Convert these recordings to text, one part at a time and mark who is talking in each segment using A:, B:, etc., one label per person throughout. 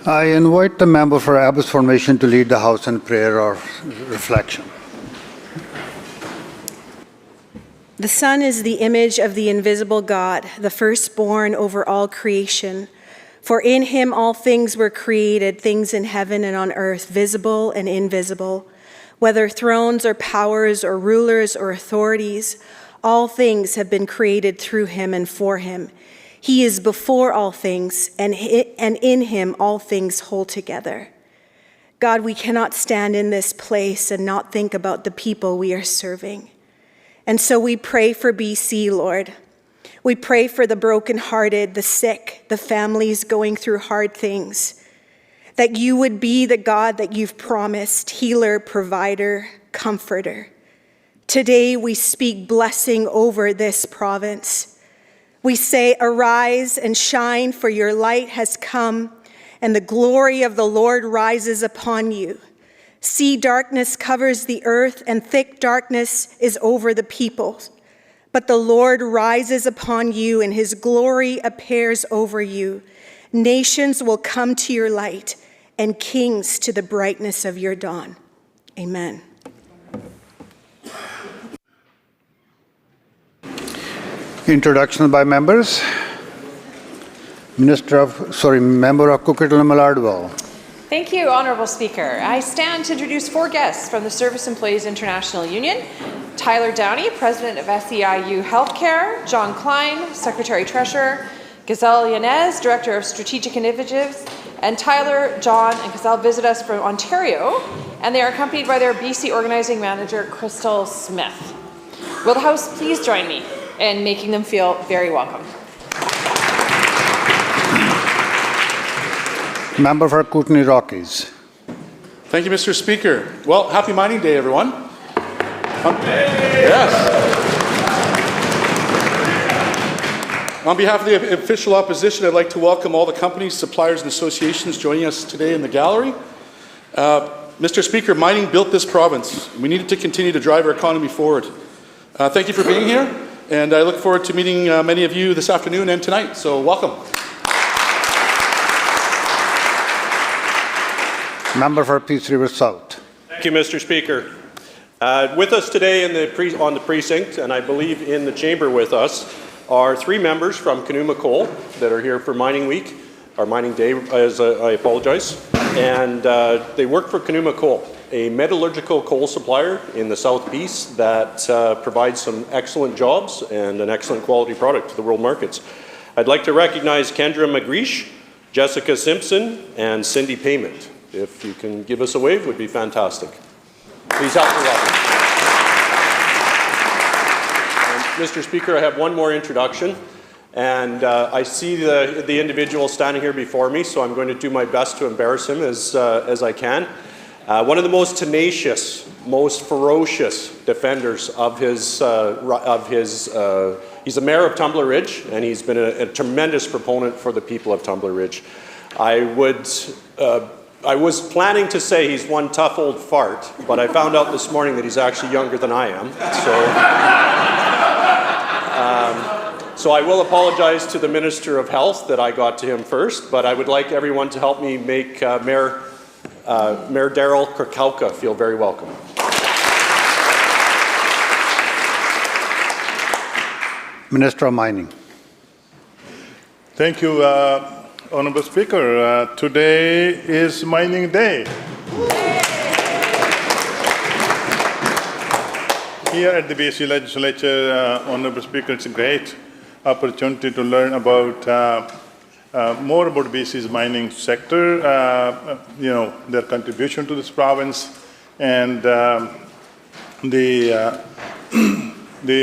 A: I invite the member for Abbots Formation to lead the House in prayer or reflection.
B: The Son is the image of the invisible God, the firstborn over all creation. For in him all things were created, things in heaven and on earth, visible and invisible. Whether thrones or powers or rulers or authorities, all things have been created through him and for him. He is before all things, and in him all things hold together. God, we cannot stand in this place and not think about the people we are serving. And so we pray for BC, Lord. We pray for the brokenhearted, the sick, the families going through hard things. That you would be the God that you've promised, healer, provider, comforter. Today we speak blessing over this province. We say, arise and shine, for your light has come, and the glory of the Lord rises upon you. See, darkness covers the earth, and thick darkness is over the peoples. But the Lord rises upon you, and his glory appears over you. Nations will come to your light, and kings to the brightness of your dawn. Amen.
A: Introduction by members. Member of Coquitlam-Malardville.
C: Thank you, Honourable Speaker. I stand to introduce 4 guests from the Service Employees International Union. Tyler Downey, President of SEIU Healthcare, John Klein, Secretary-Treasurer, Gazelle Yanez, Director of Strategic Initiatives, and Tyler, John, and Gazelle visit us from Ontario, and they are accompanied by their BC Organizing Manager, Crystal Smith. Will the House please join me in making them feel very welcome?
A: Member for Kootenay Rockies.
D: Thank you, Mr. Speaker. Well, happy Mining Day, everyone. Yes. On behalf of the official opposition, I'd like to welcome all the companies, suppliers, and associations joining us today in the gallery. Mr. Speaker, mining built this province. We needed to continue to drive our economy forward. Thank you for being here, and I look forward to meeting many of you this afternoon and tonight, so welcome.
A: Member for Peace River South.
E: Thank you, Mr. Speaker. With us today on the precinct, and I believe in the chamber with us, are 3 members from Canuma Coal that are here for Mining Week, or Mining Day, as I apologize. And they work for Canuma Coal, a metallurgical coal supplier in the South Peace that provides some excellent jobs and an excellent quality product to the world markets. I'd like to recognize Kendra McGreesh, Jessica Simpson, and Cindy Payment. If you can give us a wave, would be fantastic. Please help me welcome. Mr. Speaker, I have one more introduction, and I see the individual standing here before me, so I'm going to do my best to embarrass him as I can. One of the most tenacious, most ferocious defenders of his he's the mayor of Tumbler Ridge, and he's been a tremendous proponent for the people of Tumbler Ridge. I was planning to say he's one tough old fart, but I found out this morning that he's actually younger than I am. So I will apologize to the Minister of Health that I got to him first, but I would like everyone to help me make Mayor Daryl Krakauka feel very welcome.
A: Minister of Mining.
F: Thank you, Honourable Speaker. Today is Mining Day. Here at the BC Legislature, Honourable Speaker, it's a great opportunity to learn about more about BC's mining sector, their contribution to this province, and the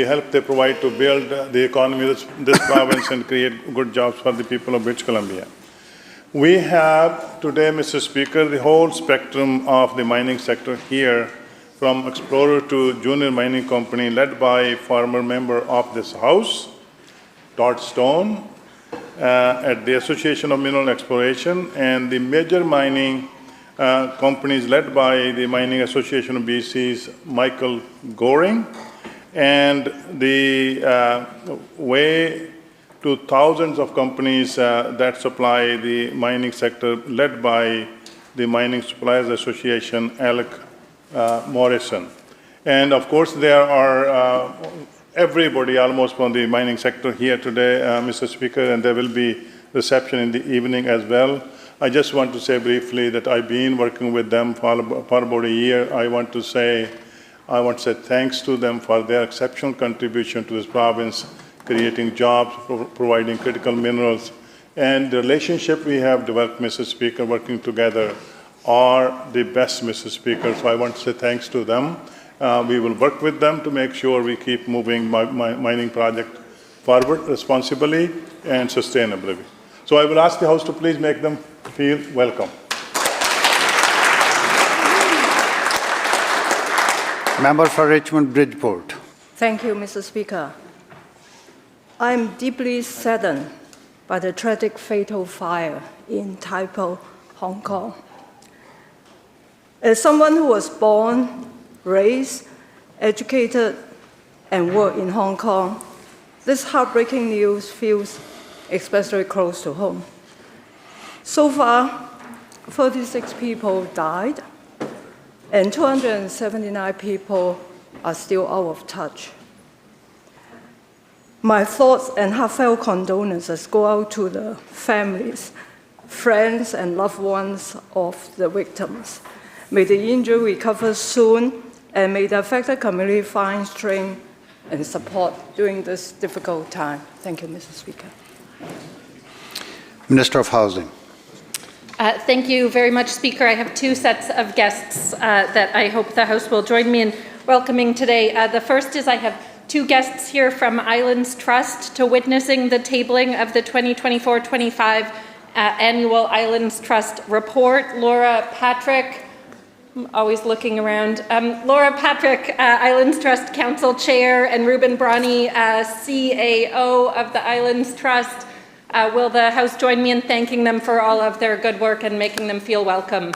F: help they provide to build the economy of this province and create good jobs for the people of British Columbia. We have today, Mr. Speaker, the whole spectrum of the mining sector here, from explorer to junior mining company, led by a former member of this House, Todd Stone, at the Association of Mineral Exploration, and the major mining companies led by the Mining Association of BC's Michael Goring, and the way to thousands of companies that supply the mining sector, led by the Mining Suppliers Association, Alec Morrison. And of course, there are everybody almost from the mining sector here today, Mr. Speaker, and there will be reception in the evening as well. I just want to say briefly that I've been working with them for about a year. I want to say thanks to them for their exceptional contribution to this province, creating jobs, providing critical minerals, and the relationship we have developed, Mr. Speaker, working together are the best, Mr. Speaker. So I want to say thanks to them. We will work with them to make sure we keep moving mining project forward responsibly and sustainably. So I will ask the House to please make them feel welcome.
A: Member for Richmond Bridgeport.
G: Thank you, Mr. Speaker. I am deeply saddened by the tragic fatal fire in Tai Po, Hong Kong. As someone who was born, raised, educated, and worked in Hong Kong, this heartbreaking news feels especially close to home. So far, 36 people died, and 279 people are still out of touch. My thoughts and heartfelt condolences go out to the families, friends, and loved ones of the victims. May the injured recover soon, and may the affected community find strength and support during this difficult time. Thank you, Mr. Speaker.
A: Minister of Housing.
H: Thank you very much, Speaker. I have two sets of guests that I hope the House will join me in welcoming today. The first is I have two guests here from Islands Trust to witnessing the tabling of the 2024-25 annual Islands Trust report. Laura Patrick, I'm always looking around. Laura Patrick, Islands Trust Council Chair, and Ruben Brani, CAO of the Islands Trust. Will the House join me in thanking them for all of their good work and making them feel welcome?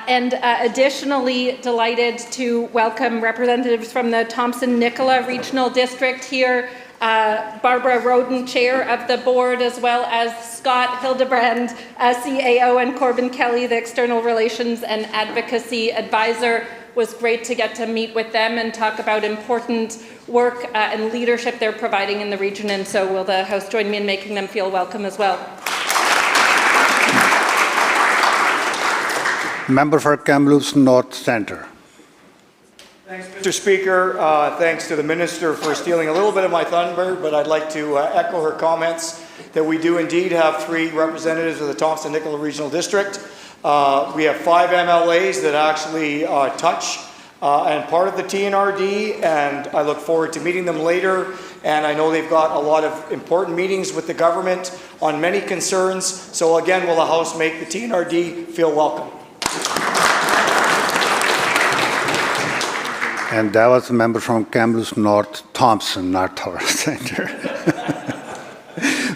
H: Additionally, delighted to welcome representatives from the Thompson-Nicola Regional District here, Barbara Roden, Chair of the Board, as well as Scott Hildebrand, CAO, and Corbin Kelly, the External Relations and Advocacy Advisor. It was great to get to meet with them and talk about important work and leadership they're providing in the region, and so will the House join me in making them feel welcome as well?
A: Member for Kamloops North Centre.
I: Thanks, Mr. Speaker. Thanks to the Minister for stealing a little bit of my thunder, but I'd like to echo her comments that we do indeed have 3 representatives of the Thompson-Nicola Regional District. We have 5 MLAs that actually touch and part of the TNRD, and I look forward to meeting them later. And I know they've got a lot of important meetings with the government on many concerns. So again, will the House make the TNRD feel welcome?
A: And that was a member from Kamloops North Thompson, not Torres Centre.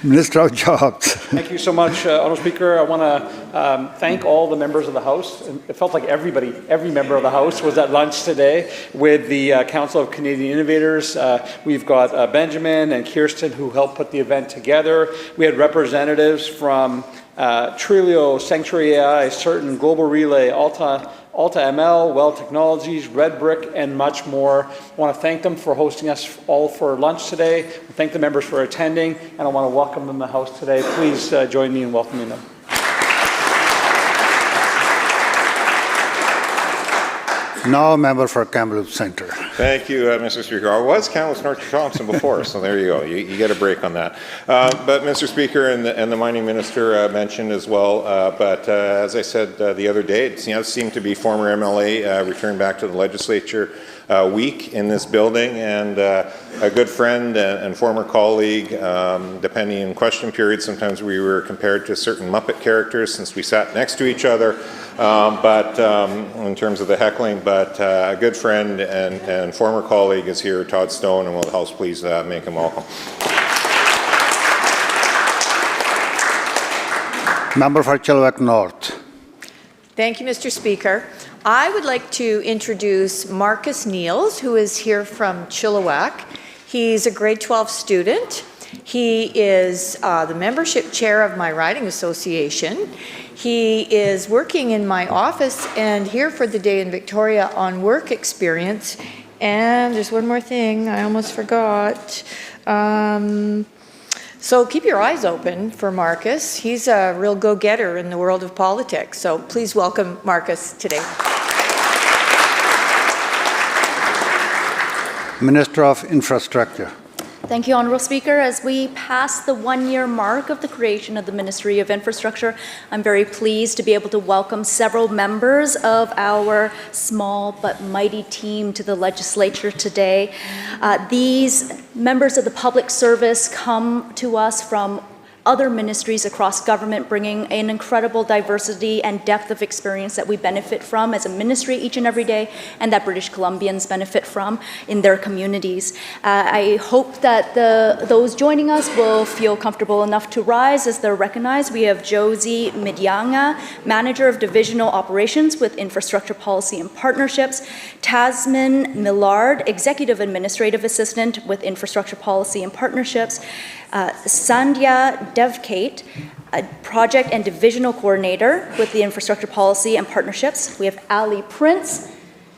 A: Minister of Jobs.
J: Thank you so much, Honourable Speaker. I want to thank all the members of the House. It felt like every member of the House was at lunch today with the Council of Canadian Innovators. We've got Benjamin and Kirsten who helped put the event together. We had representatives from Trilio, Sanctuary AI, Certain, Global Relay, Alta ML, Well Technologies, Red Brick, and much more. I want to thank them for hosting us all for lunch today. Thank the members for attending, and I want to welcome them to the House today. Please join me in welcoming them.
A: Now, member for Kamloops Centre.
K: Thank you, Mr. Speaker. I was Kamloops North Thompson before, so there you go. You get a break on that. But Mr. Speaker and the mining minister mentioned as well. But as I said the other day, it seemed to be former MLA returned back to the legislature week in this building, and a good friend and former colleague. Depending in question period, sometimes we were compared to certain Muppet characters since we sat next to each other. But in terms of the heckling, but a good friend and former colleague is here, Todd Stone, and will the House please make him welcome.
A: Member for Chilliwack North.
L: Thank you, Mr. Speaker. I would like to introduce Marcus Niels, who is here from Chilliwack. He's a grade 12 student. He is the membership chair of my riding association. He is working in my office and here for the day in Victoria on work experience. And there's one more thing I almost forgot. So keep your eyes open for Marcus. He's a real go-getter in the world of politics. So please welcome Marcus today.
A: Minister of Infrastructure.
M: Thank you, Honourable Speaker. As we pass the one-year mark of the creation of the Ministry of Infrastructure, I'm very pleased to be able to welcome several members of our small but mighty team to the Legislature today. These members of the public service come to us from other ministries across government, bringing an incredible diversity and depth of experience that we benefit from as a ministry each and every day, and that British Columbians benefit from in their communities. I hope that those joining us will feel comfortable enough to rise as they're recognized. We have Josie Midyanga, Manager of Divisional Operations with Infrastructure Policy and Partnerships, Tasman Millard, Executive Administrative Assistant with Infrastructure Policy and Partnerships, Sandhya Devkate, a Project and Divisional Coordinator with the Infrastructure Policy and Partnerships. We have Ali Prince,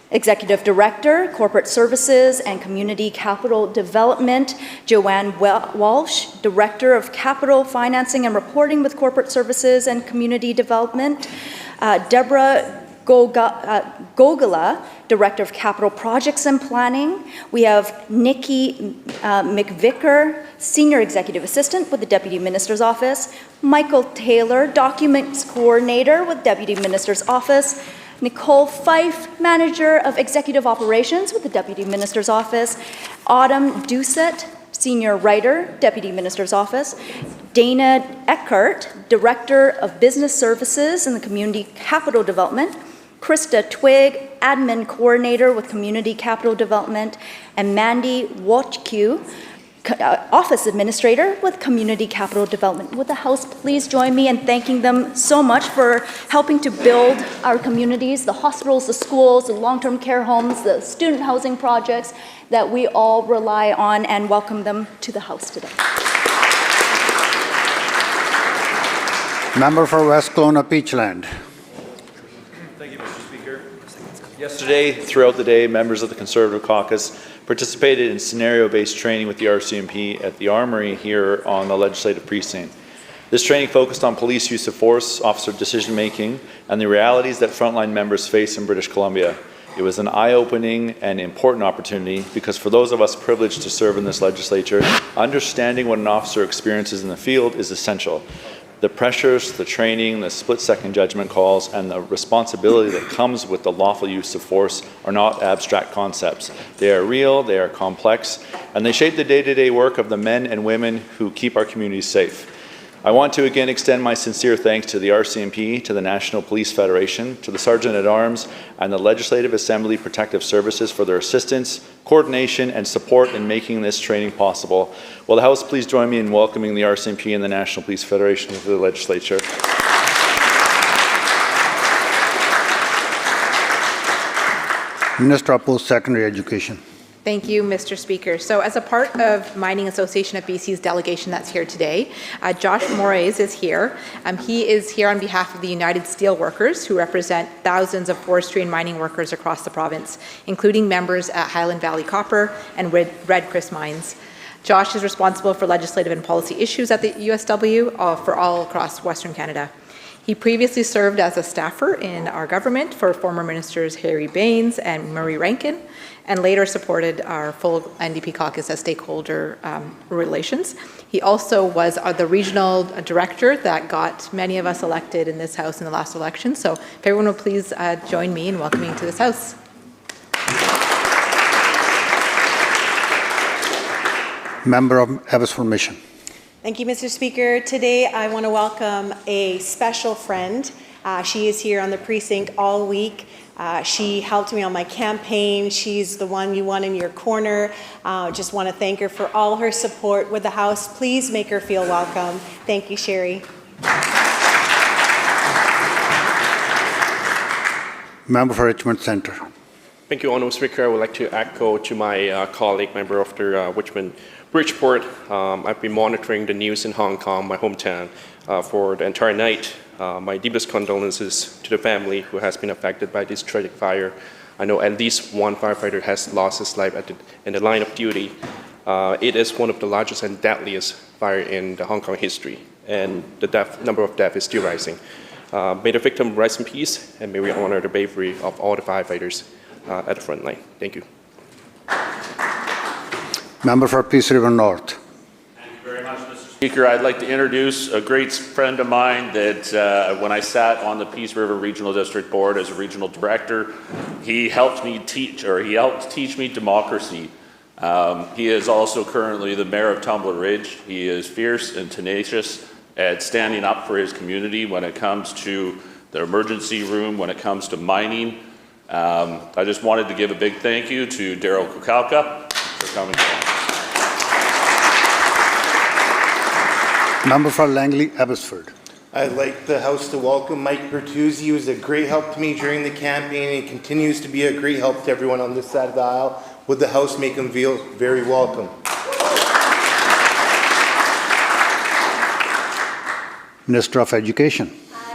M: Executive Director, Corporate Services and Community Capital Development. Joanne Walsh, Director of Capital Financing and Reporting with Corporate Services and Community Development. Deborah Gogala, Director of Capital Projects and Planning. We have Nikki McVicker, Senior Executive Assistant with the Deputy Minister's Office. Michael Taylor, Documents Coordinator with Deputy Minister's Office. Nicole Fife, Manager of Executive Operations with the Deputy Minister's Office. Autumn Doucette, Senior Writer, Deputy Minister's Office. Dana Eckert, Director of Business Services and the Community Capital Development. Krista Twig, Admin Coordinator with Community Capital Development, and Mandy Wojciuk, Office Administrator with Community Capital Development. Would the House please join me in thanking them so much for helping to build our communities, the hospitals, the schools, the long-term care homes, the student housing projects that we all rely on, and welcome them to the House today.
A: Member for West Kelowna Peachland.
N: Thank you, Mr. Speaker. Yesterday, throughout the day, members of the Conservative Caucus participated in scenario-based training with the RCMP at the Armory here on the Legislative Precinct. This training focused on police use of force, officer decision-making, and the realities that frontline members face in British Columbia. It was an eye-opening and important opportunity because for those of us privileged to serve in this legislature, understanding what an officer experiences in the field is essential. The pressures, the training, the split-second judgment calls, and the responsibility that comes with the lawful use of force are not abstract concepts. They are real, they are complex, and they shape the day-to-day work of the men and women who keep our communities safe. I want to again extend my sincere thanks to the RCMP, to the National Police Federation, to the Sergeant-at-Arms, and the Legislative Assembly Protective Services for their assistance, coordination, and support in making this training possible. Will the House please join me in welcoming the RCMP and the National Police Federation to the Legislature.
A: Minister of Post-Secondary Education.
C: Thank you, Mr. Speaker. So as a part of Mining Association of BC's delegation that's here today, Josh Moraes is here. He is here on behalf of the United Steelworkers, who represent thousands of forestry and mining workers across the province, including members at Highland Valley Copper and Red Chris Mines. Josh is responsible for legislative and policy issues at the USW for all across Western Canada. He previously served as a staffer in our government for former ministers Harry Baines and Murray Rankin, and later supported our full NDP caucus as stakeholder relations. He also was the regional director that got many of us elected in this House in the last election. So if everyone will please join me in welcoming to this House.
A: Member of Abbotsford Mission.
B: Thank you, Mr. Speaker. Today, I want to welcome a special friend. She is here on the precinct all week. She helped me on my campaign. She's the one you want in your corner. Just want to thank her for all her support with the House. Please make her feel welcome. Thank you, Sherry.
A: Member for Richmond Centre.
O: Thank you, Honourable Speaker. I would like to echo to my colleague, member of the Richmond Bridgeport. I've been monitoring the news in Hong Kong, my hometown, for the entire night. My deepest condolences to the family who has been affected by this tragic fire. I know at least one firefighter has lost his life in the line of duty. It is one of the largest and deadliest fire in the Hong Kong history, and the number of deaths is still rising. May the victim rest in peace, and may we honor the bravery of all the firefighters at the front line. Thank you.
A: Member for Peace River North.
P: Thank you very much, Mr. Speaker. I'd like to introduce a great friend of mine that when I sat on the Peace River Regional District Board as a regional director, he helped teach me democracy. He is also currently the mayor of Tumbler Ridge. He is fierce and tenacious at standing up for his community when it comes to the emergency room, when it comes to mining. I just wanted to give a big thank you to Daryl Kukalka for coming along.
A: Member for Langley Abbotsford.
Q: I'd like the House to welcome Mike Bertuzzi, who was a great help to me during the campaign and continues to be a great help to everyone on this side of the aisle. Would the House make him feel very welcome?
A: Minister of Education.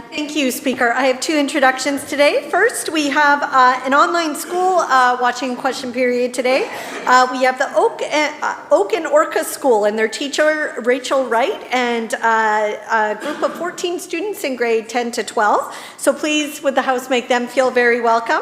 R: Thank you, Speaker. I have two introductions today. First, we have an online school watching question period today. We have the Oak and Orca School and their teacher, Rachel Wright, and a group of 14 students in grade 10 to 12. So please, would the House make them feel very welcome?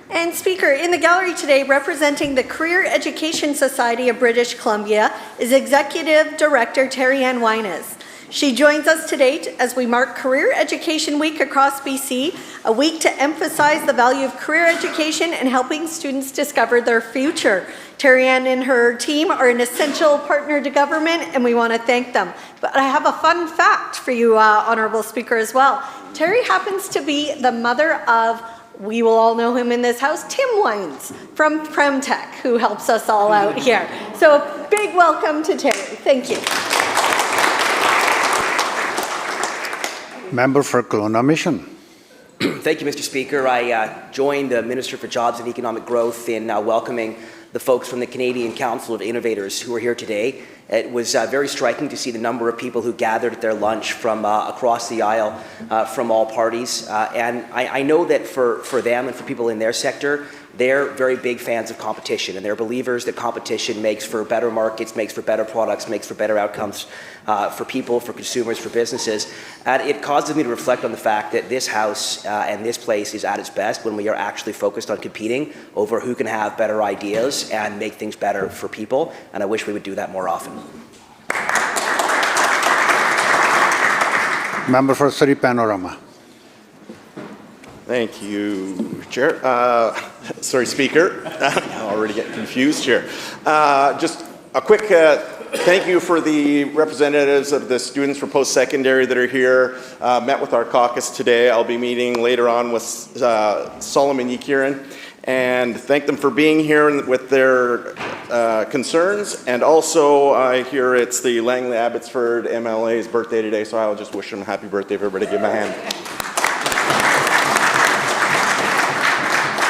R: And Speaker, in the gallery today, representing the Career Education Society of British Columbia, is Executive Director Terry Ann Wyness. She joins us today as we mark Career Education Week across BC, a week to emphasize the value of career education and helping students discover their future. Terry Ann and her team are an essential partner to government, and we want to thank them. But I have a fun fact for you, Honourable Speaker, as well. Terry happens to be the mother of, we will all know him in this house, Tim Wines from Premtech, who helps us all out here. So big welcome to Terry. Thank you.
A: Member for Kelowna Mission.
S: Thank you, Mr. Speaker. I joined the Minister for Jobs and Economic Growth in welcoming the folks from the Canadian Council of Innovators who are here today. It was very striking to see the number of people who gathered at their lunch from across the aisle from all parties. And I know that for them and for people in their sector, they're very big fans of competition, and they're believers that competition makes for better markets, makes for better products, makes for better outcomes for people, for consumers, for businesses. And it causes me to reflect on the fact that this House and this place is at its best when we are actually focused on competing over who can have better ideas and make things better for people, and I wish we would do that more often.
A: Member for Surrey Panorama.
T: Thank you, Chair. Sorry, Speaker. I already get confused here. Just a quick thank you for the representatives of the students from post-secondary that are here. Met with our caucus today. I'll be meeting later on with Solomon Yekiran, and thank them for being here with their concerns. And also, I hear it's the Langley Abbotsford MLA's birthday today, so I'll just wish them a happy birthday. Everybody give them a hand.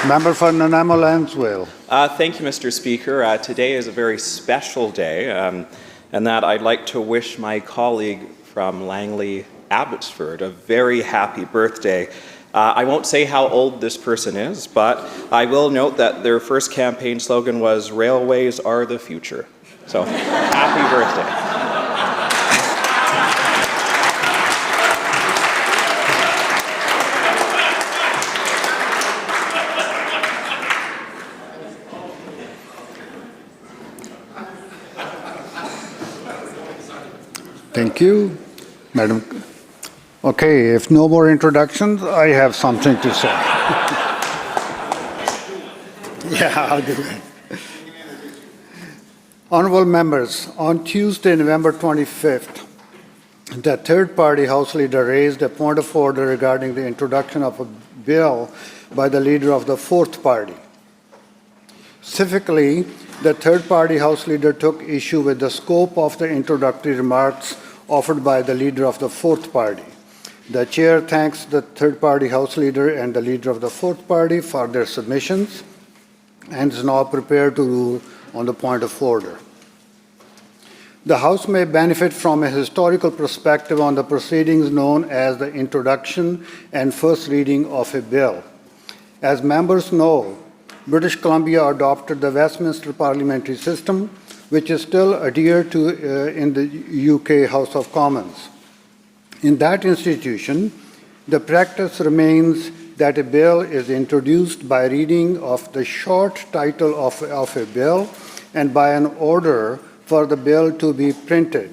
A: Member for Nanaimo Lansdale.
U: Thank you, Mr. Speaker. Today is a very special day, and that I'd like to wish my colleague from Langley Abbotsford a very happy birthday. I won't say how old this person is, but I will note that their first campaign slogan was, "Railways are the future." So, happy birthday.
A: Thank you, Madam. Okay, if no more introductions, I have something to say. Yeah, I'll do it. Honorable members, on Tuesday, November 25th, the third-party House leader raised a point of order regarding the introduction of a bill by the leader of the fourth party. Specifically, the third-party House leader took issue with the scope of the introductory remarks offered by the leader of the fourth party. The chair thanks the third party House leader and the leader of the fourth party for their submissions and is now prepared to rule on the point of order. The House may benefit from a historical perspective on the proceedings known as the introduction and first reading of a bill. As members know, British Columbia adopted the Westminster parliamentary system, which is still adhered to in the UK House of Commons. In that institution, the practice remains that a bill is introduced by reading of the short title of a bill and by an order for the bill to be printed.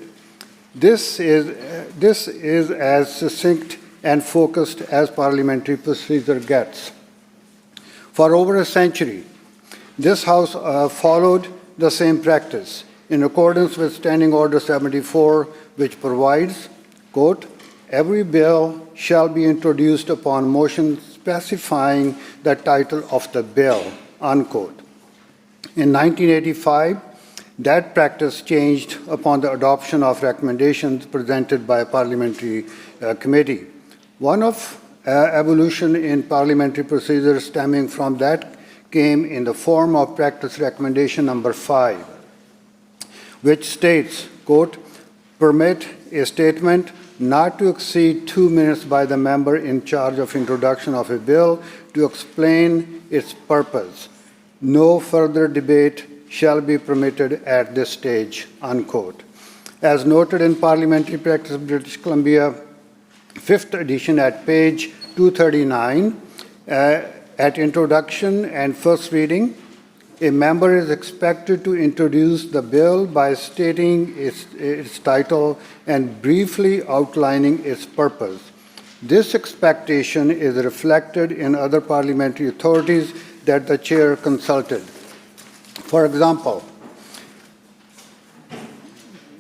A: This is as succinct and focused as parliamentary procedure gets. For over a century, this House followed the same practice in accordance with Standing Order 74, which provides, quote, every bill shall be introduced upon motion specifying the title of the bill, unquote. In 1985, that practice changed upon the adoption of recommendations presented by a parliamentary committee. One of evolution in parliamentary procedure stemming from that came in the form of practice recommendation number 5, which states, quote, permit a statement not to exceed 2 minutes by the member in charge of introduction of a bill to explain its purpose. No further debate shall be permitted at this stage, unquote. As noted in Parliamentary Practice of British Columbia, 5th edition at page 239, at introduction and first reading, a member is expected to introduce the bill by stating its title and briefly outlining its purpose. This expectation is reflected in other parliamentary authorities that the chair consulted. For example,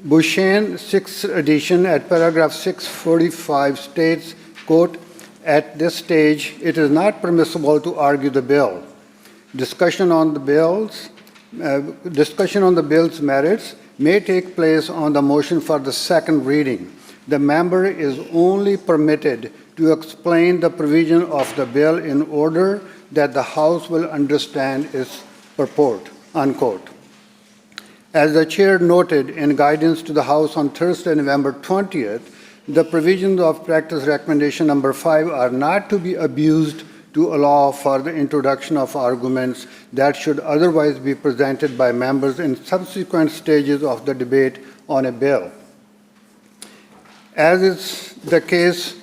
A: Buchanan 6th edition at paragraph 645 states, quote, at this stage, it is not permissible to argue the bill. Discussion on the bill's merits may take place on the motion for the second reading. The member is only permitted to explain the provision of the bill in order that the House will understand its purport, unquote. As the chair noted in guidance to the House on Thursday, November 20th, the provisions of practice recommendation number 5 are not to be abused to allow for the introduction of arguments that should otherwise be presented by members in subsequent stages of the debate on a bill. As is the case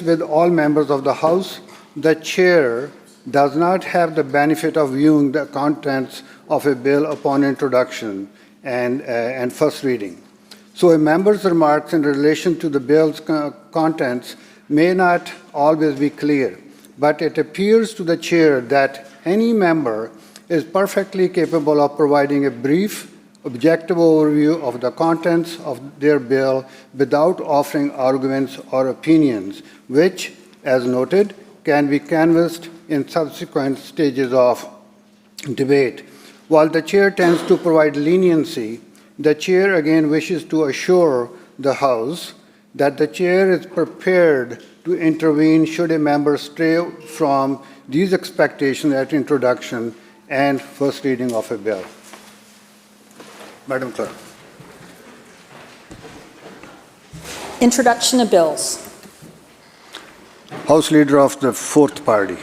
A: with all members of the House, the chair does not have the benefit of viewing the contents of a bill upon introduction and first reading. So a member's remarks in relation to the bill's contents may not always be clear, but it appears to the chair that any member is perfectly capable of providing a brief, objective overview of the contents of their bill without offering arguments or opinions, which, as noted, can be canvassed in subsequent stages of debate. While the chair tends to provide leniency, the chair again wishes to assure the House that the chair is prepared to intervene should a member stray from these expectations at introduction and first reading of a bill. Madam Clerk.
D: Introduction of bills.
A: House Leader of the Fourth Party.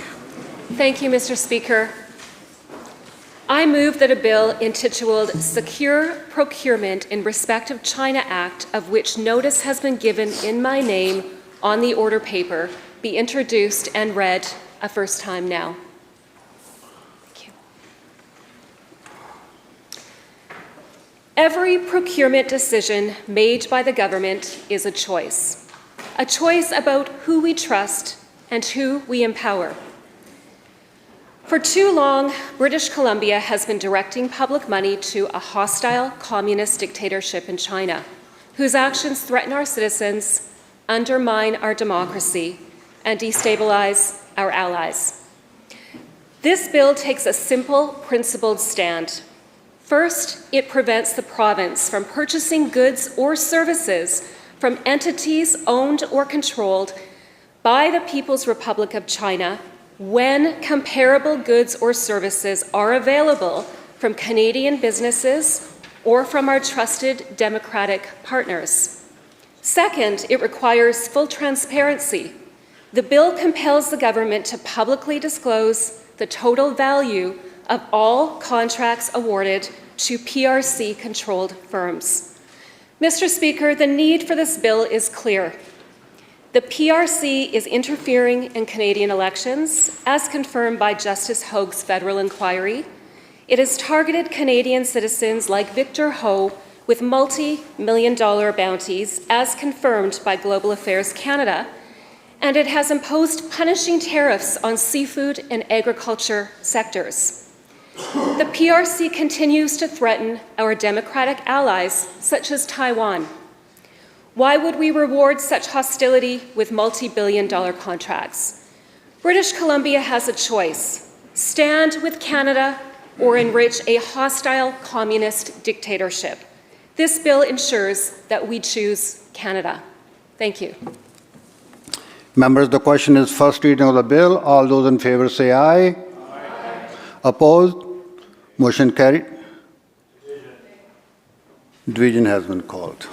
V: Thank you, Mr. Speaker. I move that a bill entitled Secure Procurement in Respect of China Act, of which notice has been given in my name on the order paper, be introduced and read a first time now. Thank you. Every procurement decision made by the government is a choice about who we trust and who we empower. For too long, British Columbia has been directing public money to a hostile communist dictatorship in China, whose actions threaten our citizens, undermine our democracy, and destabilize our allies. This bill takes a simple, principled stand. First, it prevents the province from purchasing goods or services from entities owned or controlled by the People's Republic of China when comparable goods or services are available from Canadian businesses or from our trusted democratic partners. Second, it requires full transparency. The bill compels the government to publicly disclose the total value of all contracts awarded to PRC-controlled firms. Mr. Speaker, the need for this bill is clear. The PRC is interfering in Canadian elections, as confirmed by Justice Hoag's federal inquiry. It has targeted Canadian citizens like Victor Ho with multi-million-dollar bounties, as confirmed by Global Affairs Canada, and it has imposed punishing tariffs on seafood and agriculture sectors. The PRC continues to threaten our democratic allies, such as Taiwan. Why would we reward such hostility with multi-billion-dollar contracts? British Columbia has a choice: stand with Canada or enrich a hostile communist dictatorship. This bill ensures that we choose Canada. Thank you.
A: Members, the question is first reading of the bill. All those in favor say aye. Aye. Opposed? Motion carried. Division has been called.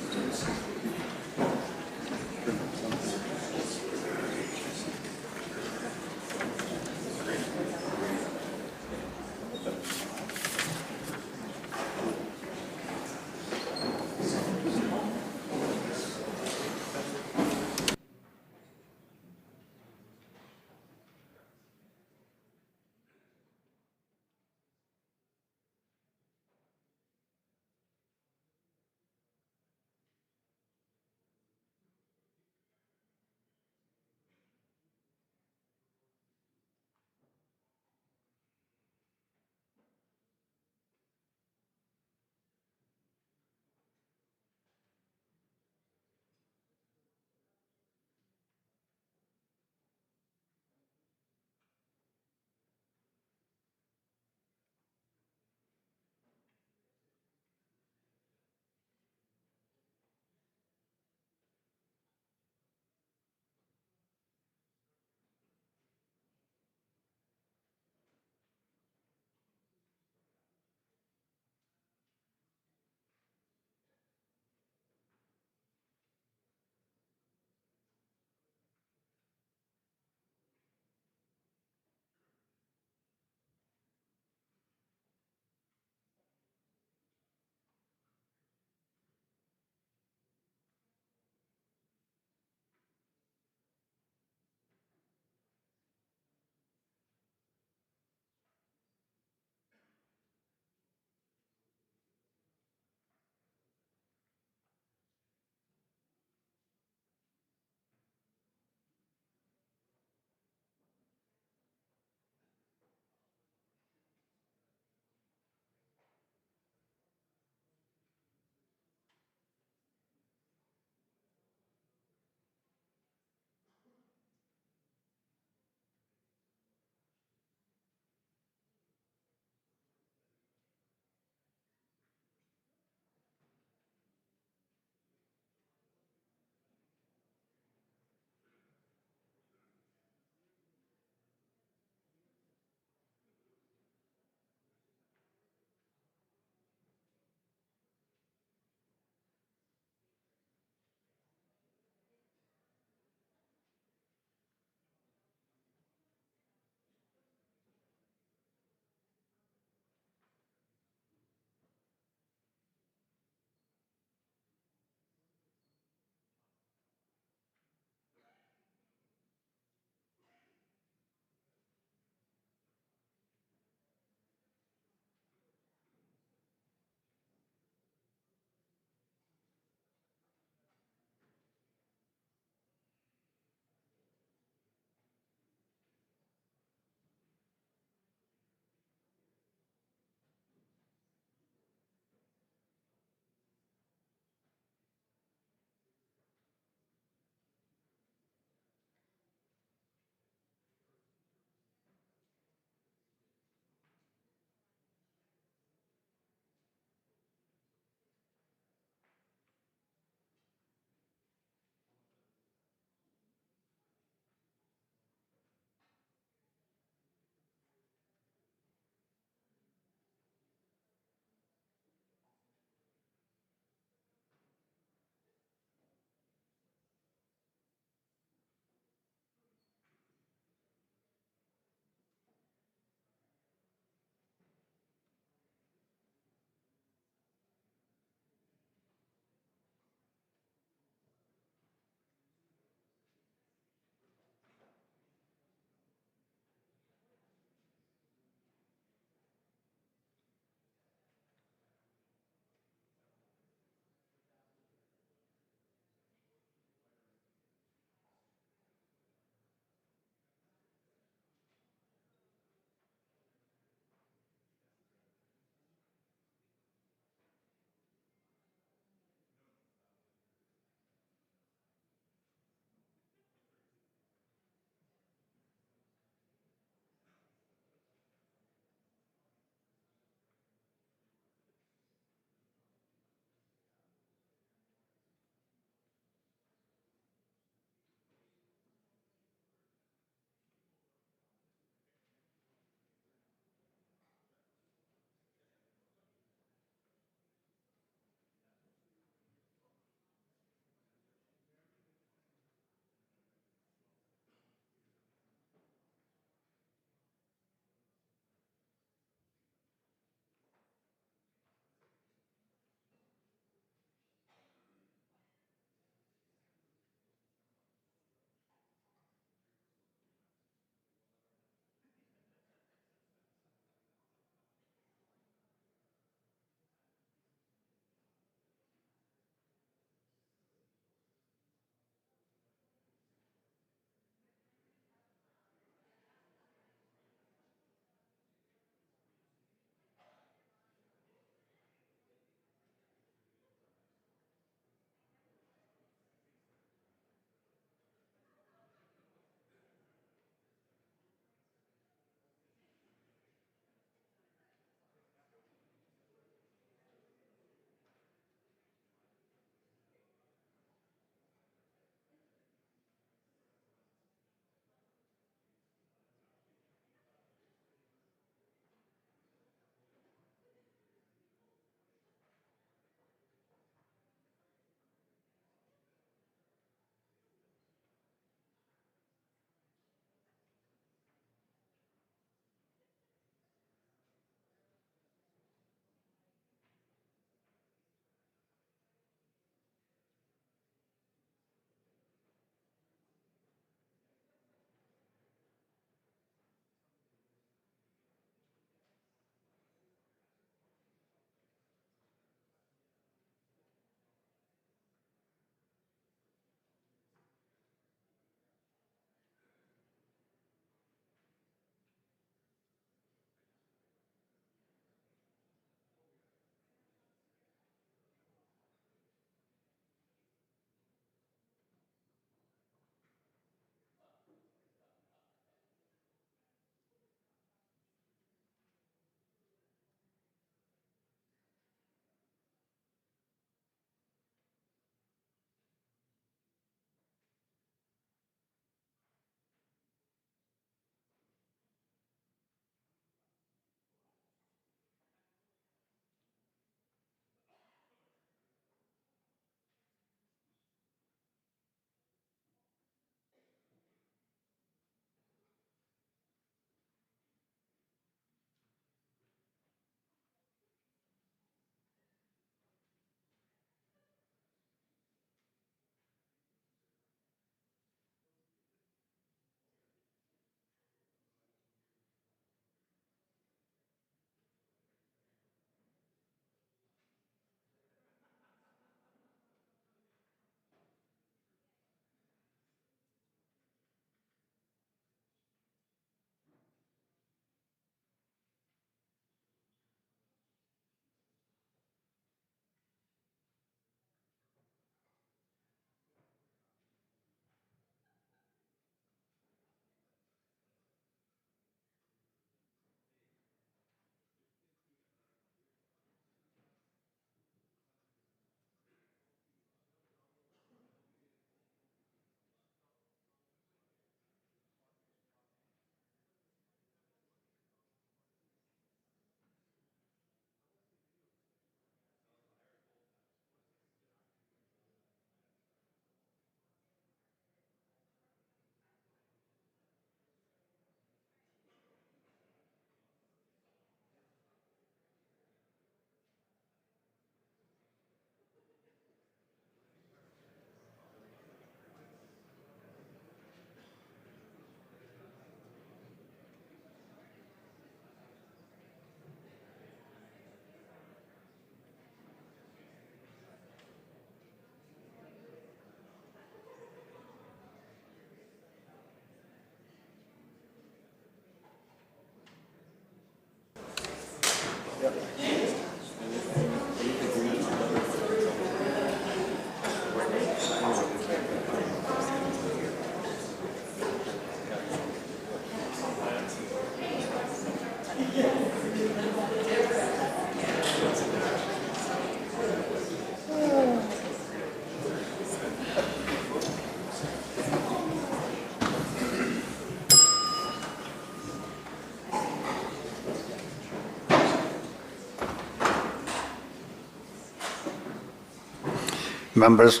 A: Members,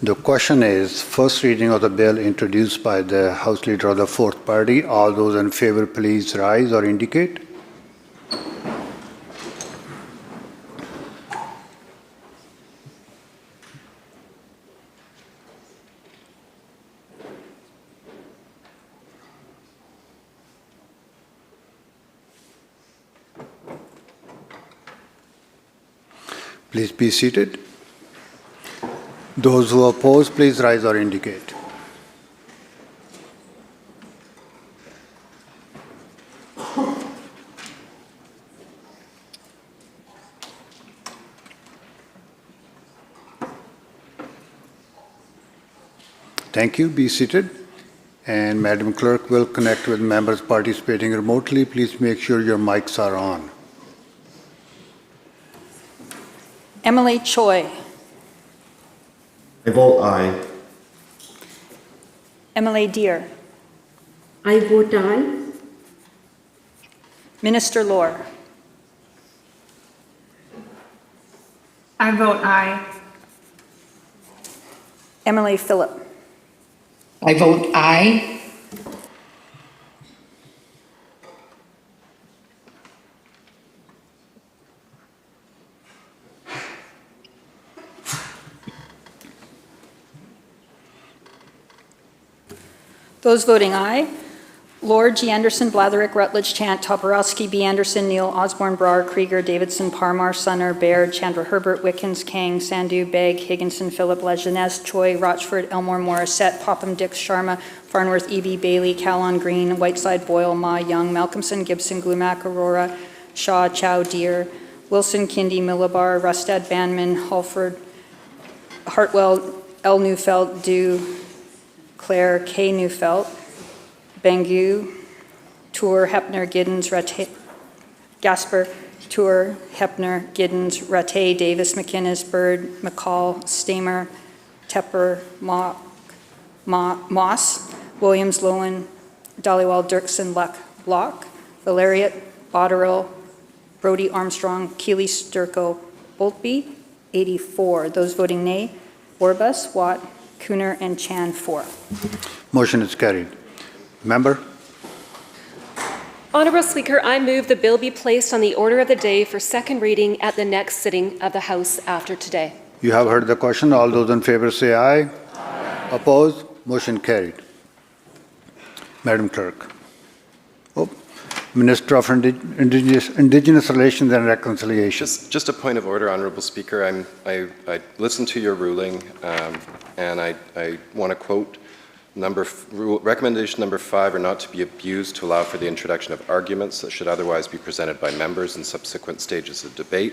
A: the question is first reading of the bill introduced by the House Leader of the Fourth Party. All those in favor, please rise or indicate. Please be seated. Those who oppose, please rise or indicate. Thank you. Be seated. And Madam Clerk will connect with members participating remotely. Please make sure your mics are on.
D: Emily Choi.
E: I vote aye.
D: Emily Deer.
W: I vote aye.
D: Minister Lohr.
W: I vote aye.
D: Emily Phillip.
W: I vote aye.
D: Those voting aye, Lord G. Anderson, Blatherick, Rutledge, Chant, Toporowski, B. Anderson, Neal, Osborne, Brar, Krieger, Davidson, Parmar, Sunner, Baird, Chandra Herbert, Wickens, Kang, Sandhu, Begg, Higginson, Phillip, Lejeunesse, Choi, Rochford, Elmore, Morissette, Popham, Dix, Sharma, Farnworth, Evie, Bailey, Callon, Green, Whiteside, Boyle, Ma, Young, Malcolmson, Gibson, Glumac, Aurora, Shaw, Chow, Deer, Wilson, Kindy, Millibar, Rustad, Banman, Halford, Hartwell, L. Neufeld, Dew, Claire, K. Neufeld, Bengu, Tour, Hepner, Giddens, Ratte, Gasper, Tour, Hepner, Giddens, Ratte, Davis, McInnes, Bird, McCall, Stamer, Tepper, Moss, Williams, Lowen, Dollywell, Dirksen, Luck, Block, Valeriot, Botterill, Brody, Armstrong, Keeley, Sturko, Boltby, 84. Those voting nay, Orbus, Watt, Cooner, and Chan, 4.
A: Motion is carried. Member?
V: Honourable Speaker, I move the bill be placed on the order of the day for second reading at the next sitting of the House after today.
A: You have heard the question. All those in favor say aye. Aye. Opposed? Motion carried. Madam Clerk. Minister of Indigenous Relations and Reconciliation.
X: Just a point of order, Honourable Speaker. I listened to your ruling, and I want to quote recommendation number 5 are not to be abused to allow for the introduction of arguments that should otherwise be presented by members in subsequent stages of debate,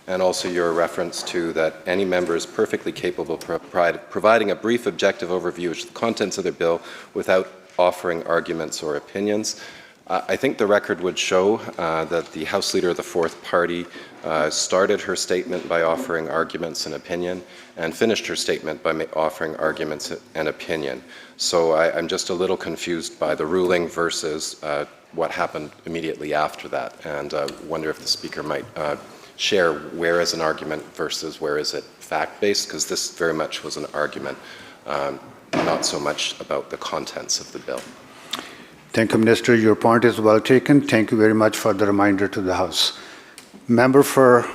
X: and also your reference to that any member is perfectly capable of providing a brief objective overview of the contents of their bill without offering arguments or opinions. I think the record would show that the House Leader of the Fourth Party started her statement by offering arguments and opinion and finished her statement by offering arguments and opinion. So I'm just a little confused by the ruling versus what happened immediately after that, and wonder if the Speaker might share where is an argument versus where is it fact-based, because this very much was an argument, not so much about the contents of the bill.
A: Thank you, Minister. Your point is well taken. Thank you very much for the reminder to the House. Member for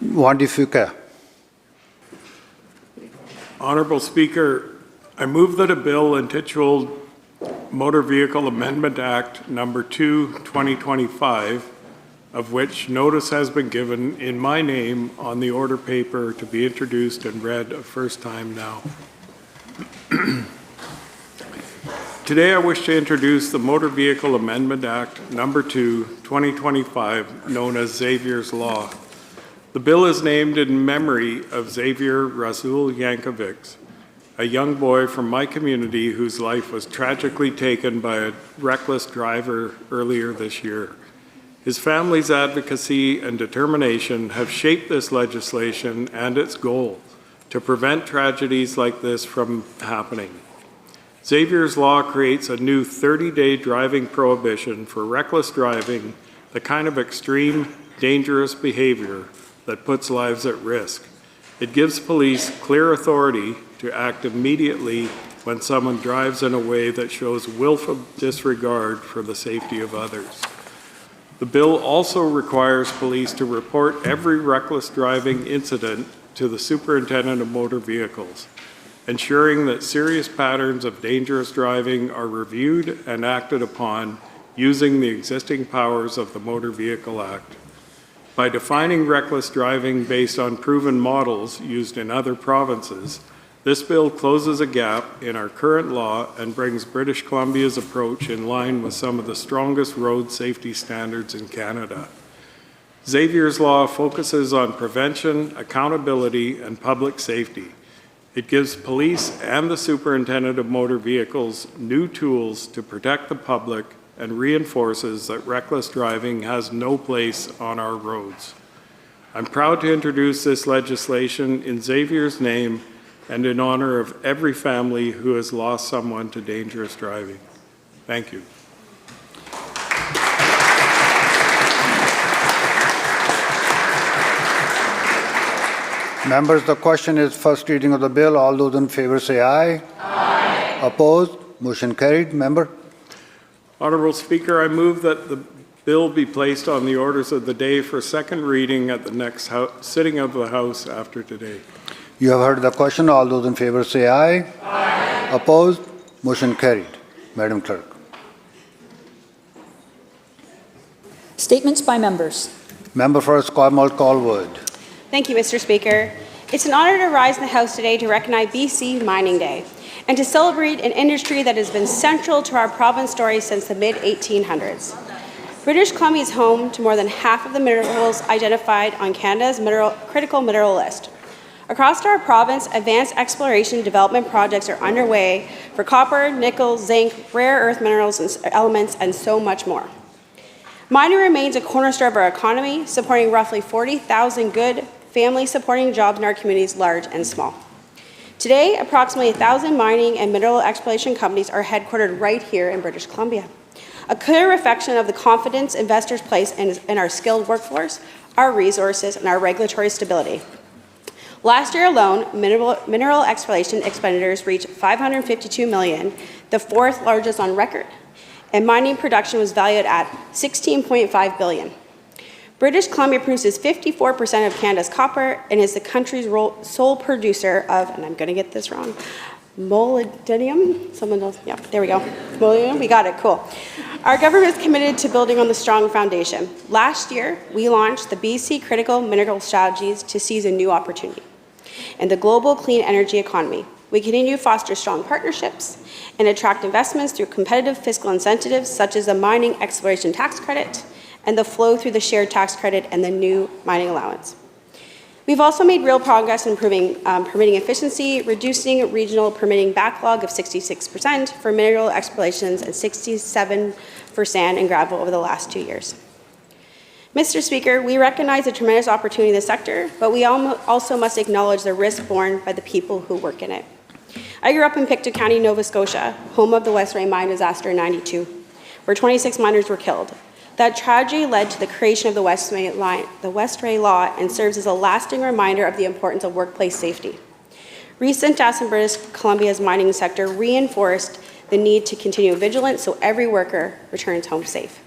A: Wandifuka.
Y: Honourable Speaker, I move that a bill entitled Motor Vehicle Amendment Act Number 2, 2025, of which notice has been given in my name on the order paper to be introduced and read a first time now. Today I wish to introduce the Motor Vehicle Amendment Act Number 2, 2025, known as Xavier's Law. The bill is named in memory of Xavier Rasul Yankovic, a young boy from my community whose life was tragically taken by a reckless driver earlier this year. His family's advocacy and determination have shaped this legislation and its goal to prevent tragedies like this from happening. Xavier's Law creates a new 30-day driving prohibition for reckless driving, the kind of extreme, dangerous behavior that puts lives at risk. It gives police clear authority to act immediately when someone drives in a way that shows willful disregard for the safety of others. The bill also requires police to report every reckless driving incident to the Superintendent of Motor Vehicles, ensuring that serious patterns of dangerous driving are reviewed and acted upon using the existing powers of the Motor Vehicle Act. By defining reckless driving based on proven models used in other provinces, this bill closes a gap in our current law and brings British Columbia's approach in line with some of the strongest road safety standards in Canada. Xavier's Law focuses on prevention, accountability, and public safety. It gives police and the Superintendent of Motor Vehicles new tools to protect the public and reinforces that reckless driving has no place on our roads. I'm proud to introduce this legislation in Xavier's name and in honor of every family who has lost someone to dangerous driving. Thank you.
A: Members, the question is first reading of the bill. All those in favor say aye.
W: Aye.
A: Opposed? Motion carried. Member?
Y: Honorable Speaker, I move that the bill be placed on the orders of the day for second reading at the next sitting of the House after today.
A: You have heard the question. All those in favor say aye.
W: Aye.
A: Opposed? Motion carried. Madam Clerk.
D: Statements by members.
A: Member for Esquimalt Colwood.
F: Thank you, Mr. Speaker. It's an honor to rise in the House today to recognize BC Mining Day and to celebrate an industry that has been central to our province story since the mid-1800s. British Columbia is home to more than half of the minerals identified on Canada's critical mineral list. Across our province, advanced exploration and development projects are underway for copper, nickel, zinc, rare earth minerals and elements, and so much more. Mining remains a cornerstone of our economy, supporting roughly 40,000 good family-supporting jobs in our communities, large and small. Today, approximately 1,000 mining and mineral exploration companies are headquartered right here in British Columbia, a clear reflection of the confidence investors place in our skilled workforce, our resources, and our regulatory stability. Last year alone, mineral exploration expenditures reached $552 million, the fourth largest on record, and mining production was valued at $16.5 billion. British Columbia produces 54% of Canada's copper and is the country's sole producer of, and I'm going to get this wrong, molybdenum? Someone else? Yeah, there we go. Molybdenum, we got it, cool. Our government is committed to building on the strong foundation. Last year, we launched the BC Critical Mineral Strategies to seize a new opportunity in the global clean energy economy. We continue to foster strong partnerships and attract investments through competitive fiscal incentives such as the mining exploration tax credit and the flow through the shared tax credit and the new mining allowance. We've also made real progress in improving permitting efficiency, reducing regional permitting backlog of 66% for mineral explorations and 67% for sand and gravel over the last 2 years. Mr. Speaker, we recognize the tremendous opportunity in the sector, but we also must acknowledge the risk borne by the people who work in it. I grew up in Pictou County, Nova Scotia, home of the West Ray mine disaster in '92, where 26 miners were killed. That tragedy led to the creation of the West Ray Law and serves as a lasting reminder of the importance of workplace safety. Recent deaths in British Columbia's mining sector reinforced the need to continue vigilance so every worker returns home safe.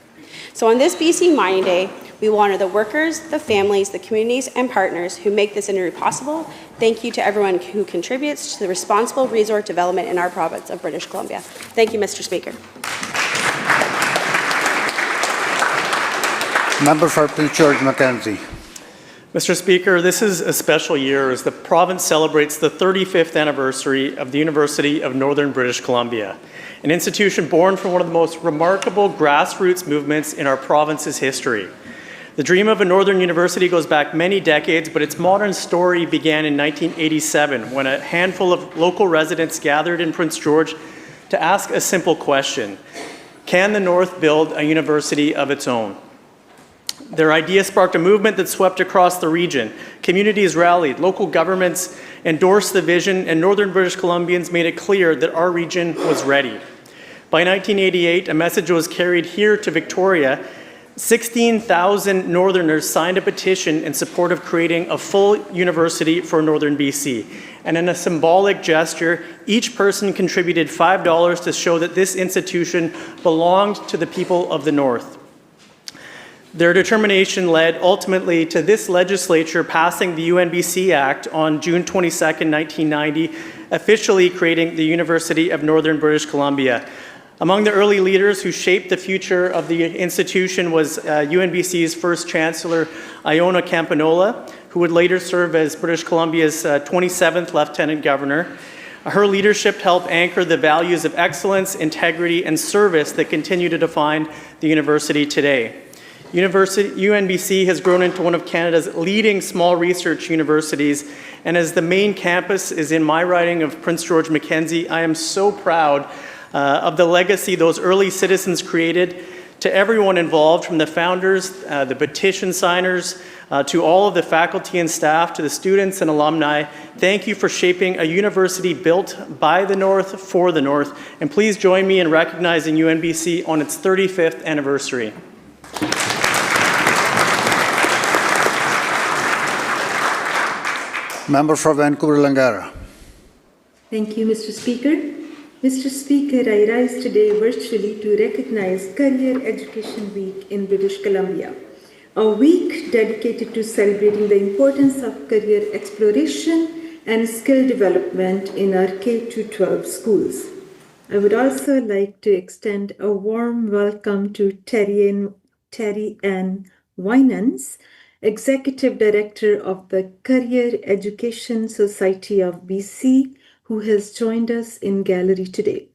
F: So on this BC Mining Day, we will honor the workers, the families, the communities, and partners who make this industry possible. Thank you to everyone who contributes to the responsible resource development in our province of British Columbia. Thank you, Mr. Speaker.
A: Member for Prince George Mackenzie.
G: Mr. Speaker, this is a special year as the province celebrates the 35th anniversary of the University of Northern British Columbia, an institution born from one of the most remarkable grassroots movements in our province's history. The dream of a Northern University goes back many decades, but its modern story began in 1987 when a handful of local residents gathered in Prince George to ask a simple question: can the North build a university of its own? Their idea sparked a movement that swept across the region. Communities rallied, local governments endorsed the vision, and Northern British Columbians made it clear that our region was ready. By 1988, a message was carried here to Victoria 16,000 Northerners signed a petition in support of creating a full university for Northern BC. And in a symbolic gesture, each person contributed $5 to show that this institution belonged to the people of the North. Their determination led ultimately to this legislature passing the UNBC Act on June 22, 1990, officially creating the University of Northern British Columbia. Among the early leaders who shaped the future of the institution was UNBC's first chancellor, Iona Campanola, who would later serve as British Columbia's 27th lieutenant governor. Her leadership helped anchor the values of excellence, integrity, and service that continue to define the university today. UNBC has grown into one of Canada's leading small research universities, and as the main campus is in my riding of Prince George Mackenzie, I am so proud of the legacy those early citizens created. To everyone involved, from the founders, the petition signers, to all of the faculty and staff, to the students and alumni, thank you for shaping a university built by the North for the North. And please join me in recognizing UNBC on its 35th anniversary.
A: Member for Vancouver-Langara.
H: Thank you, Mr. Speaker. Mr. Speaker, I rise today virtually to recognize Career Education Week in British Columbia, a week dedicated to celebrating the importance of career exploration and skill development in our K-12 schools. I would also like to extend a warm welcome to Terry Ann Winans, Executive Director of the Career Education Society of BC, who has joined us in gallery today.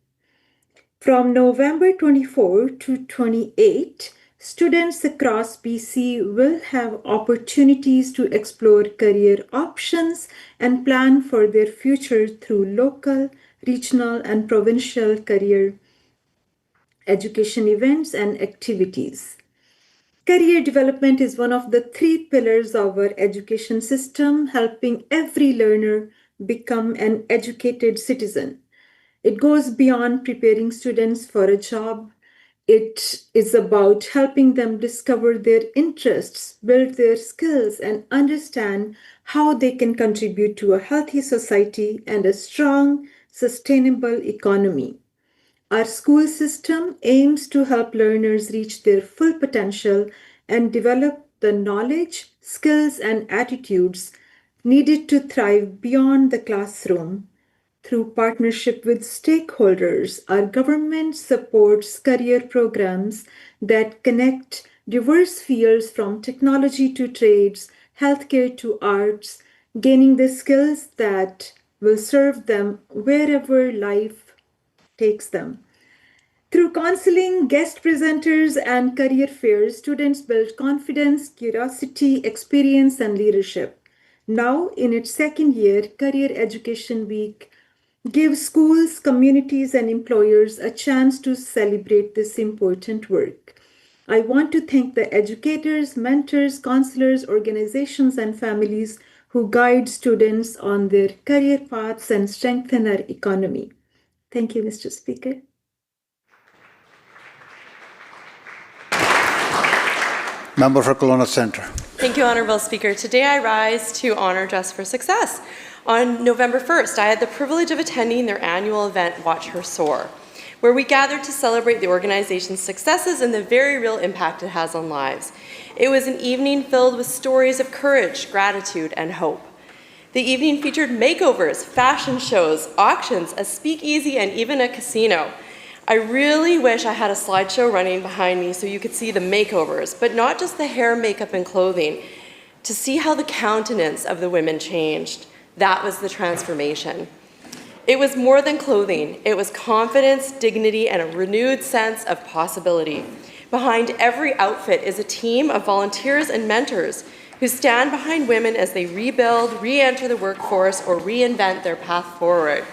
H: From November 24 to 28, students across BC will have opportunities to explore career options and plan for their future through local, regional, and provincial career education events and activities. Career development is one of the 3 pillars of our education system, helping every learner become an educated citizen. It goes beyond preparing students for a job. It is about helping them discover their interests, build their skills, and understand how they can contribute to a healthy society and a strong, sustainable economy. Our school system aims to help learners reach their full potential and develop the knowledge, skills, and attitudes needed to thrive beyond the classroom. Through partnership with stakeholders, our government supports career programs that connect diverse fields from technology to trades, healthcare to arts, gaining the skills that will serve them wherever life takes them. Through counseling, guest presenters, and career fairs, students build confidence, curiosity, experience, and leadership. Now, in its second year, Career Education Week gives schools, communities, and employers a chance to celebrate this important work. I want to thank the educators, mentors, counselors, organizations, and families who guide students on their career paths and strengthen our economy. Thank you, Mr. Speaker.
A: Member for Kelowna Centre.
I: Thank you, Honourable Speaker. Today I rise to honour Dress for Success. On November 1st, I had the privilege of attending their annual event, Watch Her Soar, where we gathered to celebrate the organization's successes and the very real impact it has on lives. It was an evening filled with stories of courage, gratitude, and hope. The evening featured makeovers, fashion shows, auctions, a speakeasy, and even a casino. I really wish I had a slideshow running behind me so you could see the makeovers, but not just the hair, makeup, and clothing, to see how the countenance of the women changed. That was the transformation. It was more than clothing. It was confidence, dignity, and a renewed sense of possibility. Behind every outfit is a team of volunteers and mentors who stand behind women as they rebuild, re-enter the workforce, or reinvent their path forward.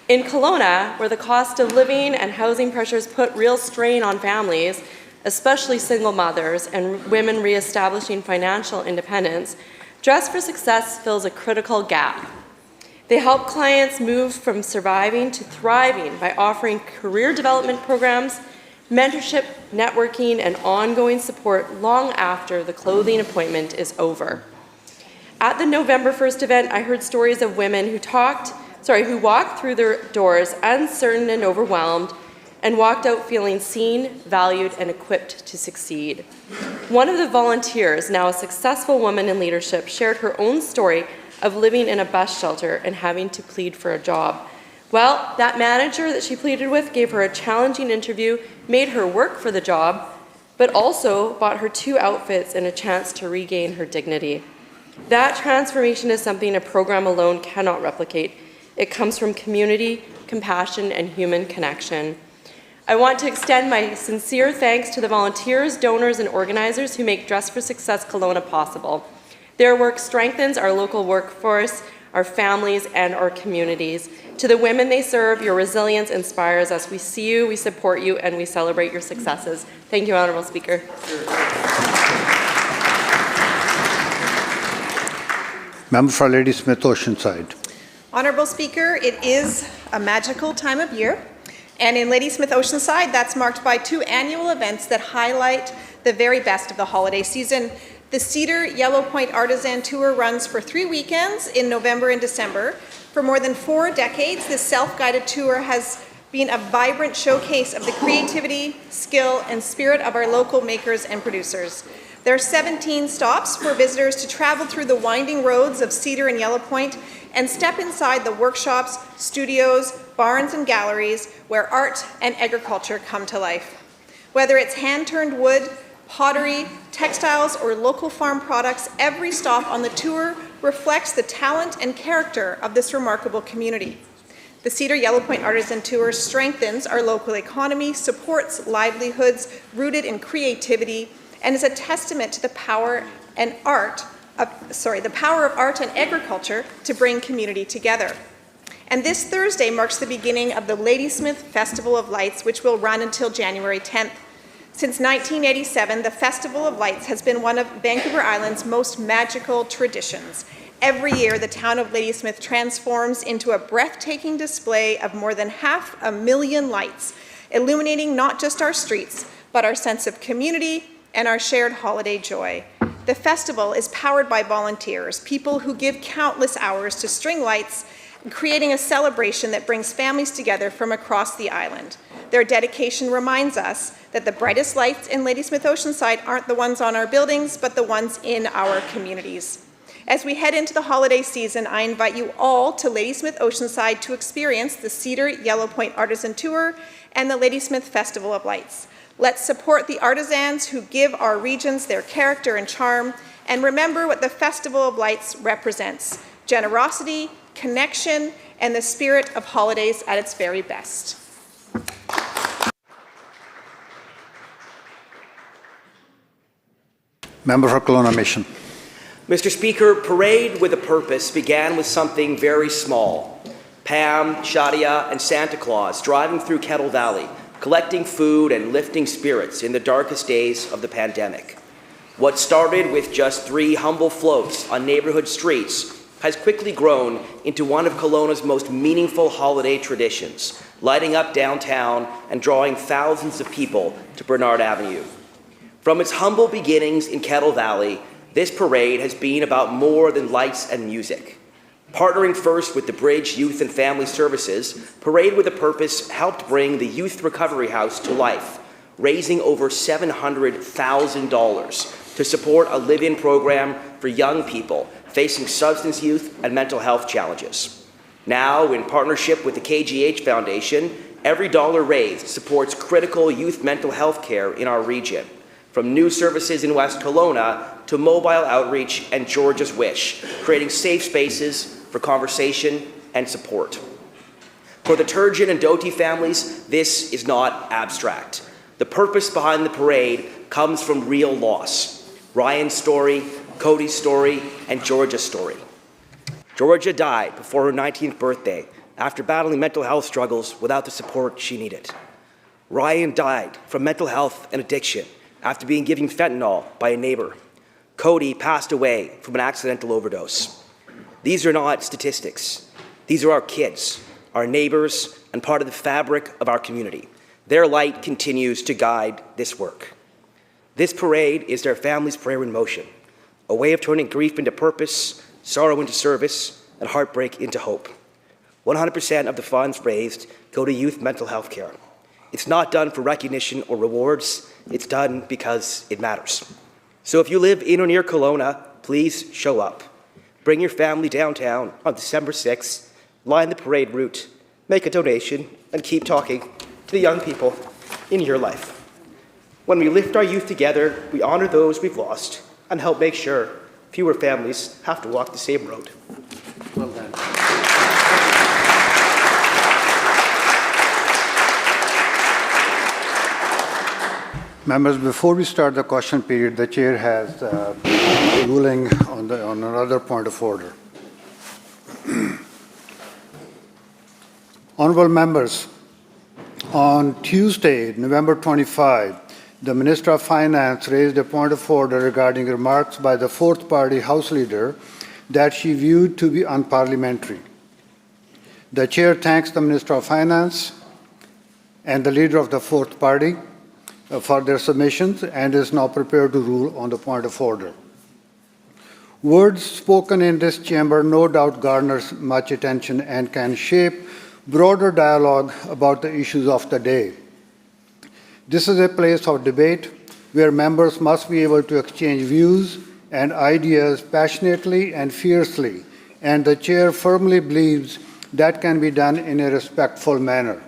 I: In Kelowna, where the cost of living and housing pressures put real strain on families, especially single mothers and women reestablishing financial independence, Dress for Success fills a critical gap. They help clients move from surviving to thriving by offering career development programs, mentorship, networking, and ongoing support long after the clothing appointment is over. At the November 1st event, I heard stories of women who walked through their doors uncertain and overwhelmed and walked out feeling seen, valued, and equipped to succeed. One of the volunteers, now a successful woman in leadership, shared her own story of living in a bus shelter and having to plead for a job. Well, that manager that she pleaded with gave her a challenging interview, made her work for the job, but also bought her 2 outfits and a chance to regain her dignity. That transformation is something a program alone cannot replicate. It comes from community, compassion, and human connection. I want to extend my sincere thanks to the volunteers, donors, and organizers who make Dress for Success Kelowna possible. Their work strengthens our local workforce, our families, and our communities. To the women they serve, your resilience inspires us. We see you, we support you, and we celebrate your successes. Thank you, Honourable Speaker.
A: Member for Ladysmith Oceanside.
J: Honourable Speaker, it is a magical time of year. And in Ladysmith Oceanside, that's marked by 2 annual events that highlight the very best of the holiday season. The Cedar Yellow Point Artisan Tour runs for 3 weekends in November and December. For more than 4 decades, this self-guided tour has been a vibrant showcase of the creativity, skill, and spirit of our local makers and producers. There are 17 stops for visitors to travel through the winding roads of Cedar and Yellow Point and step inside the workshops, studios, barns, and galleries where art and agriculture come to life. Whether it's hand-turned wood, pottery, textiles, or local farm products, every stop on the tour reflects the talent and character of this remarkable community. The Cedar Yellow Point Artisan Tour strengthens our local economy, supports livelihoods rooted in creativity, and is a testament to the power of art and agriculture to bring community together. And this Thursday marks the beginning of the Ladysmith Festival of Lights, which will run until January 10th. Since 1987, the Festival of Lights has been one of Vancouver Island's most magical traditions. Every year, the town of Ladysmith transforms into a breathtaking display of more than 500,000 lights, illuminating not just our streets, but our sense of community and our shared holiday joy. The festival is powered by volunteers, people who give countless hours to string lights, creating a celebration that brings families together from across the island. Their dedication reminds us that the brightest lights in Ladysmith Oceanside aren't the ones on our buildings, but the ones in our communities. As we head into the holiday season, I invite you all to Ladysmith Oceanside to experience the Cedar Yellow Point Artisan Tour and the Ladysmith Festival of Lights. Let's support the artisans who give our regions their character and charm, and remember what the Festival of Lights represents: generosity, connection, and the spirit of holidays at its very best.
A: Member for Kelowna Mission.
S: Mr. Speaker, Parade with a Purpose began with something very small. Pam, Shadia, and Santa Claus driving through Kettle Valley, collecting food and lifting spirits in the darkest days of the pandemic. What started with just 3 humble floats on neighborhood streets has quickly grown into one of Kelowna's most meaningful holiday traditions, lighting up downtown and drawing thousands of people to Bernard Avenue. From its humble beginnings in Kettle Valley, this parade has been about more than lights and music. Partnering first with the Bridge Youth and Family Services, Parade with a Purpose helped bring the Youth Recovery House to life, raising over $700,000 to support a live-in program for young people facing substance use and mental health challenges. Now, in partnership with the KGH Foundation, every dollar raised supports critical youth mental health care in our region, from new services in West Kelowna to mobile outreach and Georgia's Wish, creating safe spaces for conversation and support. For the Turgeon and Doty families, this is not abstract. The purpose behind the parade comes from real loss. Ryan's story, Cody's story, and Georgia's story. Georgia died before her 19th birthday after battling mental health struggles without the support she needed. Ryan died from mental health and addiction after being given fentanyl by a neighbor. Cody passed away from an accidental overdose. These are not statistics. These are our kids, our neighbors, and part of the fabric of our community. Their light continues to guide this work. This parade is their family's prayer in motion, a way of turning grief into purpose, sorrow into service, and heartbreak into hope. 100% of the funds raised go to youth mental health care. It's not done for recognition or rewards, it's done because it matters. So if you live in or near Kelowna, please show up. Bring your family downtown on December 6th, line the parade route, make a donation, and keep talking to the young people in your life. When we lift our youth together, we honor those we've lost and help make sure fewer families have to walk the same road.
A: Well done. Members, before we start the question period, the chair has a ruling on another point of order. Honorable members, on Tuesday, November 25, the Minister of Finance raised a point of order regarding remarks by the fourth party House Leader that she viewed to be unparliamentary. The Chair thanks the Minister of Finance and the Leader of the fourth party for their submissions and is now prepared to rule on the point of order. Words spoken in this chamber no doubt garners much attention and can shape broader dialogue about the issues of the day. This is a place of debate where members must be able to exchange views and ideas passionately and fiercely, and the Chair firmly believes that can be done in a respectful manner.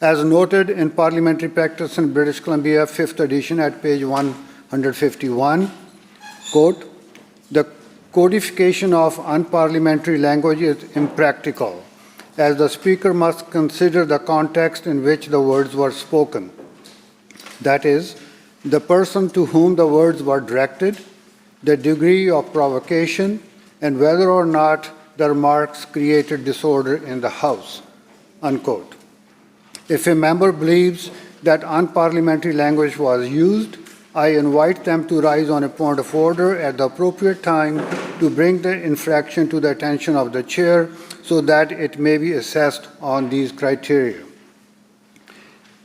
A: As noted in Parliamentary Practice in British Columbia, 5th edition at page 151, quote, "The codification of unparliamentary language is impractical, as the speaker must consider the context in which the words were spoken. That is, the person to whom the words were directed, the degree of provocation, and whether or not the remarks created disorder in the House," unquote. If a member believes that unparliamentary language was used, I invite them to rise on a point of order at the appropriate time to bring the infraction to the attention of the Chair so that it may be assessed on these criteria.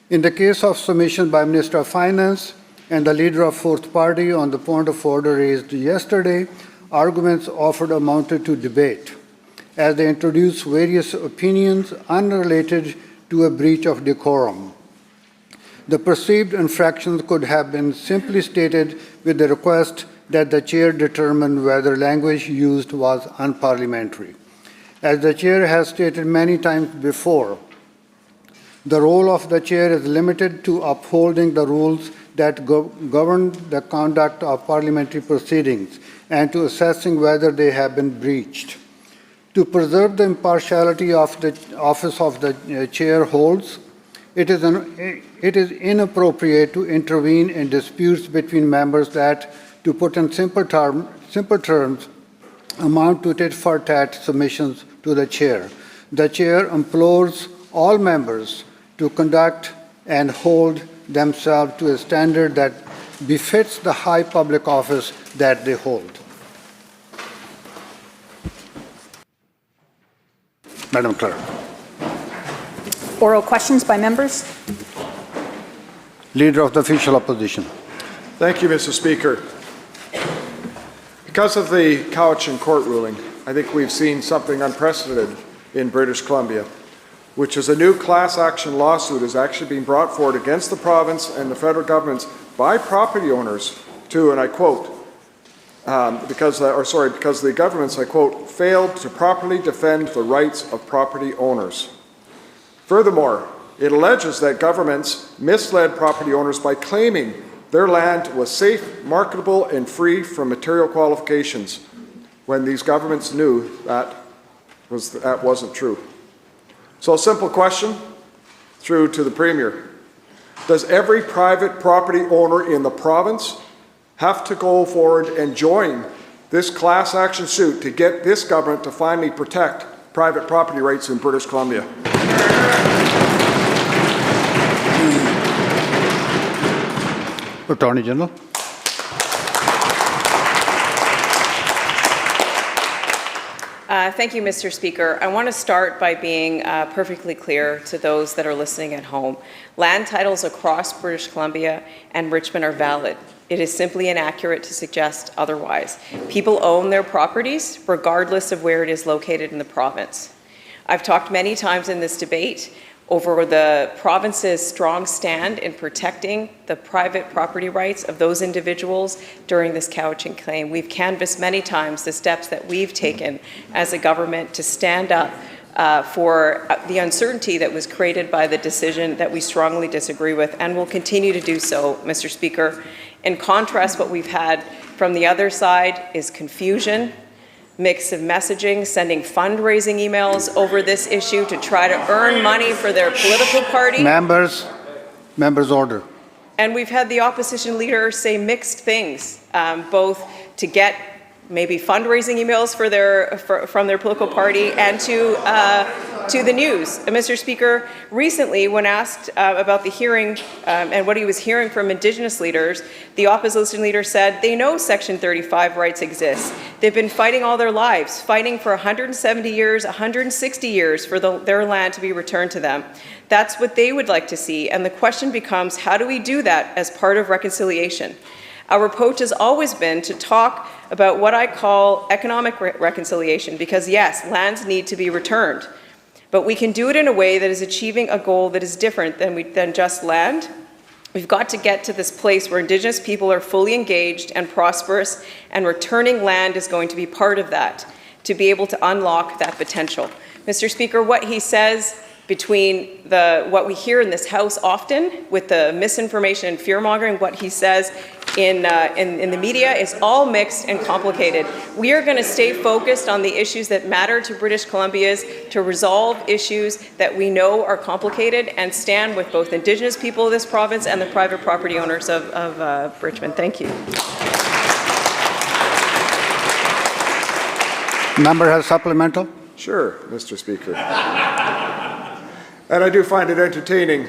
A: In the case of submission by Minister of Finance and the Leader of Fourth Party on the point of order raised yesterday, arguments offered amounted to debate, as they introduced various opinions unrelated to a breach of decorum. The perceived infractions could have been simply stated with the request that the Chair determine whether language used was unparliamentary. As the Chair has stated many times before, the role of the Chair is limited to upholding the rules that govern the conduct of parliamentary proceedings and to assessing whether they have been breached. To preserve the impartiality of the office of the Chair holds, it is inappropriate to intervene in disputes between members that, to put in simple terms, amount to tit-for-tat submissions to the Chair. The Chair implores all members to conduct and hold themselves to a standard that befits the high public office that they hold. Madam Clerk.
D: Oral questions by members.
A: Leader of the Official Opposition.
C: Thank you, Mr. Speaker. Because of the Cowichan court ruling, I think we've seen something unprecedented in British Columbia, which is a new class action lawsuit is actually being brought forward against the province and the federal governments by property owners to, and I quote, because the governments, I quote, failed to properly defend the rights of property owners. Furthermore, it alleges that governments misled property owners by claiming their land was safe, marketable, and free from material qualifications, when these governments knew that wasn't true. So a simple question through to the Premier. Does every private property owner in the province have to go forward and join this class action suit to get this government to finally protect private property rights in British Columbia?
A: Attorney General.
B: Thank you, Mr. Speaker. I want to start by being perfectly clear to those that are listening at home. Land titles across British Columbia and Richmond are valid. It is simply inaccurate to suggest otherwise. People own their properties regardless of where it is located in the province. I've talked many times in this debate over the province's strong stand in protecting the private property rights of those individuals during this couching claim. We've canvassed many times the steps that we've taken as a government to stand up for the uncertainty that was created by the decision that we strongly disagree with, and will continue to do so, Mr. Speaker. In contrast, what we've had from the other side is confusion, mix of messaging, sending fundraising emails over this issue to try to earn money for their political party.
A: Members order.
B: And we've had the opposition leader say mixed things, both to get maybe fundraising emails from their political party and to the news. Mr. Speaker, recently when asked about the hearing and what he was hearing from Indigenous leaders, the opposition leader said they know Section 35 rights exist. They've been fighting all their lives, fighting for 170 years, 160 years for their land to be returned to them. That's what they would like to see, and the question becomes, how do we do that as part of reconciliation? Our approach has always been to talk about what I call economic reconciliation, because yes, lands need to be returned, but we can do it in a way that is achieving a goal that is different than just land. We've got to get to this place where Indigenous people are fully engaged and prosperous, and returning land is going to be part of that, to be able to unlock that potential. Mr. Speaker, what he says between what we hear in this House often with the misinformation and fear-mongering, what he says in the media is all mixed and complicated. We are going to stay focused on the issues that matter to British Columbians, to resolve issues that we know are complicated, and stand with both Indigenous people of this province and the private property owners of Richmond. Thank you.
A: Member has supplemental?
C: Sure, Mr. Speaker. And I do find it entertaining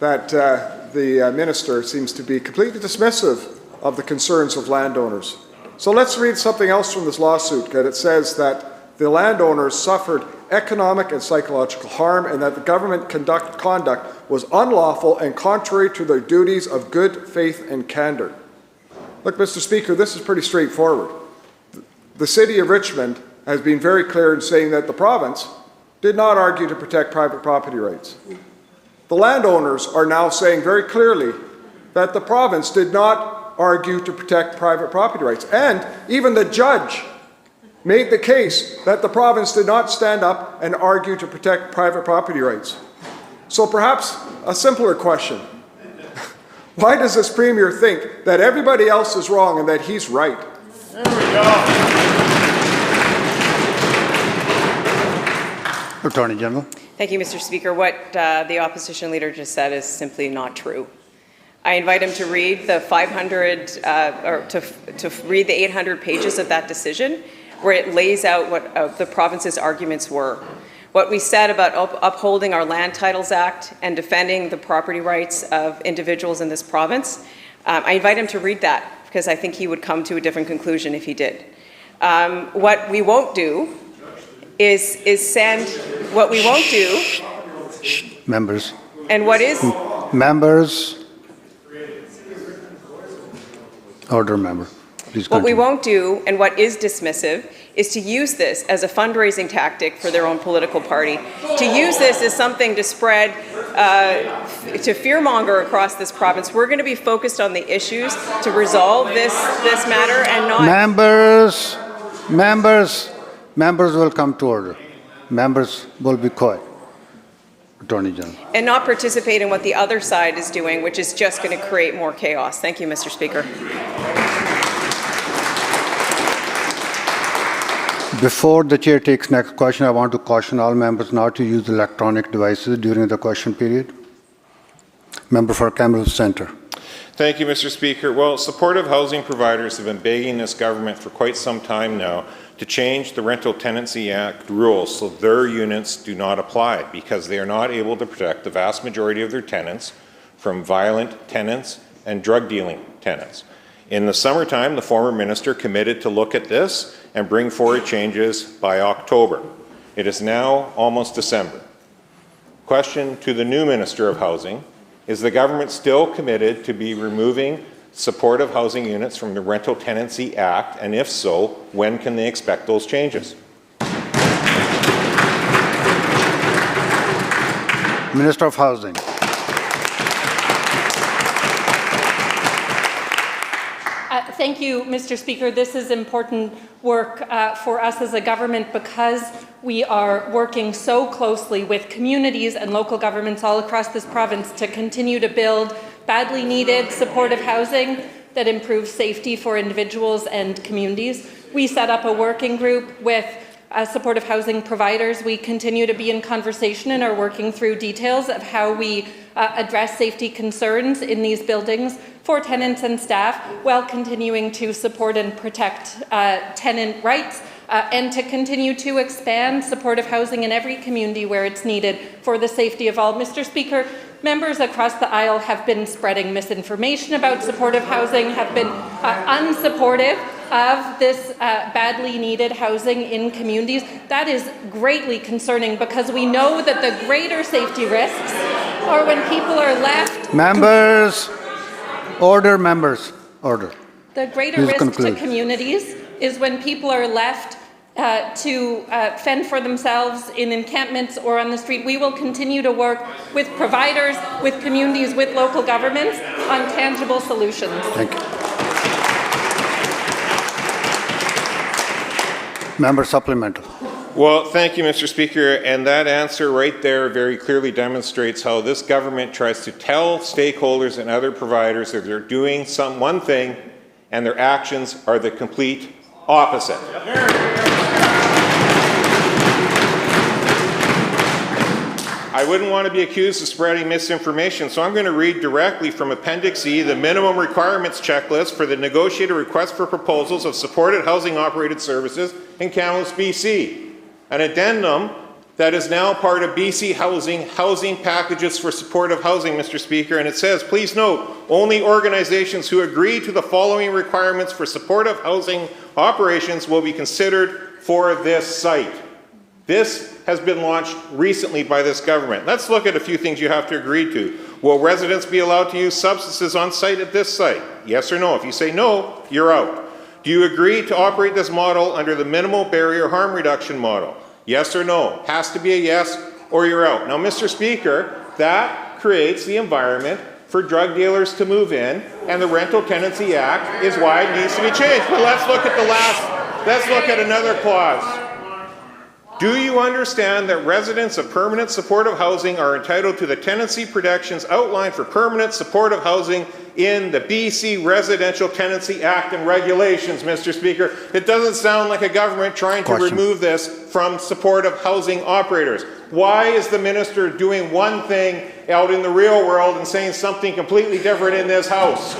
C: that the minister seems to be completely dismissive of the concerns of landowners. So let's read something else from this lawsuit, that it says that the landowners suffered economic and psychological harm, and that the government conduct was unlawful and contrary to their duties of good faith and candor. Look, Mr. Speaker, this is pretty straightforward. The City of Richmond has been very clear in saying that the province did not argue to protect private property rights. The landowners are now saying very clearly that the province did not argue to protect private property rights. And even the judge made the case that the province did not stand up and argue to protect private property rights. So perhaps a simpler question. Why does this Premier think that everybody else is wrong and that he's right?
B: There we go.
A: Attorney General.
B: Thank you, Mr. Speaker. What the opposition leader just said is simply not true. I invite him to read the 500 or to read the 800 pages of that decision, where it lays out what the province's arguments were. What we said about upholding our Land Titles Act and defending the property rights of individuals in this province. I invite him to read that, because I think he would come to a different conclusion if he did. What we won't do is send what we won't do.
A: Members.
B: And what is?
A: Members. Order, member. Please
B: what we
A: continue.
B: won't do, and what is dismissive, is to use this as a fundraising tactic for their own political party. To use this as something to spread, to fearmonger across this province. We're going to be focused on the issues to resolve this matter, and not.
A: Members will come to order. Members will be quiet. Attorney General.
B: And not participate in what the other side is doing, which is just going to create more chaos. Thank you, Mr. Speaker.
A: Before the chair takes next question, I want to caution all members not to use electronic devices during the question period. Member for Kamloops Centre.
K: Thank you, Mr. Speaker. Well, supportive housing providers have been begging this government for quite some time now to change the Rental Tenancy Act rules so their units do not apply, because they are not able to protect the vast majority of their tenants from violent tenants and drug dealing tenants. In the summertime, the former minister committed to look at this and bring forward changes by October. It is now almost December. Question to the new Minister of Housing: is the government still committed to be removing supportive housing units from the Rental Tenancy Act, and if so, when can they expect those changes?
A: Minister of Housing.
V: Thank you, Mr. Speaker. This is important work for us as a government because we are working so closely with communities and local governments all across this province to continue to build badly needed supportive housing that improves safety for individuals and communities. We set up a working group with supportive housing providers. We continue to be in conversation and are working through details of how we address safety concerns in these buildings for tenants and staff while continuing to support and protect tenant rights and to continue to expand supportive housing in every community where it's needed for the safety of all. Mr. Speaker, members across the aisle have been spreading misinformation about supportive housing, have been unsupportive of this badly needed housing in communities. That is greatly concerning because we know that the greater safety risks are when people are left...
A: Members, order, members, order.
V: The greater risk to communities is when people are left to fend for themselves in encampments or on the street. We will continue to work with providers, with communities, with local governments on tangible solutions.
A: Thank you. Member supplemental.
K: Well, thank you, Mr. Speaker. And that answer right there very clearly demonstrates how this government tries to tell stakeholders and other providers that they're doing one thing and their actions are the complete opposite. I wouldn't want to be accused of spreading misinformation, so I'm going to read directly from Appendix E, the minimum requirements checklist for the negotiated request for proposals of supported housing operated services in Kamloops, BC. An addendum that is now part of BC housing packages for supportive housing, Mr. Speaker, and it says, please note, only organizations who agree to the following requirements for supportive housing operations will be considered for this site. This has been launched recently by this government. Let's look at a few things you have to agree to. Will residents be allowed to use substances on site at this site? Yes or no? If you say no, you're out. Do you agree to operate this model under the minimal barrier harm reduction model? Yes or no? Has to be a yes or you're out. Now, Mr. Speaker, that creates the environment for drug dealers to move in, and the Rental Tenancy Act is why it needs to be changed. But let's look at another clause. Do you understand that residents of permanent supportive housing are entitled to the tenancy protections outlined for permanent supportive housing in the BC Residential Tenancy Act and regulations, Mr. Speaker? It doesn't sound like a government trying to remove this from supportive housing operators. Why is the minister doing one thing out in the real world and saying something completely different in this House?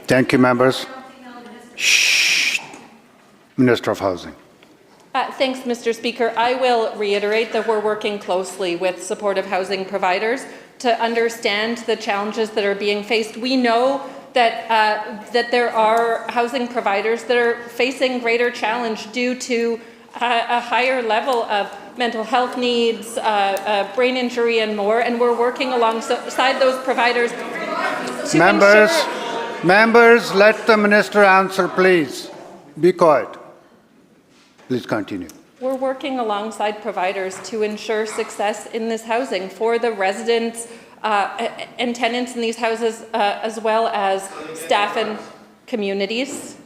A: Thank you, members. Shh. Minister of Housing.
V: Thanks, Mr. Speaker. I will reiterate that we're working closely with supportive housing providers to understand the challenges that are being faced. We know that, that there are housing providers that are facing greater challenge due to a higher level of mental health needs, brain injury, and more, and we're working alongside those providers to
A: Members, let the minister answer, please. Be quiet. Please continue.
V: We're working alongside providers to ensure success in this housing for the residents and tenants in these houses, as well as staff and communities.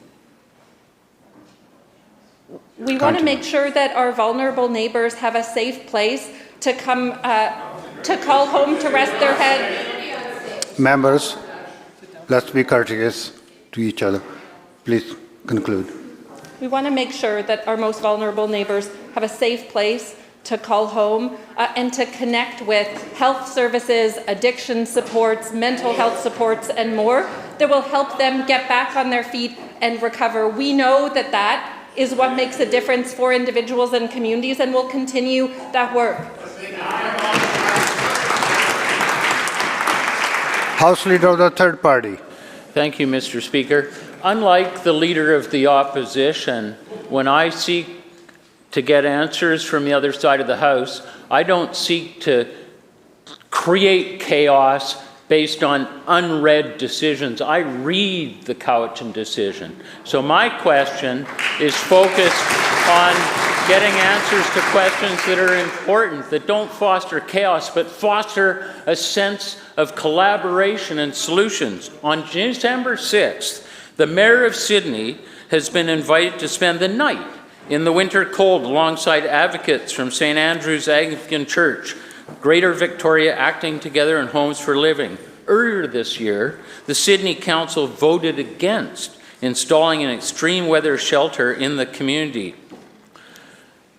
V: We want to make sure that our vulnerable neighbours have a safe place to come to call home to rest their head.
A: Members, let's be courteous to each other. Please conclude.
V: We want to make sure that our most vulnerable neighbours have a safe place to call home and to connect with health services, addiction supports, mental health supports, and more that will help them get back on their feet and recover. We know that that is what makes a difference for individuals and communities, and we'll continue that work.
A: House Leader of the Third Party.
L: Thank you, Mr. Speaker. Unlike the Leader of the Opposition, when I seek to get answers from the other side of the House, I don't seek to create chaos based on unread decisions. I read the Cowichan decision. So my question is focused on getting answers to questions that are important, that don't foster chaos, but foster a sense of collaboration and solutions. On December 6th, the Mayor of Sydney has been invited to spend the night in the winter cold alongside advocates from St. Andrew's Anglican Church, Greater Victoria Acting Together and Homes for Living. Earlier this year, the Sydney Council voted against installing an extreme weather shelter in the community.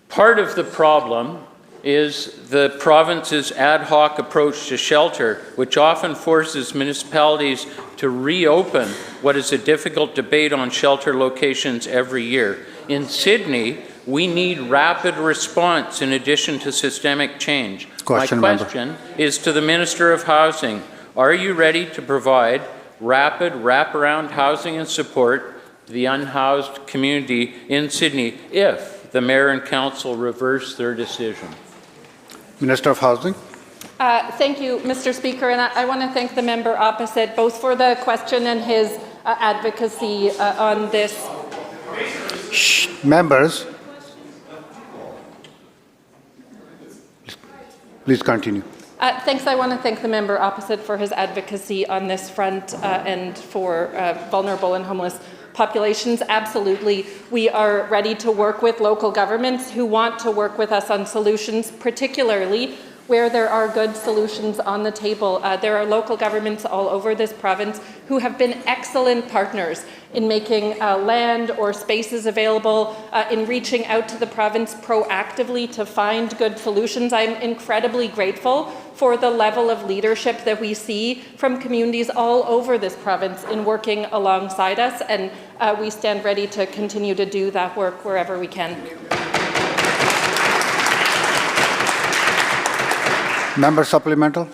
L: Part of the problem is the province's ad hoc approach to shelter, which often forces municipalities to reopen what is a difficult debate on shelter locations every year. In Sydney, we need rapid response in addition to systemic change. My question is to the Minister of Housing. Are you ready to provide rapid wraparound housing and support to the unhoused community in Sydney if the Mayor and Council reverse their decision?
A: Minister of Housing.
V: Thank you, Mr. Speaker, and I want to thank the member opposite both for the question and his advocacy on this.
A: Shh, members. Please continue.
V: Thanks. I want to thank the member opposite for his advocacy on this front and for vulnerable and homeless populations. Absolutely. We are ready to work with local governments who want to work with us on solutions, particularly where there are good solutions on the table. There are local governments all over this province who have been excellent partners in making land or spaces available, in reaching out to the province proactively to find good solutions. I'm incredibly grateful for the level of leadership that we see from communities all over this province in working alongside us, and we stand ready to continue to do that work wherever we can.
A: Member supplemental.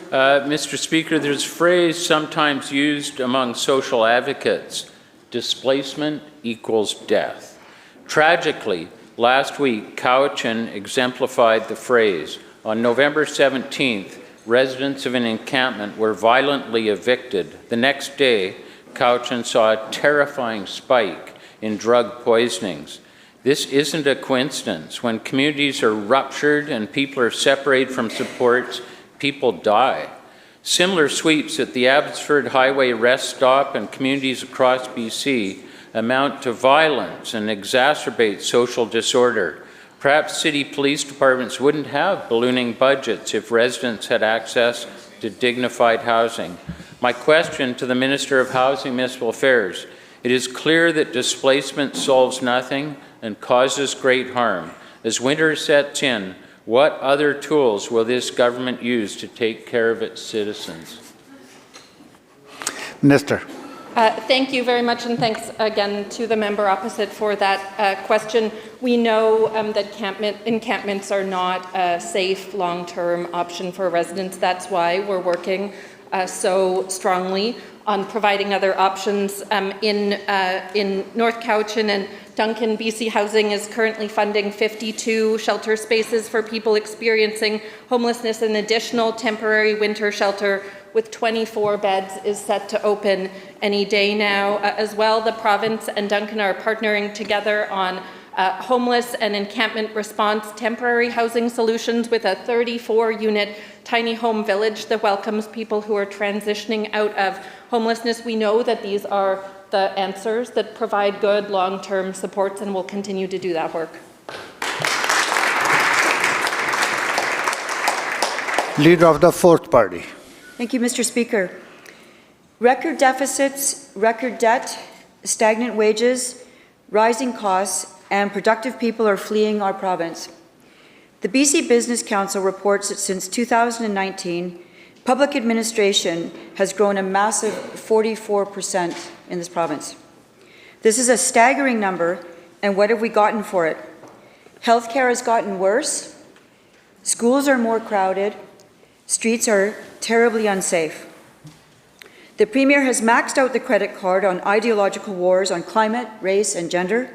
L: Mr. Speaker, there's a phrase sometimes used among social advocates: displacement equals death. Tragically, last week, Cowichan exemplified the phrase. On November 17th, residents of an encampment were violently evicted. The next day, Cowichan saw a terrifying spike in drug poisonings. This isn't a coincidence. When communities are ruptured and people are separated from supports, people die. Similar sweeps at the Abbotsford Highway rest stop and communities across BC amount to violence and exacerbate social disorder. Perhaps city police departments wouldn't have ballooning budgets if residents had access to dignified housing. My question to the Minister of Housing and Municipal Affairs: it is clear that displacement solves nothing and causes great harm. As winter sets in, what other tools will this government use to take care of its citizens?
A: Minister.
V: Thank you very much, and thanks again to the member opposite for that question. We know that encampments are not a safe long-term option for residents. That's why we're working so strongly on providing other options. In North Cowichan and Duncan, BC Housing is currently funding 52 shelter spaces for people experiencing homelessness. An additional temporary winter shelter with 24 beds is set to open any day now. As well, the province and Duncan are partnering together on homeless and encampment response temporary housing solutions with a 34-unit tiny home village that welcomes people who are transitioning out of homelessness. We know that these are the answers that provide good long-term supports, and we'll continue to do that work.
A: Leader of the Fourth Party.
M: Thank you, Mr. Speaker. Record deficits, record debt, stagnant wages, rising costs, and productive people are fleeing our province. The BC Business Council reports that since 2019, public administration has grown a massive 44% in this province. This is a staggering number, and what have we gotten for it? Healthcare has gotten worse, schools are more crowded, streets are terribly unsafe. The Premier has maxed out the credit card on ideological wars on climate, race, and gender.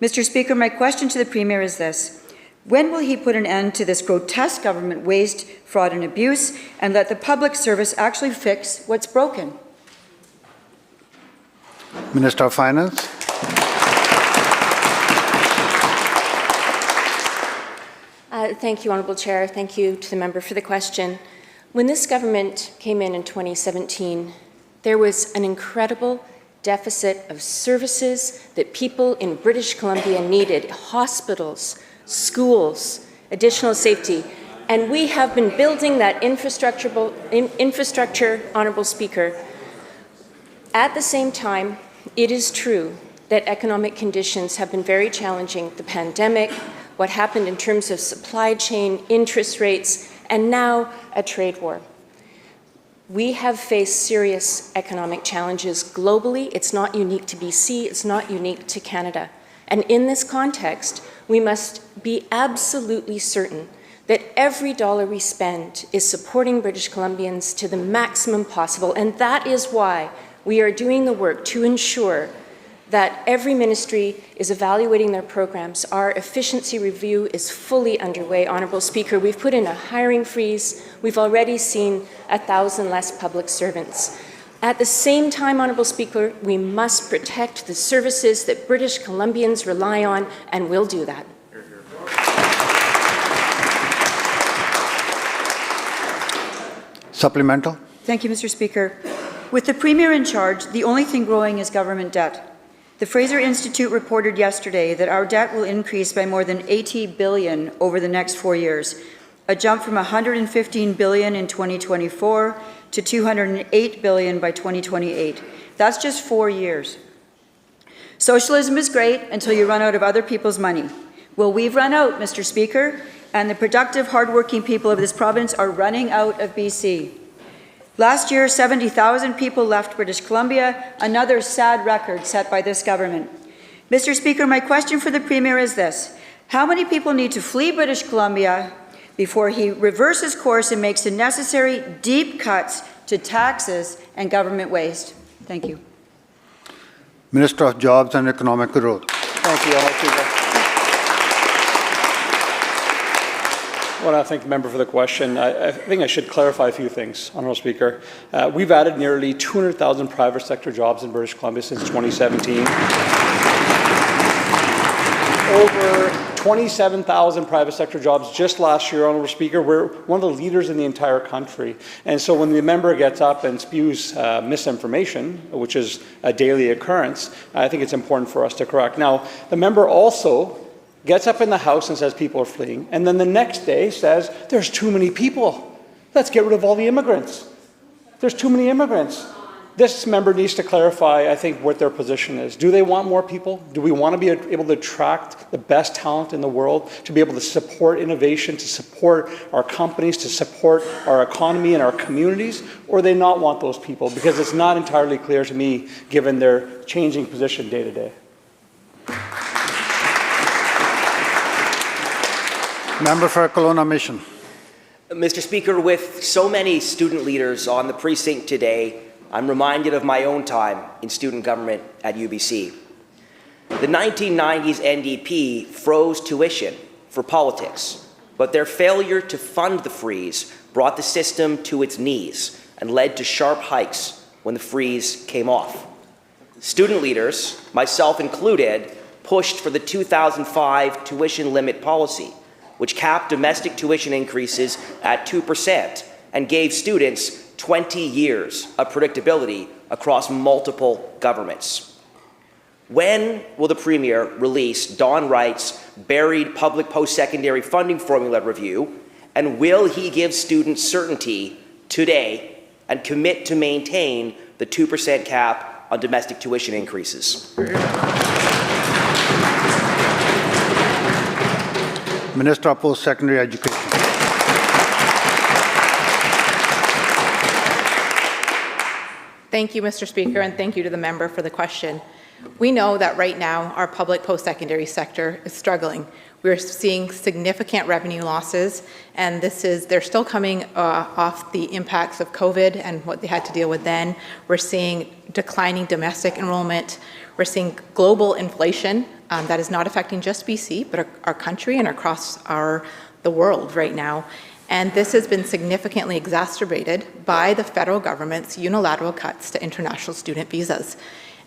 M: Mr. Speaker, my question to the Premier is this. When will he put an end to this grotesque government waste, fraud, and abuse, and let the public service actually fix what's broken?
A: Minister of Finance.
V: Thank you, Honourable Chair. Thank you to the member for the question. When this government came in 2017, there was an incredible deficit of services that people in British Columbia needed: hospitals, schools, additional safety. And we have been building that infrastructure, Honourable Speaker. At the same time, it is true that economic conditions have been very challenging. The pandemic, what happened in terms of supply chain, interest rates, and now a trade war. We have faced serious economic challenges globally. It's not unique to BC, it's not unique to Canada. And in this context, we must be absolutely certain that every dollar we spend is supporting British Columbians to the maximum possible. And that is why we are doing the work to ensure that every ministry is evaluating their programs. Our efficiency review is fully underway, Honourable Speaker. We've put in a hiring freeze. We've already seen 1,000 less public servants. At the same time, Honourable Speaker, we must protect the services that British Columbians rely on, and will do that.
A: Supplemental.
M: Thank you, Mr. Speaker. With the Premier in charge, the only thing growing is government debt. The Fraser Institute reported yesterday that our debt will increase by more than $80 billion over the next 4 years, a jump from $115 billion in 2024 to $208 billion by 2028. That's just 4 years. Socialism is great until you run out of other people's money. Well, we've run out, Mr. Speaker, and the productive, hardworking people of this province are running out of BC. Last year, 70,000 people left British Columbia, another sad record set by this government. Mr. Speaker, my question for the Premier is this. How many people need to flee British Columbia before he reverses course and makes the necessary deep cuts to taxes and government waste? Thank you.
A: Minister of Jobs and Economic Growth.
N: Thank you, Honourable Speaker. I want to thank the member for the question. I think I should clarify a few things, Honourable Speaker. We've added nearly 200,000 private sector jobs in British Columbia since 2017. Over 27,000 private sector jobs just last year, Honourable Speaker. We're one of the leaders in the entire country. And so when the member gets up and spews misinformation, which is a daily occurrence, I think it's important for us to correct. Now, the member also gets up in the House and says people are fleeing, and then the next day says there's too many people. Let's get rid of all the immigrants. There's too many immigrants. This member needs to clarify, I think, what their position is. Do they want more people? Do we want to be able to attract the best talent in the world, to be able to support innovation, to support our companies, to support our economy and our communities, or do they not want those people? Because it's not entirely clear to me, given their changing position day to day.
A: Member for Kelowna Mission.
S: Mr. Speaker, with so many student leaders on the precinct today, I'm reminded of my own time in student government at UBC. The 1990s NDP froze tuition for politics, but their failure to fund the freeze brought the system to its knees and led to sharp hikes when the freeze came off. Student leaders, myself included, pushed for the 2005 tuition limit policy, which capped domestic tuition increases at 2% and gave students 20 years of predictability across multiple governments. When will the Premier release Don Wright's buried public post-secondary funding formula review, and will he give students certainty today and commit to maintain the 2% cap on domestic tuition increases?
A: Minister of Post-Secondary Education.
O: Thank you, Mr. Speaker, and thank you to the member for the question. We know that right now our public post-secondary sector is struggling. We're seeing significant revenue losses, and they're still coming off the impacts of COVID and what they had to deal with then. We're seeing declining domestic enrollment. We're seeing global inflation that is not affecting just BC, but our country and across the world right now. And this has been significantly exacerbated by the federal government's unilateral cuts to international student visas.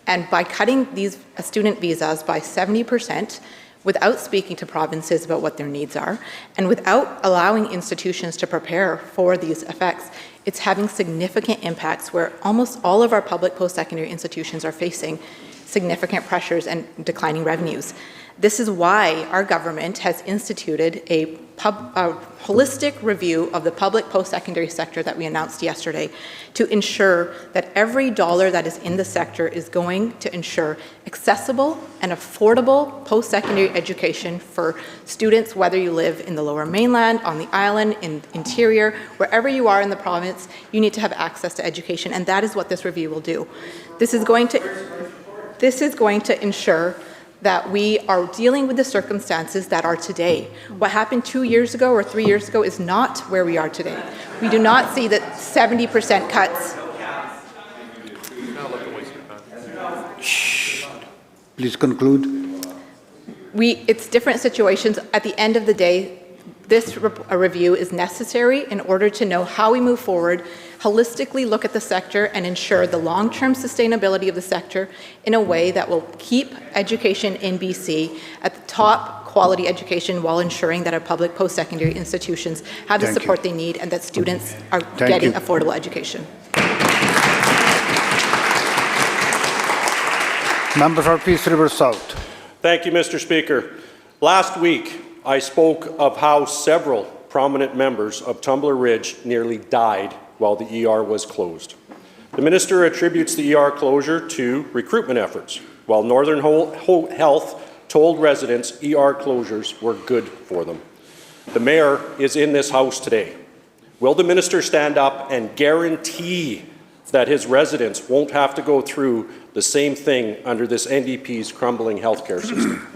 O: And by cutting these student visas by 70%, without speaking to provinces about what their needs are, and without allowing institutions to prepare for these effects, it's having significant impacts where almost all of our public post-secondary institutions are facing significant pressures and declining revenues. This is why our government has instituted a holistic review of the public post-secondary sector that we announced yesterday to ensure that every dollar that is in the sector is going to ensure accessible and affordable post-secondary education for students, whether you live in the Lower Mainland, on the island, in interior, wherever you are in the province, you need to have access to education, and that is what this review will do. This is going to ensure that we are dealing with the circumstances that are today. What happened 2 years ago or 3 years ago is not where we are today. We do not see that 70% cuts.
A: Shh. Please conclude.
O: It's different situations. At the end of the day, this review is necessary in order to know how we move forward, holistically look at the sector and ensure the long-term sustainability of the sector in a way that will keep education in BC at the top quality education while ensuring that our public post-secondary institutions have the support they need and that students are getting affordable education.
A: Member for Peace River South.
P: Thank you, Mr. Speaker. Last week, I spoke of how several prominent members of Tumbler Ridge nearly died while the ER was closed. The minister attributes the ER closure to recruitment efforts, while Northern Health told residents ER closures were good for them. The mayor is in this House today. Will the minister stand up and guarantee that his residents won't have to go through the same thing under this NDP's crumbling healthcare system?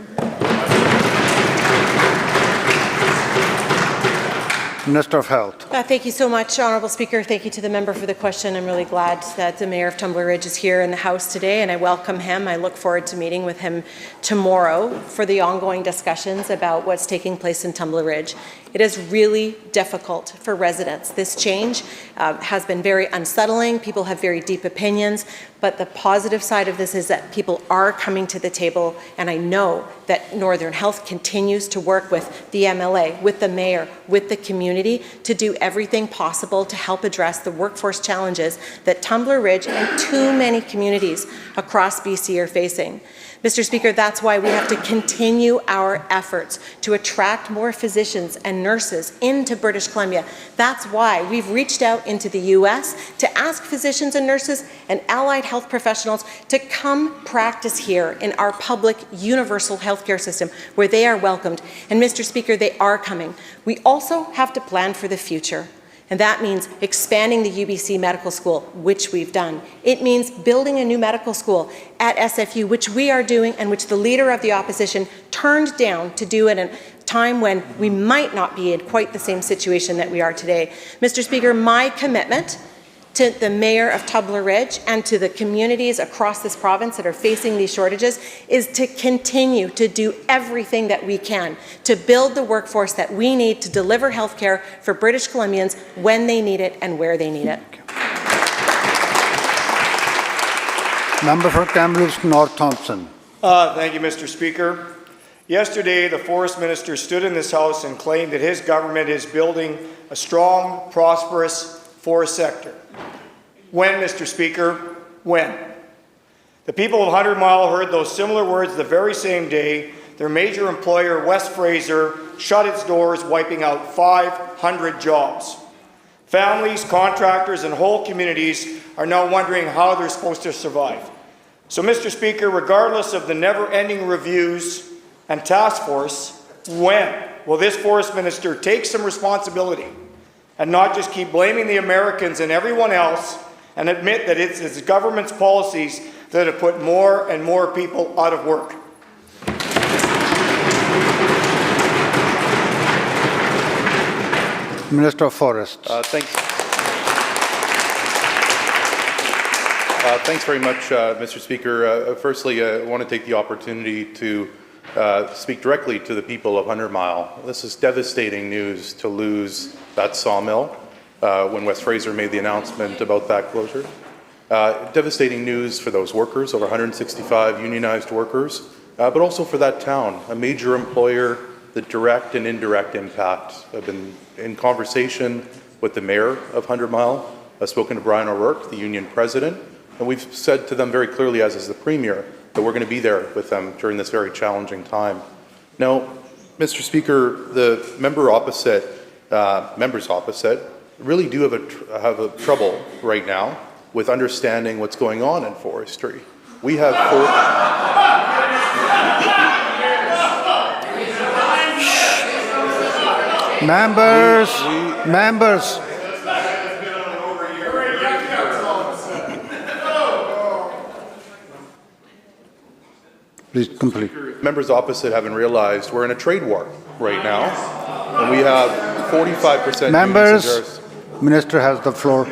A: Minister of Health.
Q: Thank you so much, Honourable Speaker. Thank you to the member for the question. I'm really glad that the Mayor of Tumbler Ridge is here in the House today, and I welcome him. I look forward to meeting with him tomorrow for the ongoing discussions about what's taking place in Tumbler Ridge. It is really difficult for residents. This change has been very unsettling. People have very deep opinions, but the positive side of this is that people are coming to the table, and I know that Northern Health continues to work with the MLA, with the Mayor, with the community to do everything possible to help address the workforce challenges that Tumbler Ridge and too many communities across BC are facing. Mr. Speaker, that's why we have to continue our efforts to attract more physicians and nurses into British Columbia. That's why we've reached out into the U.S. to ask physicians and nurses and allied health professionals to come practice here in our public universal healthcare system where they are welcomed. And Mr. Speaker, they are coming. We also have to plan for the future. And that means expanding the UBC Medical School, which we've done. It means building a new medical school at SFU, which we are doing and which the Leader of the Opposition turned down to do at a time when we might not be in quite the same situation that we are today. Mr. Speaker, my commitment to the Mayor of Tumbler Ridge and to the communities across this province that are facing these shortages is to continue to do everything that we can to build the workforce that we need to deliver health care for British Columbians when they need it and where they need it.
A: Member for Kamloops North Thompson.
R: Thank you, Mr. Speaker. Yesterday, the Forest Minister stood in this House and claimed that his government is building a strong, prosperous forest sector. When, Mr. Speaker? When? The people of 100 Mile heard those similar words the very same day their major employer, West Fraser, shut its doors, wiping out 500 jobs. Families, contractors, and whole communities are now wondering how they're supposed to survive. So, Mr. Speaker, regardless of the never-ending reviews and task force, when? will this forest minister take some responsibility and not just keep blaming the Americans and everyone else and admit that it's his government's policies that have put more and more people out of work?
A: Minister of Forests.
E: Thanks very much, Mr. Speaker. Firstly, I want to take the opportunity to speak directly to the people of 100 Mile. This is devastating news to lose that sawmill when West Fraser made the announcement about that closure. Devastating news for those workers, over 165 unionized workers, but also for that town, a major employer. The direct and indirect impact. I've been in conversation with the mayor of 100 Mile. I've spoken to Brian O'Rourke, the union president, and we've said to them very clearly, as is the premier, that we're going to be there with them during this very challenging time. Now, Mr. Speaker, the members opposite really do have a trouble right now with understanding what's going on in forestry. We have
A: Members. Please complete.
E: Members opposite haven't realized we're in a trade war right now, and we have 45%.
A: Members, Minister has the floor.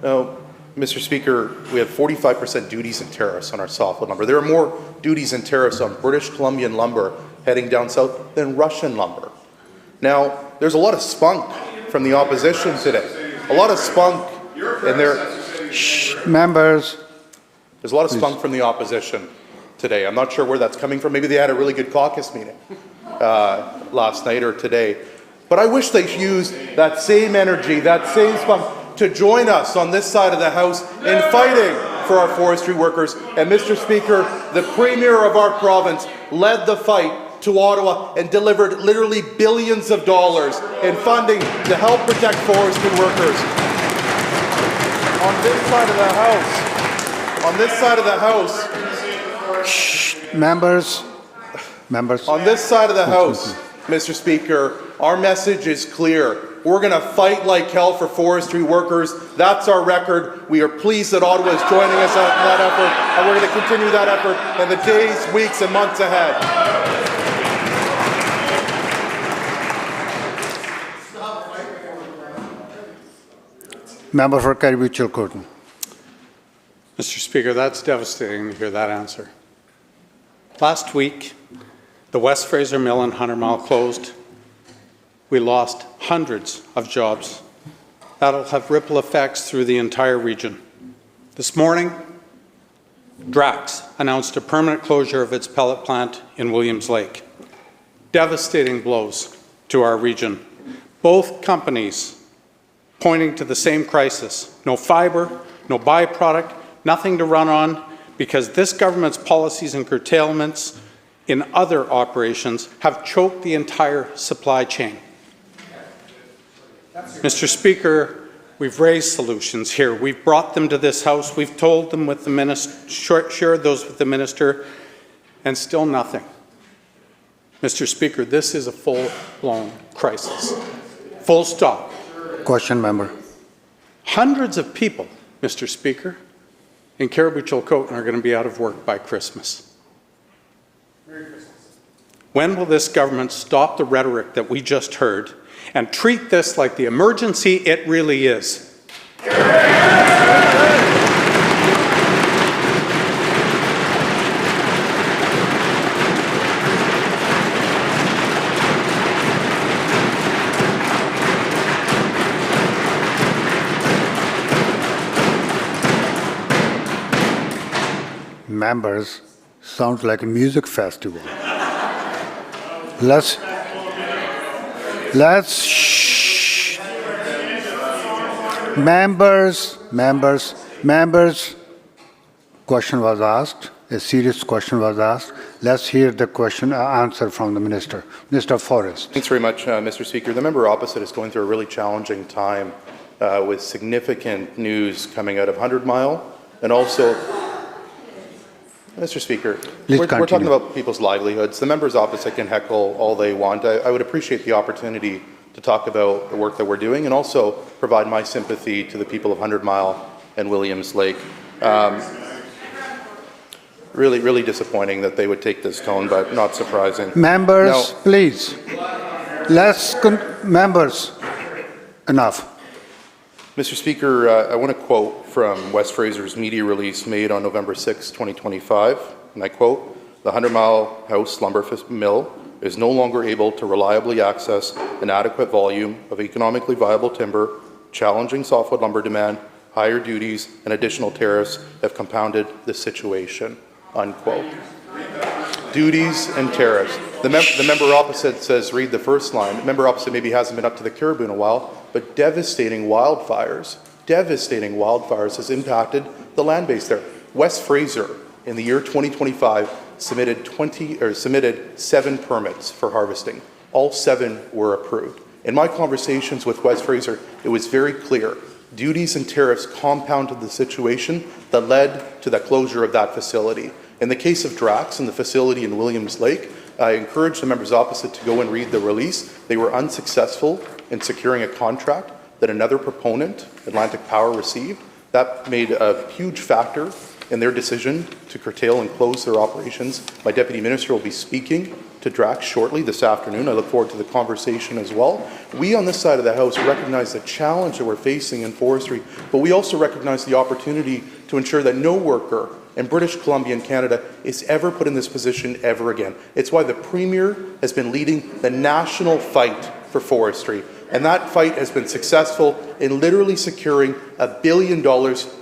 E: Now, Mr. Speaker, we have 45% duties and tariffs on our softwood lumber. There are more duties and tariffs on British Columbian lumber heading down south than Russian lumber. Now, there's a lot of spunk from the opposition today. A lot of spunk in their...
A: Members.
E: There's a lot of spunk from the opposition today. I'm not sure where that's coming from. Maybe they had a really good caucus meeting last night or today. But I wish they used that same energy, that same spunk to join us on this side of the House in fighting for our forestry workers. And Mr. Speaker, the Premier of our province led the fight to Ottawa and delivered literally billions of dollars in funding to help protect forestry workers. On this side of the House,
A: Members.
E: On this side of the House, Mr. Speaker, our message is clear. We're going to fight like hell for forestry workers. That's our record. We are pleased that Ottawa is joining us in that effort, and we're going to continue that effort in the days, weeks, and months ahead.
A: Member for Caribou-Chilcotin.
T: Mr. Speaker, that's devastating to hear that answer. Last week, the West Fraser Mill in 100 Mile closed. We lost hundreds of jobs. That'll have ripple effects through the entire region. This morning, Drax announced a permanent closure of its pellet plant in Williams Lake. Devastating blows to our region. Both companies pointing to the same crisis. No fiber, no byproduct, nothing to run on, because this government's policies and curtailments in other operations have choked the entire supply chain. Mr. Speaker, we've raised solutions here. We've brought them to this House. We've told them with the minister, shared those with the minister, and still nothing. Mr. Speaker, this is a full-blown crisis. Full stop.
A: Question, member.
T: Hundreds of people, Mr. Speaker, in Caribou-Chilcotin are going to be out of work by Christmas. Merry Christmas. When will this government stop the rhetoric that we just heard and treat this like the emergency it really is?
A: Members, sounds like a music festival. Let's shh. Members. Question was asked. A serious question was asked. Let's hear the question answer from the minister. Minister of Forests.
E: Thanks very much, Mr. Speaker. The member opposite is going through a really challenging time with significant news coming out of 100 Mile and also Mr. Speaker,
A: Please
E: we're talking
A: continue.
E: about people's livelihoods. The members opposite can heckle all they want. I would appreciate the opportunity to talk about the work that we're doing and also provide my sympathy to the people of 100 Mile and Williams Lake. Really disappointing that they would take this tone, but not surprising.
A: Members, please. Members, enough.
E: Mr. Speaker, I want to quote from West Fraser's media release made on November 6, 2025, and I quote, "The 100 Mile House lumber mill is no longer able to reliably access an adequate volume of economically viable timber. Challenging softwood lumber demand, higher duties, and additional tariffs have compounded the situation," unquote. Duties and tariffs. The member opposite says, read the first line. The member opposite maybe hasn't been up to the Caribou in a while, but devastating wildfires has impacted the land base there. West Fraser, in the year 2025, submitted 7 permits for harvesting. All 7 were approved. In my conversations with West Fraser, it was very clear. Duties and tariffs compounded the situation that led to the closure of that facility. In the case of Drax and the facility in Williams Lake, I encourage the members opposite to go and read the release. They were unsuccessful in securing a contract that another proponent, Atlantic Power, received. That made a huge factor in their decision to curtail and close their operations. My Deputy Minister will be speaking to Drax shortly this afternoon. I look forward to the conversation as well. We on this side of the House recognize the challenge that we're facing in forestry, but we also recognize the opportunity to ensure that no worker in British Columbia and Canada is ever put in this position ever again. It's why the Premier has been leading the national fight for forestry. And that fight has been successful in literally securing $1 billion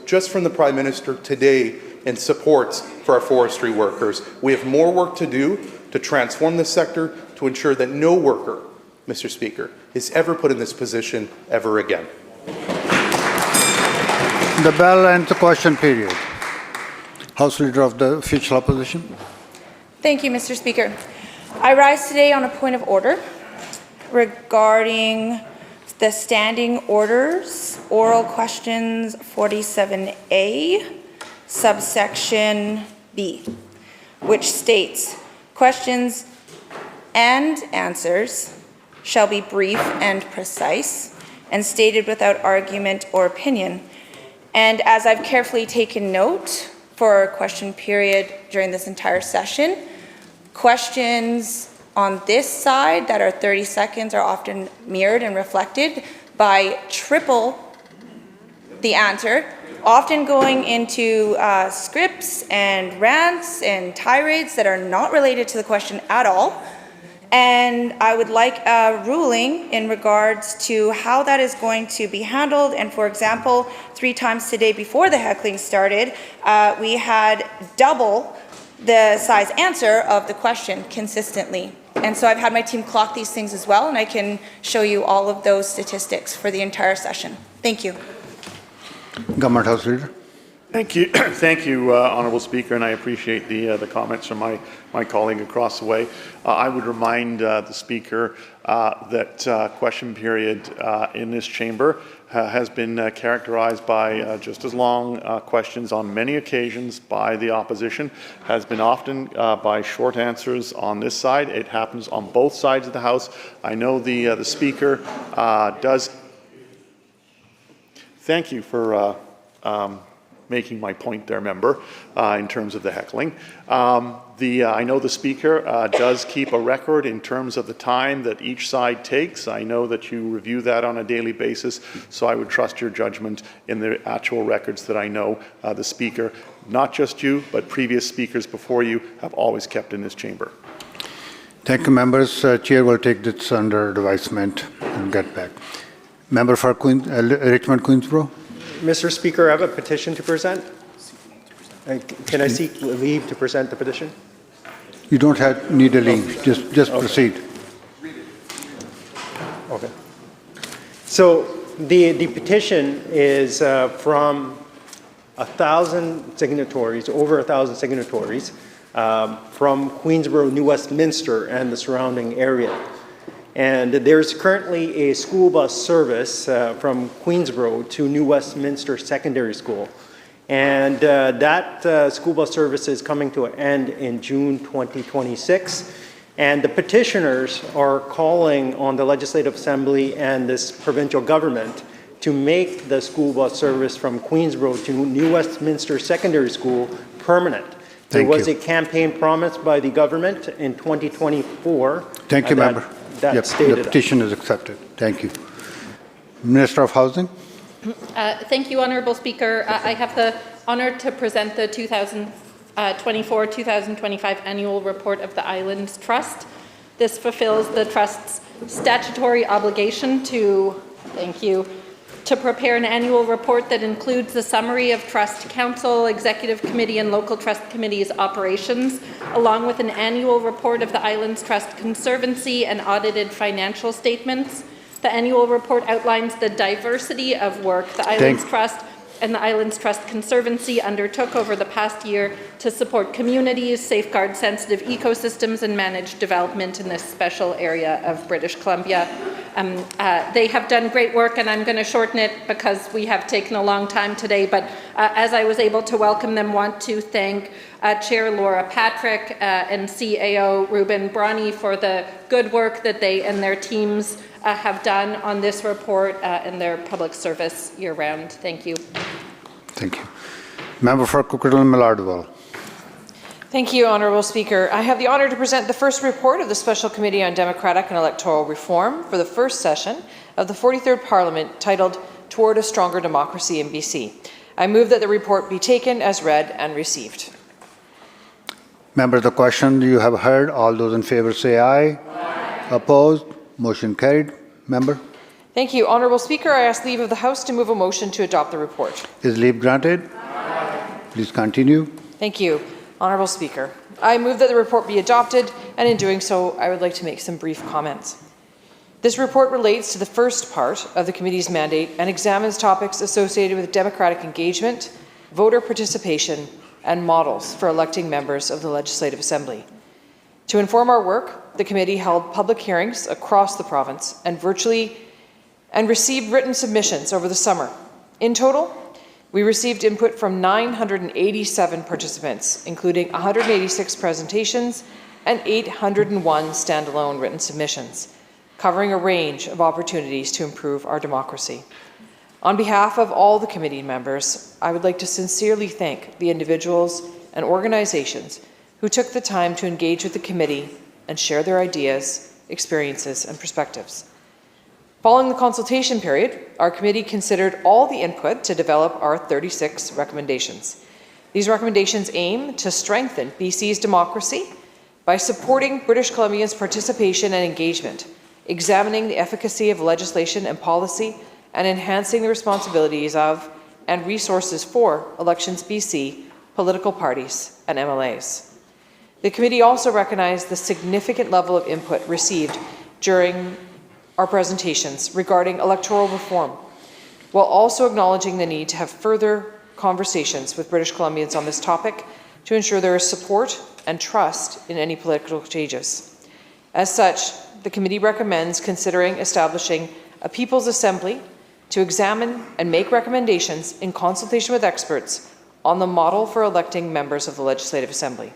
E: just from the Prime Minister today in supports for our forestry workers. We have more work to do to transform this sector to ensure that no worker, Mr. Speaker, is ever put in this position ever again.
A: The bell ends the question period. House Leader of the Official Opposition.
F: Thank you, Mr. Speaker. I rise today on a point of order regarding the standing orders, oral questions 47A, subsection B, which states, questions and answers shall be brief and precise and stated without argument or opinion. And as I've carefully taken note for question period during this entire session, questions on this side that are 30 seconds are often mirrored and reflected by triple the answer, often going into scripts and rants and tirades that are not related to the question at all. And I would like a ruling in regards to how that is going to be handled. And for example, 3 times today before the heckling started, we had double the size answer of the question consistently. And so I've had my team clock these things as well, and I can show you all of those statistics for the entire session. Thank you.
A: Government House Leader.
U: Thank you, thank you, Honourable Speaker, and I appreciate the comments from my colleague across the way. I would remind the Speaker that question period in this chamber has been characterized by just as long questions on many occasions by the opposition, has been often by short answers on this side. It happens on both sides of the House. I know the Speaker does. Thank you for making my point there, member, in terms of the heckling. I know the Speaker does keep a record in terms of the time that each side takes. I know that you review that on a daily basis, so I would trust your judgment in the actual records that I know the Speaker, not just you, but previous speakers before you, have always kept in this chamber.
A: Thank you, members. Chair will take this under advisement and get back. Member for Richmond Queensborough.
R: Mr. Speaker, I have a petition to present. Can I seek leave to present the petition?
A: You don't need a leave. Just proceed.
R: Okay. So the petition is from 1,000 signatories, over 1,000 signatories, from Queensborough, New Westminster, and the surrounding area. And there's currently a school bus service from Queensborough to New Westminster Secondary School.
G: And that school bus service is coming to an end in June 2026. And the petitioners are calling on the Legislative Assembly and this provincial government to make the school bus service from Queensborough to New Westminster Secondary School permanent. There was a campaign promise by the government in 2024.
A: Thank you, member.
G: That
A: The petition is accepted. Thank you. Minister of Housing.
D: Thank you, Honourable Speaker. I have the honour to present the 2024-2025 annual report of the Islands Trust. This fulfills the Trust's statutory obligation to prepare an annual report that includes the summary of Trust Council, Executive Committee and Local Trust Committee's operations, along with an annual report of the Islands Trust Conservancy and audited financial statements. The annual report outlines the diversity of work the Islands Trust and the Islands Trust Conservancy undertook over the past year to support communities, safeguard sensitive ecosystems, and manage development in this special area of British Columbia. They have done great work, and I'm going to shorten it because we have taken a long time today, but as I was able to welcome them, want to thank Chair Laura Patrick and CAO Ruben Bronny for the good work that they and their teams have done on this report and their public service year-round. Thank you.
A: Thank you. Member for Coquitlam-Millardville.
H: Thank you, Honourable Speaker. I have the honour to present the first report of the Special Committee on Democratic and Electoral Reform for the first session of the 43rd Parliament, titled Toward a Stronger Democracy in BC. I move that the report be taken as read and received.
A: Member, the question you have heard. All those in favour say aye. Aye. Opposed? Motion carried. Member.
H: Thank you. Honourable Speaker, I ask leave of the House to move a motion to adopt the report.
A: Is leave granted? Aye. Please continue.
H: Thank you. Honourable Speaker, I move that the report be adopted, and in doing so, I would like to make some brief comments. This report relates to the first part of the committee's mandate and examines topics associated with democratic engagement, voter participation, and models for electing members of the Legislative Assembly. To inform our work, the committee held public hearings across the province and received written submissions over the summer. In total, we received input from 987 participants, including 186 presentations and 801 standalone written submissions, covering a range of opportunities to improve our democracy. On behalf of all the committee members, I would like to sincerely thank the individuals and organizations who took the time to engage with the committee and share their ideas, experiences, and perspectives. Following the consultation period, our committee considered all the input to develop our 36 recommendations. These recommendations aim to strengthen BC's democracy by supporting British Columbians' participation and engagement, examining the efficacy of legislation and policy, and enhancing the responsibilities of and resources for Elections BC, political parties, and MLAs. The committee also recognized the significant level of input received during our presentations regarding electoral reform, while also acknowledging the need to have further conversations with British Columbians on this topic to ensure there is support and trust in any political changes. As such, the committee recommends considering establishing a People's Assembly to examine and make recommendations in consultation with experts on the model for electing members of the Legislative Assembly.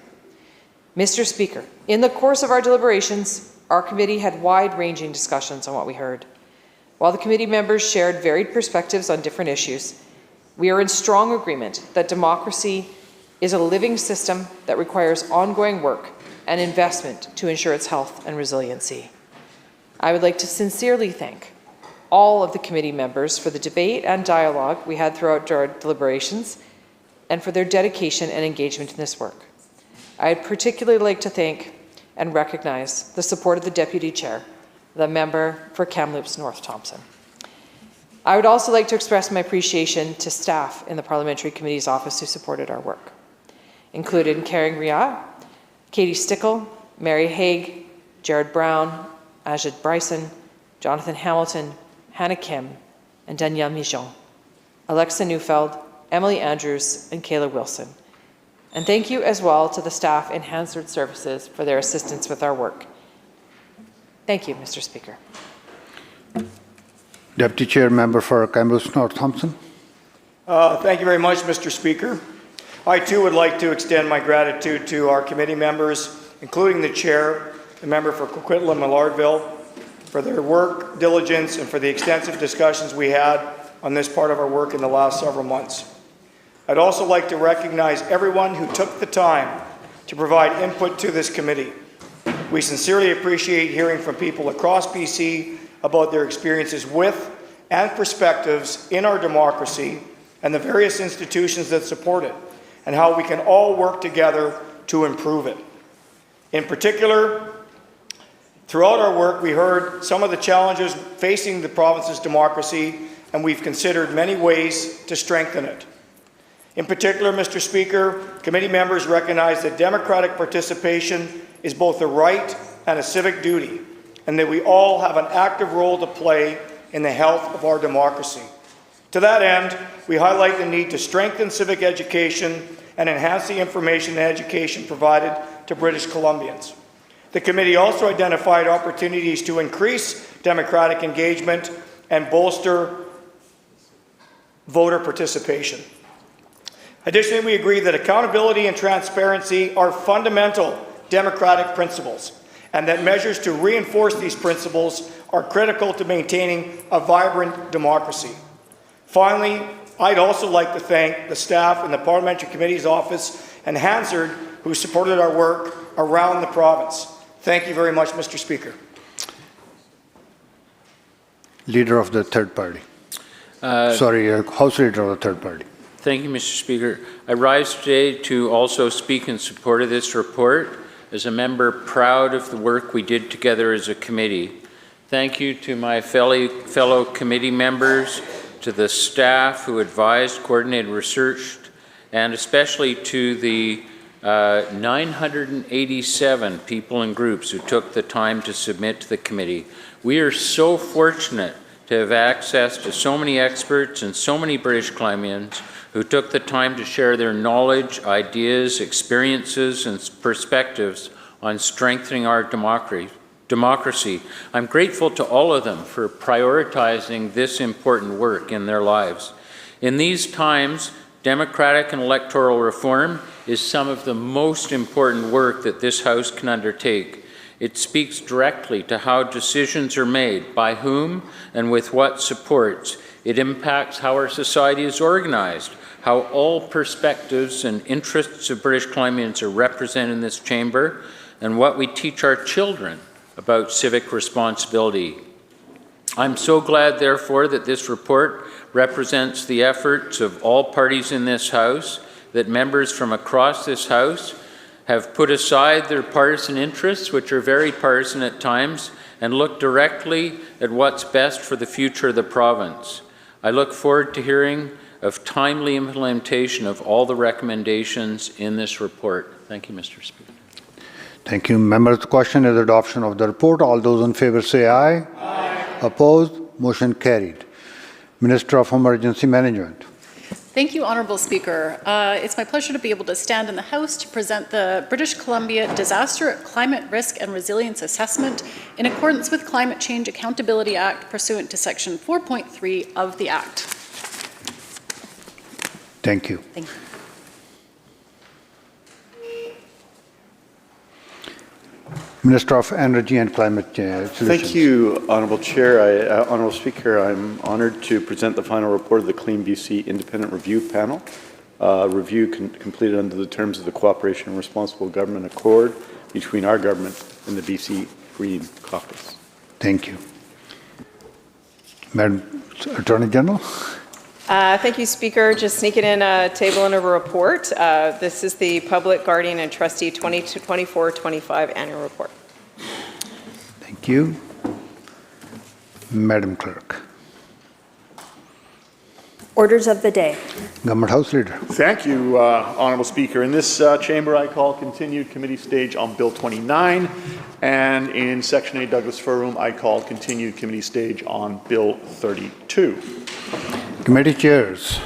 H: Mr. Speaker, in the course of our deliberations, our committee had wide-ranging discussions on what we heard. While the committee members shared varied perspectives on different issues, we are in strong agreement that democracy is a living system that requires ongoing work and investment to ensure its health and resiliency. I would like to sincerely thank all of the committee members for the debate and dialogue we had throughout our deliberations and for their dedication and engagement in this work. I'd particularly like to thank and recognize the support of the Deputy Chair, the member for Kamloops North Thompson. I would also like to express my appreciation to staff in the Parliamentary Committee's office who supported our work, including Karen Ria, Katie Stickle, Mary Haig, Jared Brown, Ajit Bryson, Jonathan Hamilton, Hannah Kim, and Danielle Mijon, Alexa Neufeld, Emily Andrews, and Kayla Wilson. And thank you as well to the staff in Hansard Services for their assistance with our work. Thank you, Mr. Speaker.
A: Deputy Chair, member for Kamloops North Thompson.
R: Thank you very much, Mr. Speaker. I too would like to extend my gratitude to our committee members, including the chair, the member for Coquitlam and Millardville, for their work, diligence, and for the extensive discussions we had on this part of our work in the last several months. I'd also like to recognize everyone who took the time to provide input to this committee. We sincerely appreciate hearing from people across BC about their experiences with and perspectives in our democracy and the various institutions that support it, and how we can all work together to improve it. In particular, throughout our work, we heard some of the challenges facing the province's democracy, and we've considered many ways to strengthen it. In particular, Mr. Speaker, committee members recognize that democratic participation is both a right and a civic duty, and that we all have an active role to play in the health of our democracy. To that end, we highlight the need to strengthen civic education and enhance the information and education provided to British Columbians. The committee also identified opportunities to increase democratic engagement and bolster voter participation. Additionally, we agree that accountability and transparency are fundamental democratic principles, and that measures to reinforce these principles are critical to maintaining a vibrant democracy. Finally, I'd also like to thank the staff in the Parliamentary Committee's office and Hansard, who supported our work around the province. Thank you very much, Mr. Speaker.
A: Leader of the third party. House Leader of the third party.
L: Thank you, Mr. Speaker. I rise today to also speak in support of this report. As a member, proud of the work we did together as a committee. Thank you to my fellow committee members, to the staff who advised, coordinated, researched, and especially to the 987 people and groups who took the time to submit to the committee. We are so fortunate to have access to so many experts and so many British Columbians who took the time to share their knowledge, ideas, experiences, and perspectives on strengthening our democracy. I'm grateful to all of them for prioritizing this important work in their lives. In these times, democratic and electoral reform is some of the most important work that this House can undertake. It speaks directly to how decisions are made, by whom, and with what supports. It impacts how our society is organized, how all perspectives and interests of British Columbians are represented in this chamber, and what we teach our children about civic responsibility. I'm so glad, therefore, that this report represents the efforts of all parties in this House, that members from across this House have put aside their partisan interests, which are very partisan at times, and look directly at what's best for the future of the province. I look forward to hearing of timely implementation of all the recommendations in this report. Thank you, Mr. Speaker.
A: Thank you. Members, the question is adoption of the report. All those in favor say aye. Aye. Opposed? Motion carried. Minister of Emergency Management.
I: Thank you, Honourable Speaker. It's my pleasure to be able to stand in the House to present the British Columbia Disaster Climate Risk and Resilience Assessment in accordance with Climate Change Accountability Act pursuant to Section 4.3 of the Act.
A: Thank you.
I: Thank you.
A: Minister of Energy and Climate Change Solutions.
J: Thank you, Honourable Chair. Honourable Speaker, I'm honoured to present the final report of the Clean BC Independent Review Panel. Review completed under the terms of the Cooperation and Responsible Government Accord between our government and the BC Green Caucus.
A: Thank you. Madam Attorney General.
B: Thank you, Speaker. Just sneaking in a table and a report. This is the Public Guardian and Trustee 2024-25 Annual Report.
A: Thank you. Madam Clerk.
D: Orders of the day.
A: Government House Leader.
U: Thank you, Honourable Speaker. In this chamber, I call continued committee stage on Bill 29, and in Section 8 Douglas Fir Room, I call continued committee stage on Bill 32.
A: Committee chairs.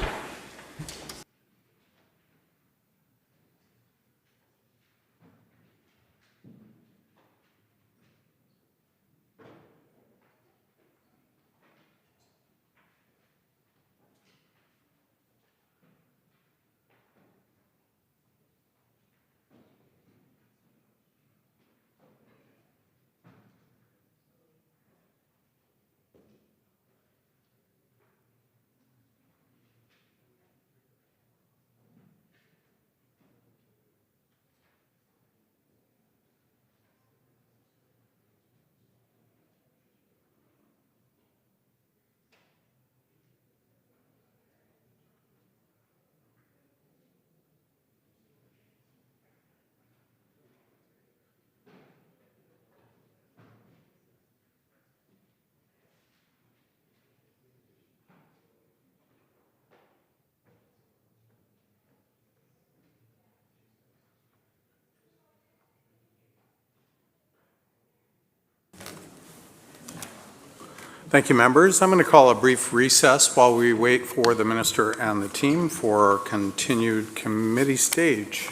T: Thank you, members. I'm going to call a brief recess while we wait for the minister and the team for continued committee stage.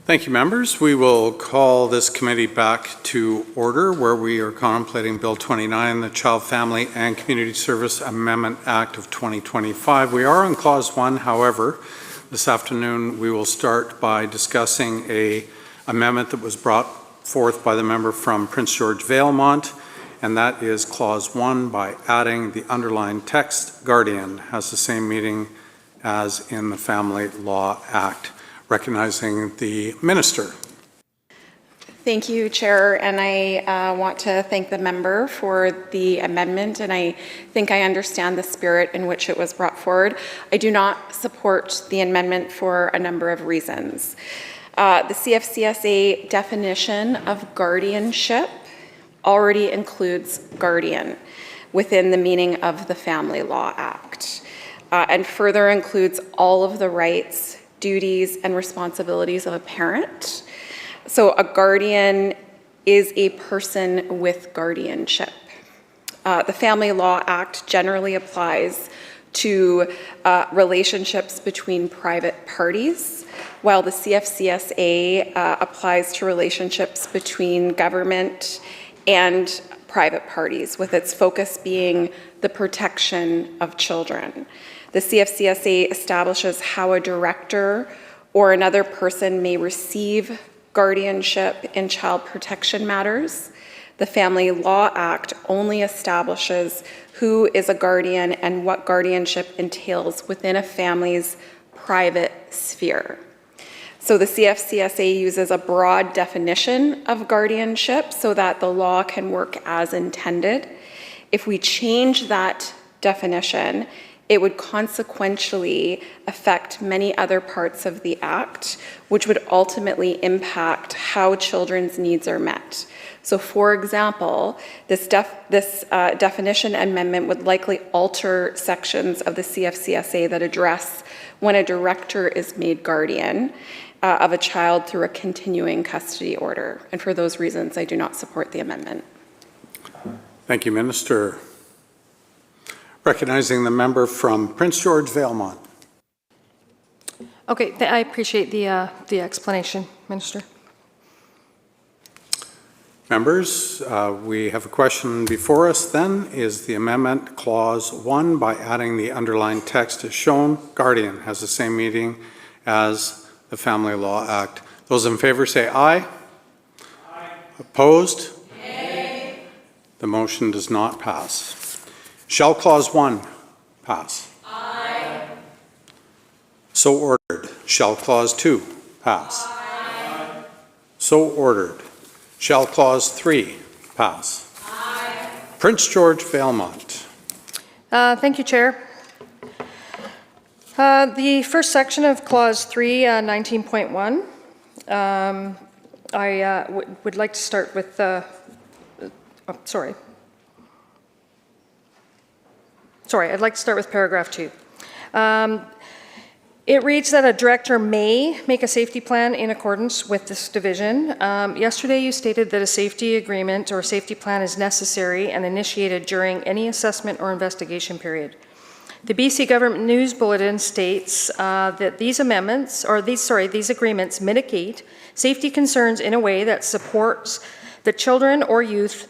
T: Thank you, members. We will call this committee back to order, where we are contemplating Bill 29, the Child, Family and Community Service Amendment Act of 2025. We are on Clause 1, however. This afternoon, we will start by discussing an amendment that was brought forth by the member from Prince George Valemont, and that is Clause 1 by adding the underlined text, guardian has the same meaning as in the Family Law Act. Recognizing the minister.
C: Thank you, Chair, and I want to thank the member for the amendment, and I think I understand the spirit in which it was brought forward. I do not support the amendment for a number of reasons. The CFCSA definition of guardianship already includes guardian within the meaning of the Family Law Act, and further includes all of the rights, duties, and responsibilities of a parent. So a guardian is a person with guardianship. The Family Law Act generally applies to relationships between private parties, while the CFCSA applies to relationships between government and private parties, with its focus being the protection of children. The CFCSA establishes how a director or another person may receive guardianship in child protection matters. The Family Law Act only establishes who is a guardian and what guardianship entails within a family's private sphere. So the CFCSA uses a broad definition of guardianship so that the law can work as intended. If we change that definition, it would consequentially affect many other parts of the Act, which would ultimately impact how children's needs are met. So for example, this definition amendment would likely alter sections of the CFCSA that address when a director is made guardian of a child through a continuing custody order. And for those reasons, I do not support the amendment.
T: Thank you, Minister. Recognizing the member from Prince George Valemont.
H: Okay, I appreciate the explanation, Minister.
T: Members, we have a question before us then. Is the amendment Clause 1 by adding the underlined text as shown? Guardian has the same meaning as the Family Law Act. Those in favor say aye. Aye. Opposed? Nay. The motion does not pass. Shall Clause 1 pass? Aye. So ordered. Shall Clause 2 pass? Aye. So ordered. Shall Clause 3 pass? Aye. Prince George Valemont.
H: Thank you, Chair. The first section of Clause 3, 19.1, I would like to start with, I'd like to start with paragraph 2. It reads that a director may make a safety plan in accordance with this division. Yesterday you stated that a safety agreement or safety plan is necessary and initiated during any assessment or investigation period. The BC Government News Bulletin states that these agreements mitigate safety concerns in a way that supports the children or youth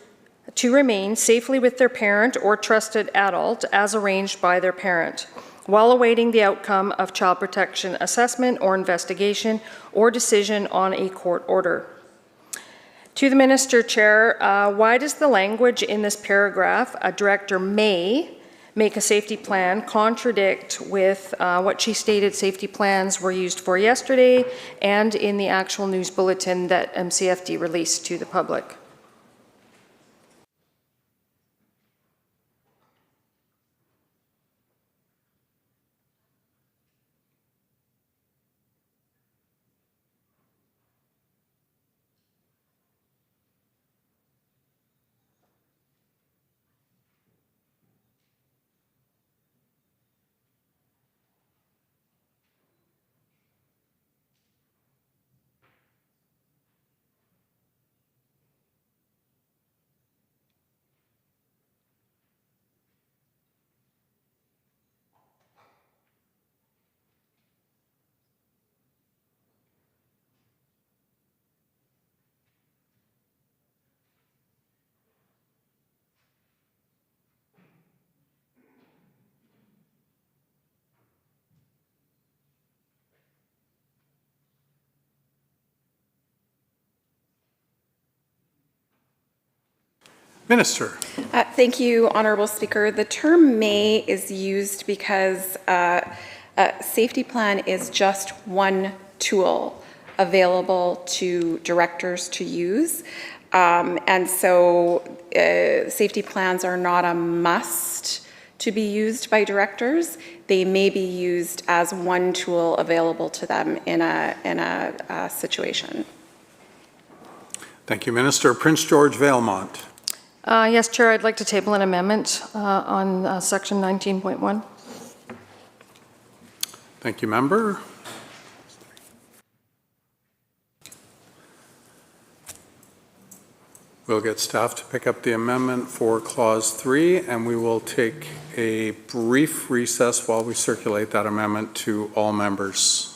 H: to remain safely with their parent or trusted adult as arranged by their parent, while awaiting the outcome of child protection assessment or investigation or decision on a court order. To the Minister, Chair, why does the language in this paragraph, a director may make a safety plan, contradict with what she stated safety plans were used for yesterday and in the actual news bulletin that MCFD released to the public?
T: Minister.
C: Thank you, Honourable Speaker. The term may is used because a safety plan is just one tool available to directors to use. And so safety plans are not a must to be used by directors. They may be used as one tool available to them in a situation.
T: Thank you, Minister. Prince George Valemont.
K: Yes, Chair, I'd like to table an amendment on section 19.1.
T: Thank you, Member. We'll get staff to pick up the amendment for Clause 3, and we will take a brief recess while we circulate that amendment to all members.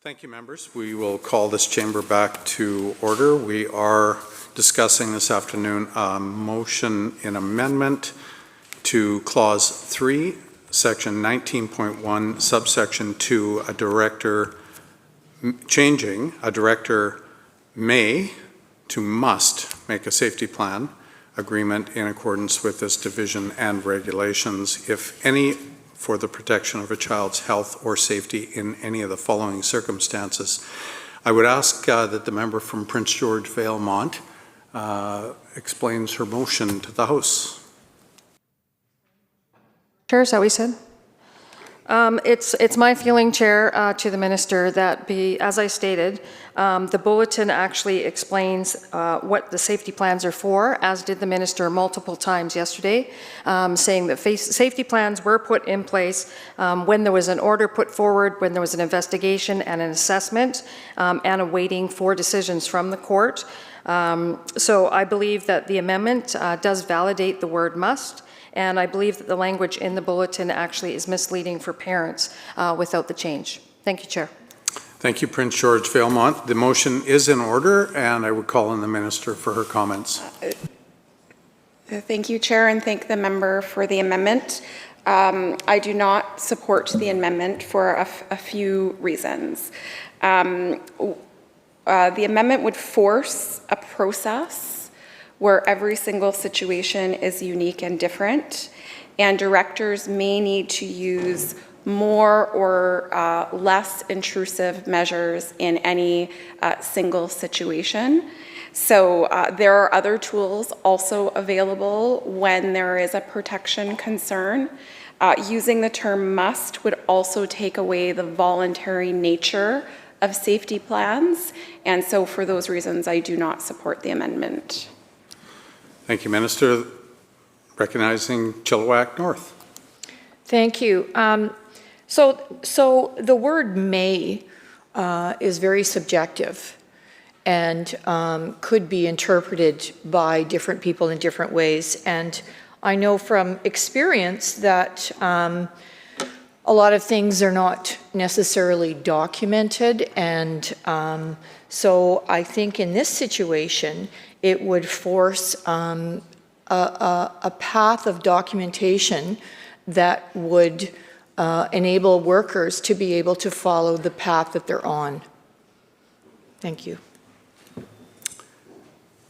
T: Thank you, members. We will call this chamber back to order. We are discussing this afternoon a motion in amendment to Clause 3, Section 19.1, subsection 2, a director changing a director may to must make a safety plan agreement in accordance with this division and regulations, if any, for the protection of a child's health or safety in any of the following circumstances. I would ask that the member from Prince George Valemont explains her motion to the House.
K: Chair, is that what we said? It's my feeling, Chair, to the Minister, that as I stated, the bulletin actually explains what the safety plans are for, as did the Minister multiple times yesterday, saying that safety plans were put in place when there was an order put forward, when there was an investigation and an assessment, and awaiting for decisions from the court. So I believe that the amendment does validate the word must, and I believe that the language in the bulletin actually is misleading for parents without the change. Thank you, Chair.
T: Thank you, Prince George Valemont. The motion is in order, and I would call on the Minister for her comments.
C: Thank you, Chair, and thank the member for the amendment. I do not support the amendment for a few reasons. The amendment would force a process where every single situation is unique and different, and directors may need to use more or less intrusive measures in any single situation. So there are other tools also available when there is a protection concern. Using the term must would also take away the voluntary nature of safety plans, and so for those reasons I do not support the amendment.
T: Thank you, Minister. Recognizing Chilliwack North.
M: Thank you. So the word may is very subjective and could be interpreted by different people in different ways. And I know from experience that a lot of things are not necessarily documented. And so I think in this situation, it would force a path of documentation that would enable workers to be able to follow the path that they're on. Thank you.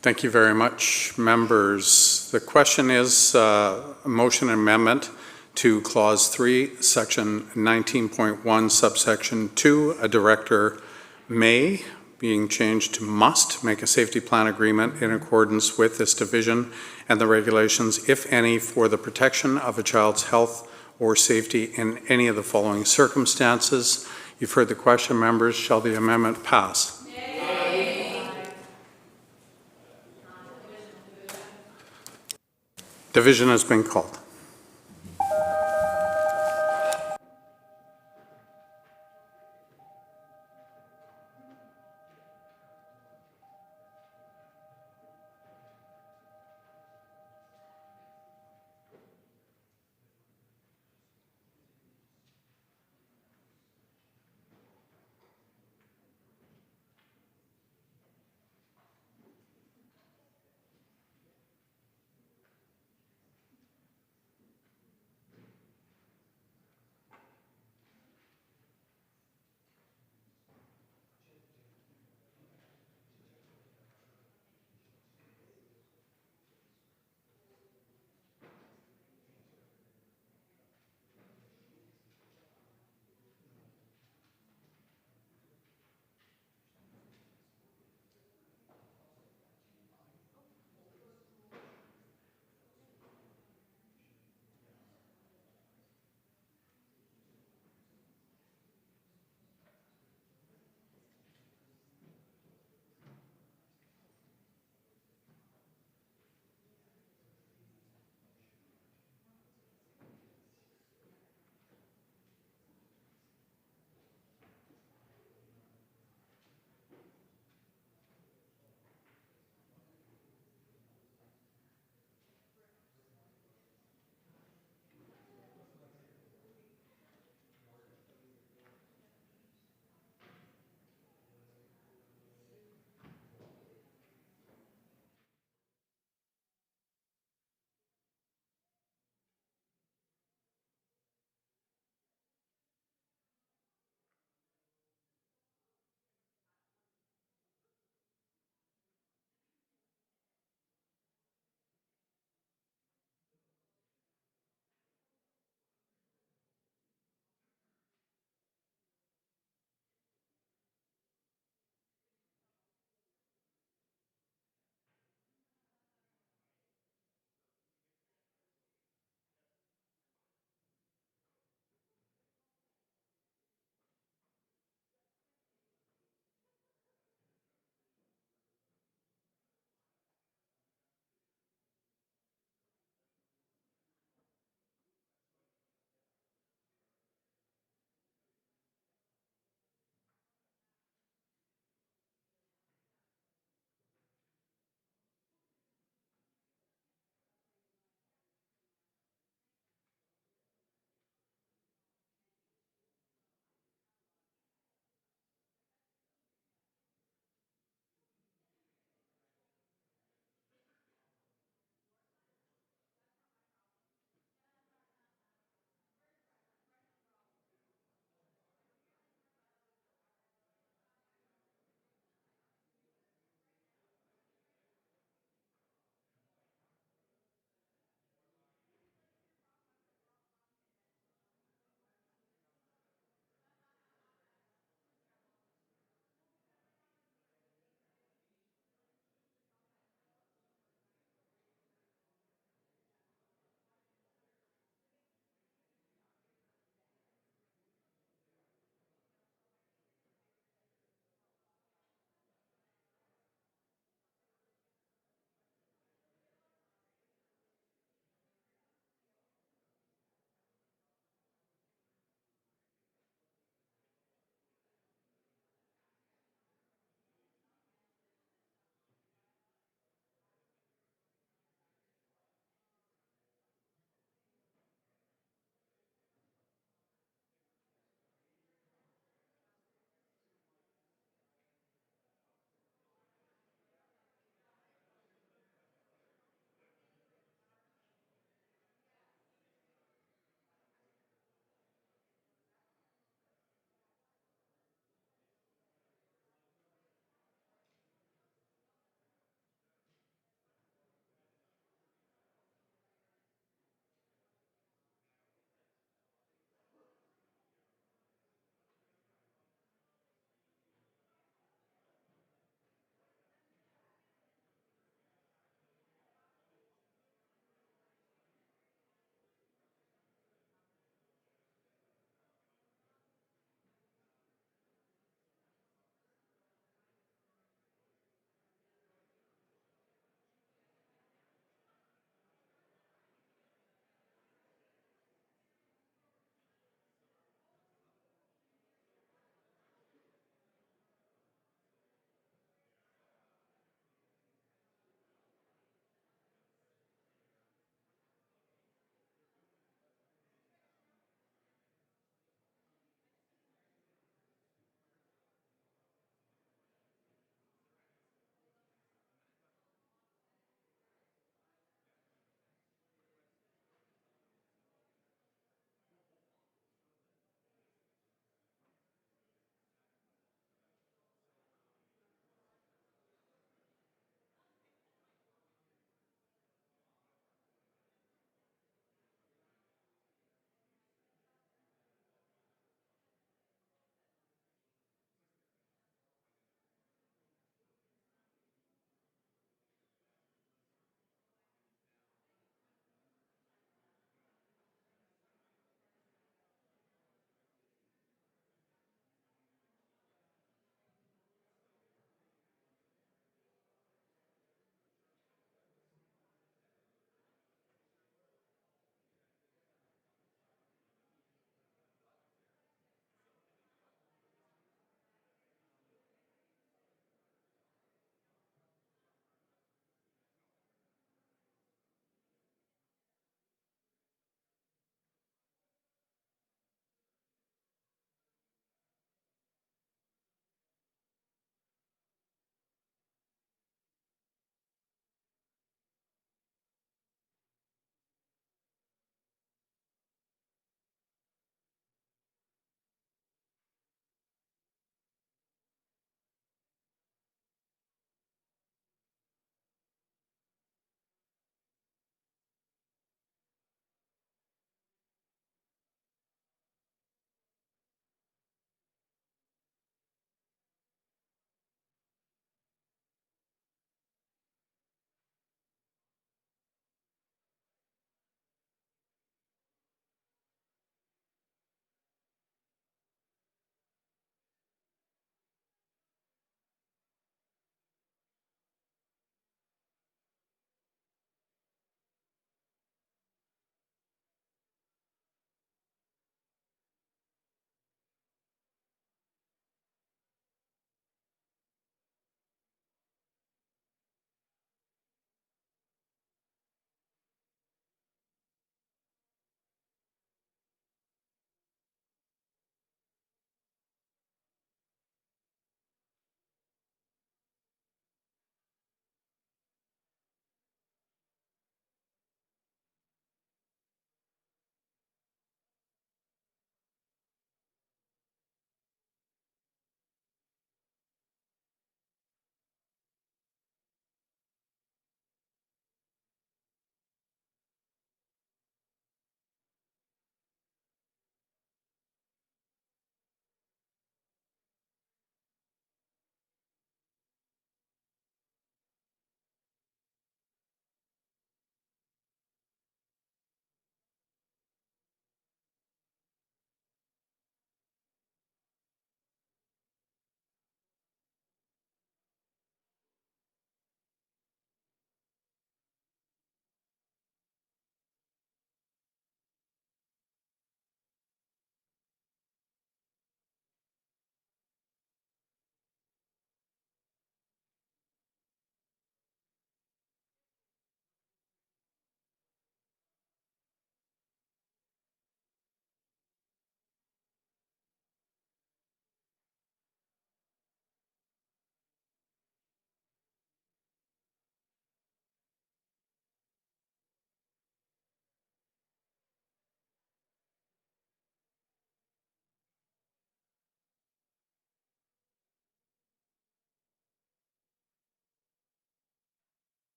T: Thank you very much, members. The question is a motion amendment to Clause 3, Section 19.1, subsection 2, a director may, being changed to must, make a safety plan agreement in accordance with this division and the regulations, if any, for the protection of a child's health or safety in any of the following circumstances. You've heard the question, members. Shall the amendment pass? Nay. Division has been called.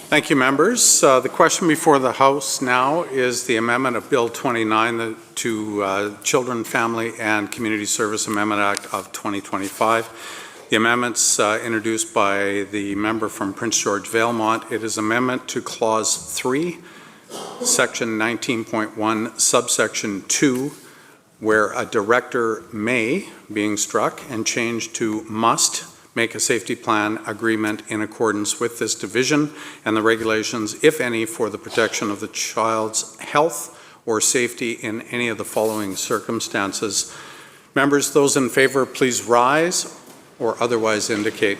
T: Thank you, members. The question before the House now is the amendment of Bill 29 to Children, Family and Community Service Amendment Act of 2025. The amendment's introduced by the member from Prince George Valemont. It is amendment to Clause 3, Section 19.1, subsection 2, where a director may, being struck, and changed to must make a safety plan agreement in accordance with this division and the regulations, if any, for the protection of the child's health or safety in any of the following circumstances. Members, those in favor, please rise or otherwise indicate.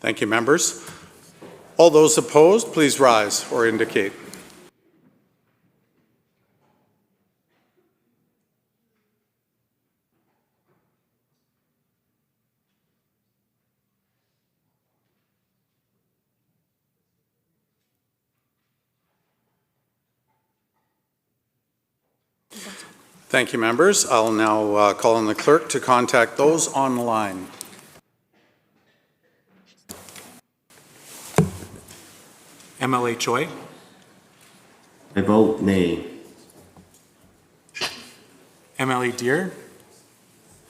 T: Thank you, members. All those opposed, please rise or indicate. Thank you, members. I'll now call on the clerk to contact those on the line.
N: MLA Choi.
V: I vote nay.
N: MLA Deer.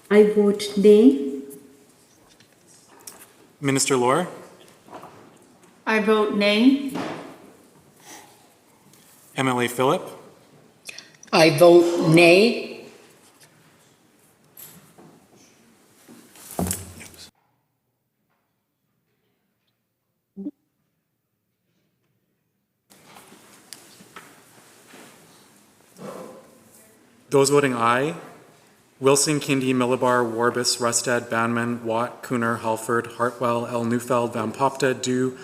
W: I vote nay.
N: Minister Lohr.
W: I vote nay.
N: MLA Phillip.
W: I vote nay.
N: Those voting aye: Wilson, Kindy, Millibar, Warbis, Rustad, Banman, Watt, Cooner, Halford, Hartwell, L. Neufeld, Van Popta, Dew,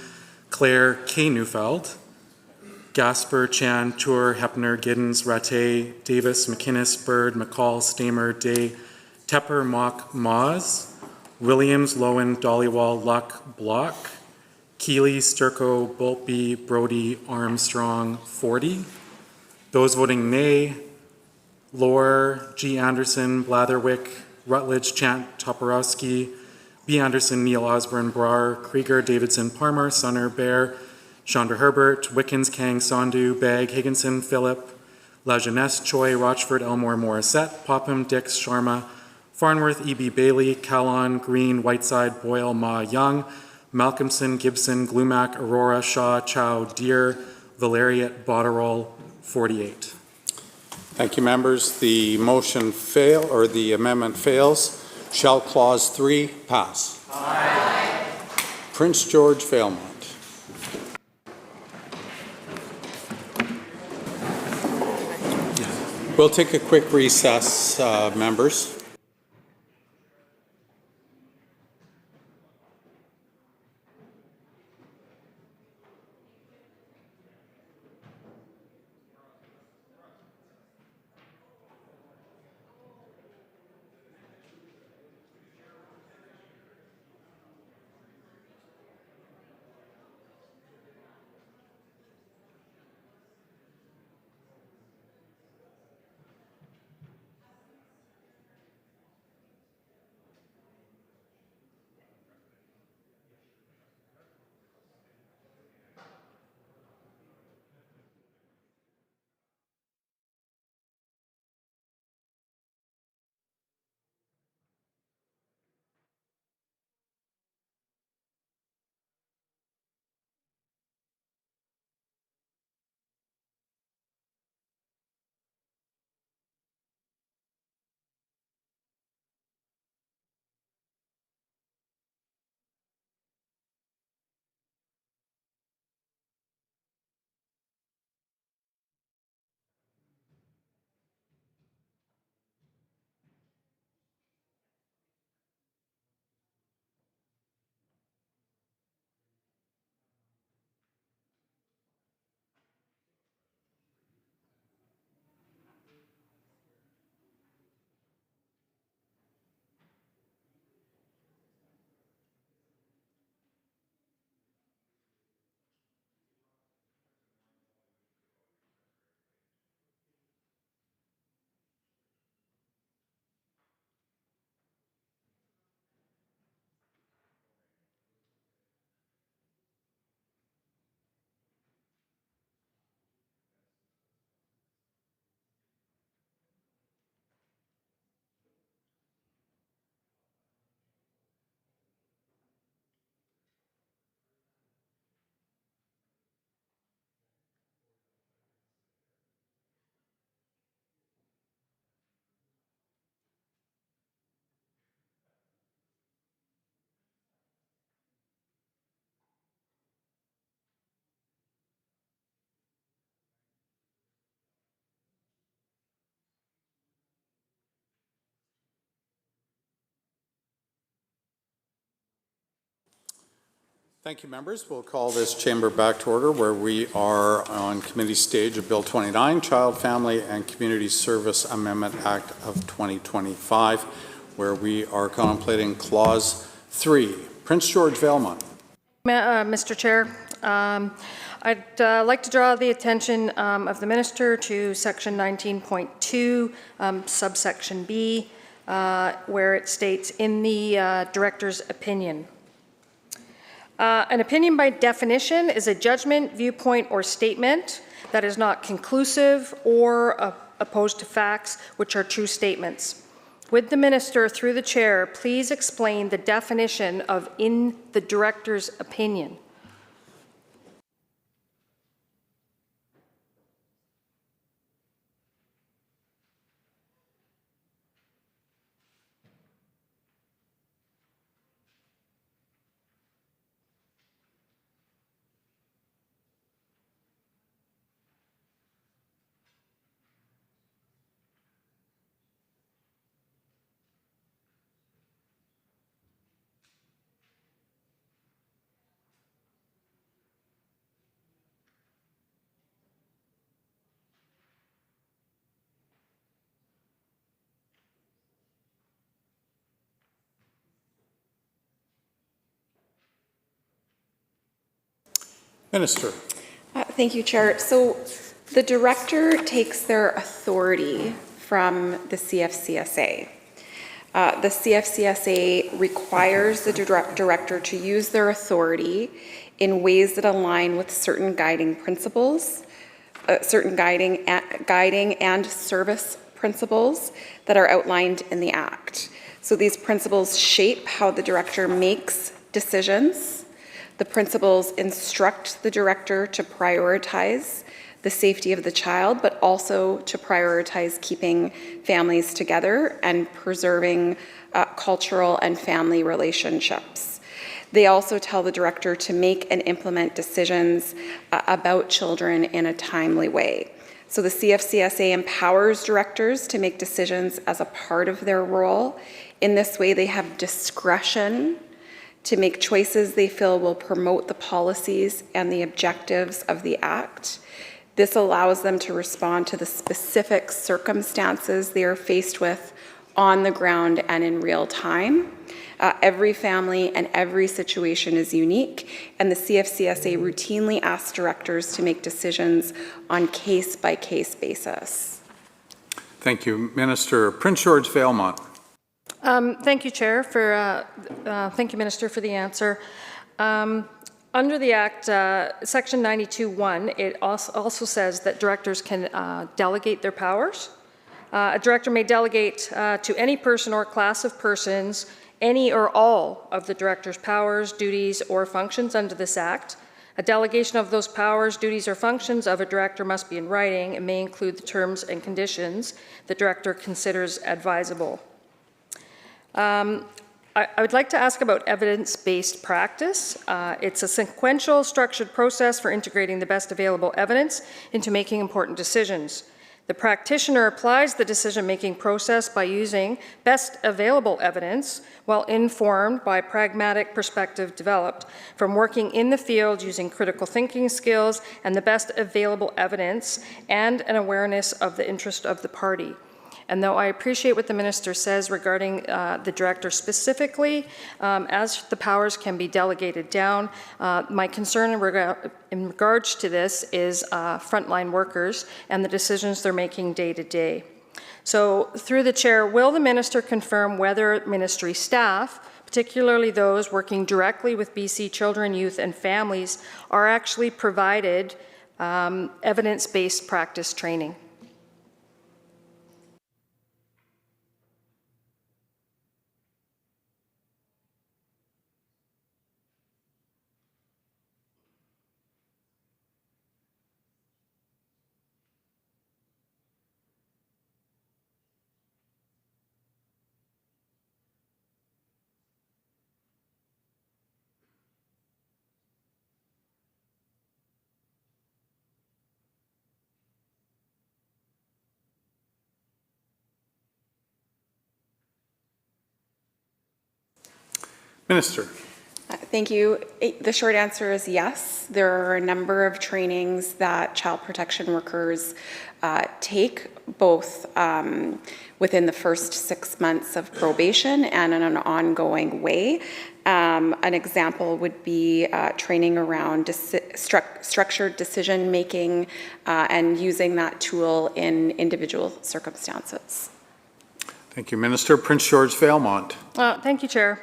N: Clare, K. Neufeld, Gasper, Chan, Tour, Hepner, Giddens, Rattay, Davis, McInnes, Bird, McCall, Stamer, Day, Tepper, Mock, Moz, Williams, Lowen, Dollywall, Luck, Block, Keeley, Sturco, Boltby, Brody, Armstrong, 40. Those voting nay: Lohr, G. Anderson, Blatherwick, Rutledge, Chant, Toporowski, B. Anderson, Neil Osborne, Brar, Krieger, Davidson, Parmar, Sunner, Bear, Chandra Herbert, Wickens, Kang, Sondu, Bagg, Higginson, Phillip, La Jeunesse, Choi, Rochford, Elmore, Morissette, Popham, Dix, Sharma, Farnworth, E.B. Bailey, Callon, Green, Whiteside, Boyle, Ma, Young, Malcolmson, Gibson, Glumac, Aurora, Shaw, Chow, Deer, Valeriot, Botterill, 48.
T: Thank you, members. The motion or the amendment fails. Shall Clause 3 pass? Aye. Prince George Valemont. We'll take a quick recess, members. Thank you, members. We'll call this chamber back to order where we are on committee stage of Bill 29, Child, Family and Community Service Amendment Act of 2025, where we are contemplating Clause 3. Prince George Vailmont.
D: Mr. Chair, I'd like to draw the attention of the Minister to Section 19.2, subsection B, where it states, in the Director's opinion. An opinion by definition is a judgment, viewpoint, or statement that is not conclusive or opposed to facts, which are true statements. Would the Minister, through the Chair, please explain the definition of in the Director's opinion?
T: Minister.
C: Thank you, Chair. So the Director takes their authority from the CFCSA. The CFCSA requires the Director to use their authority in ways that align with certain guiding principles, certain guiding and service principles that are outlined in the Act. So these principles shape how the Director makes decisions. The principles instruct the Director to prioritize the safety of the child, but also to prioritize keeping families together and preserving cultural and family relationships. They also tell the Director to make and implement decisions about children in a timely way. So the CFCSA empowers directors to make decisions as a part of their role. In this way, they have discretion to make choices they feel will promote the policies and the objectives of the Act. This allows them to respond to the specific circumstances they are faced with on the ground and in real time. Every family and every situation is unique, and the CFCSA routinely asks directors to make decisions on case-by-case basis.
T: Thank you, Minister. Prince George Vailmont.
D: Thank you, Chair, for thank you, Minister, for the answer. Under the Act, Section 92(1), it also says that directors can delegate their powers. A director may delegate to any person or class of persons any or all of the director's powers, duties, or functions under this Act. A delegation of those powers, duties, or functions of a director must be in writing and may include the terms and conditions the director considers advisable. I would like to ask about evidence-based practice. It's a sequential, structured process for integrating the best available evidence into making important decisions. The practitioner applies the decision-making process by using best available evidence while informed by pragmatic perspective developed from working in the field using critical thinking skills and the best available evidence and an awareness of the interest of the party. And though I appreciate what the Minister says regarding the Director specifically, as the powers can be delegated down, my concern in regards to this is frontline workers and the decisions they're making day to day. So through the Chair, will the Minister confirm whether Ministry staff, particularly those working directly with BC children, youth and families, are actually provided evidence-based practice training?
T: Minister.
C: Thank you. The short answer is yes. There are a number of trainings that child protection workers take, both within the first 6 months of probation and in an ongoing way. An example would be training around structured decision-making and using that tool in individual circumstances.
U: Thank you, Minister. Prince George Vailmont.
K: Thank you, Chair.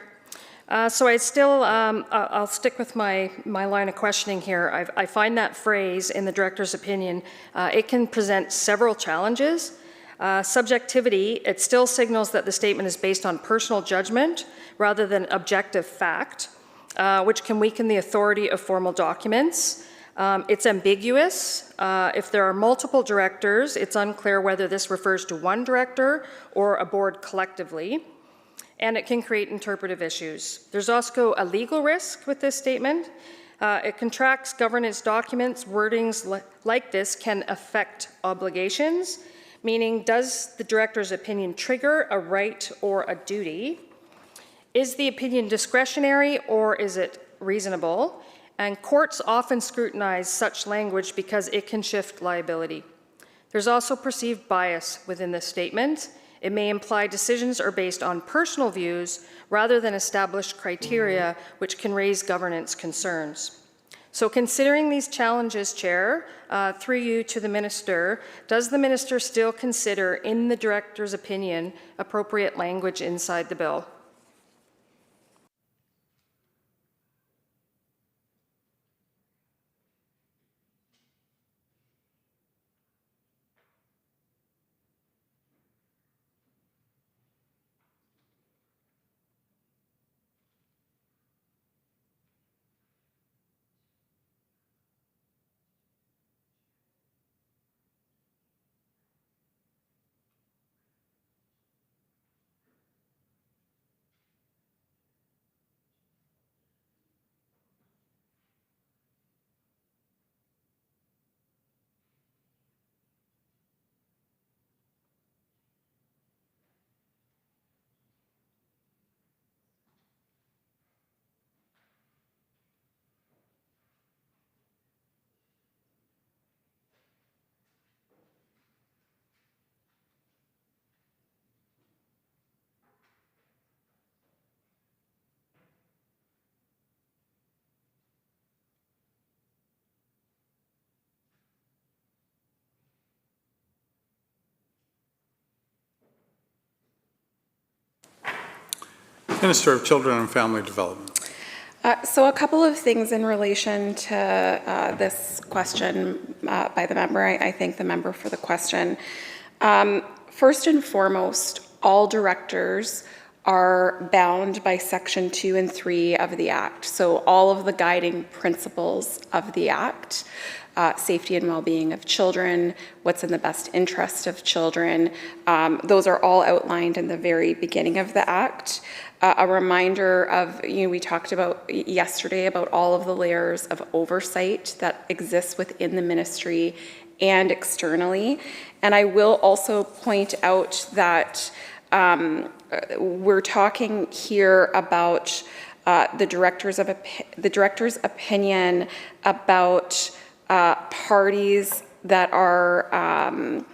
K: So I still, I'll stick with my line of questioning here. I find that phrase in the director's opinion, it can present several challenges. Subjectivity, it still signals that the statement is based on personal judgment rather than objective fact, which can weaken the authority of formal documents. It's ambiguous. If there are multiple directors, it's unclear whether this refers to one director or a board collectively. And it can create interpretive issues. There's also a legal risk with this statement. It contracts governance documents. Wordings like this can affect obligations, meaning does the director's opinion trigger a right or a duty? Is the opinion discretionary or is it reasonable? And courts often scrutinize such language because it can shift liability. There's also perceived bias within this statement. It may imply decisions are based on personal views rather than established criteria, which can raise governance concerns. So considering these challenges, Chair, through you to the Minister, does the Minister still consider, in the Director's opinion, appropriate language inside the bill?
U: Minister of Children and Family Development.
C: So a couple of things in relation to this question by the member. I thank the member for the question. First and foremost, all directors are bound by Section 2 and 3 of the Act. So all of the guiding principles of the Act, safety and well-being of children, what's in the best interest of children, those are all outlined in the very beginning of the Act. A reminder of, we talked about yesterday about all of the layers of oversight that exists within the ministry and externally. And I will also point out that we're talking here about the director's opinion about parties that are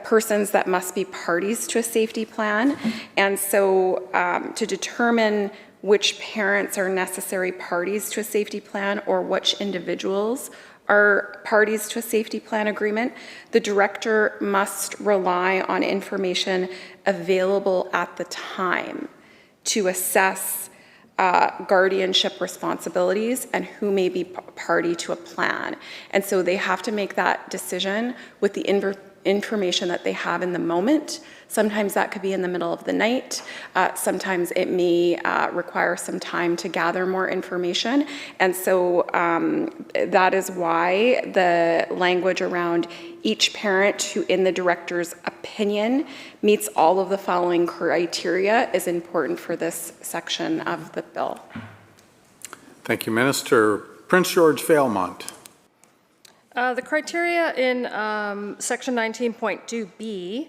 C: persons that must be parties to a safety plan. And so to determine which parents are necessary parties to a safety plan or which individuals are parties to a safety plan agreement, the director must rely on information available at the time to assess guardianship responsibilities and who may be party to a plan. And so they have to make that decision with the information that they have in the moment. Sometimes that could be in the middle of the night. Sometimes it may require some time to gather more information. And so that is why the language around each parent who, in the director's opinion, meets all of the following criteria is important for this section of the bill.
U: Thank you, Minister. Prince George Vailmont.
K: The criteria in Section 19.2B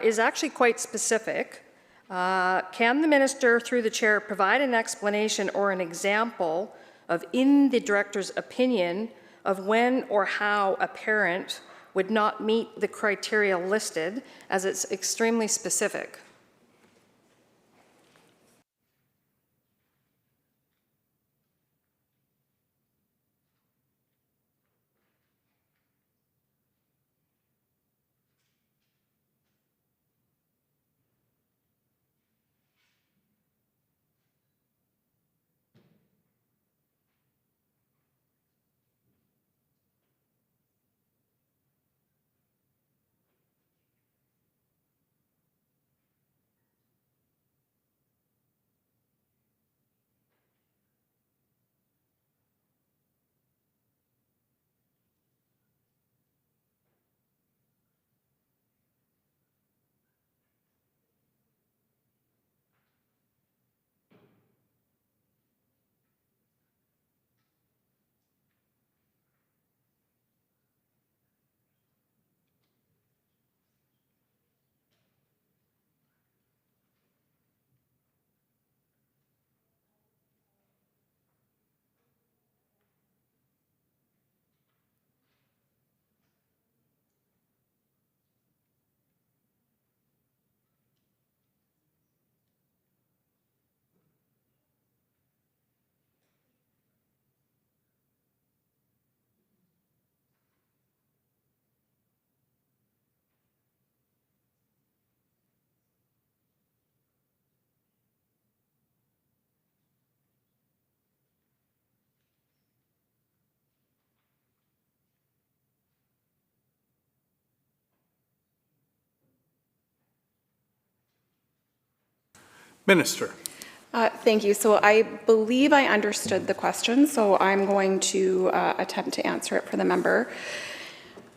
K: is actually quite specific. Can the minister, through the chair, provide an explanation or an example of, in the director's opinion, of when or how a parent would not meet the criteria listed, as it's extremely specific?
T: Minister.
C: Thank you. So I believe I understood the question, so I'm going to attempt to answer it for the member.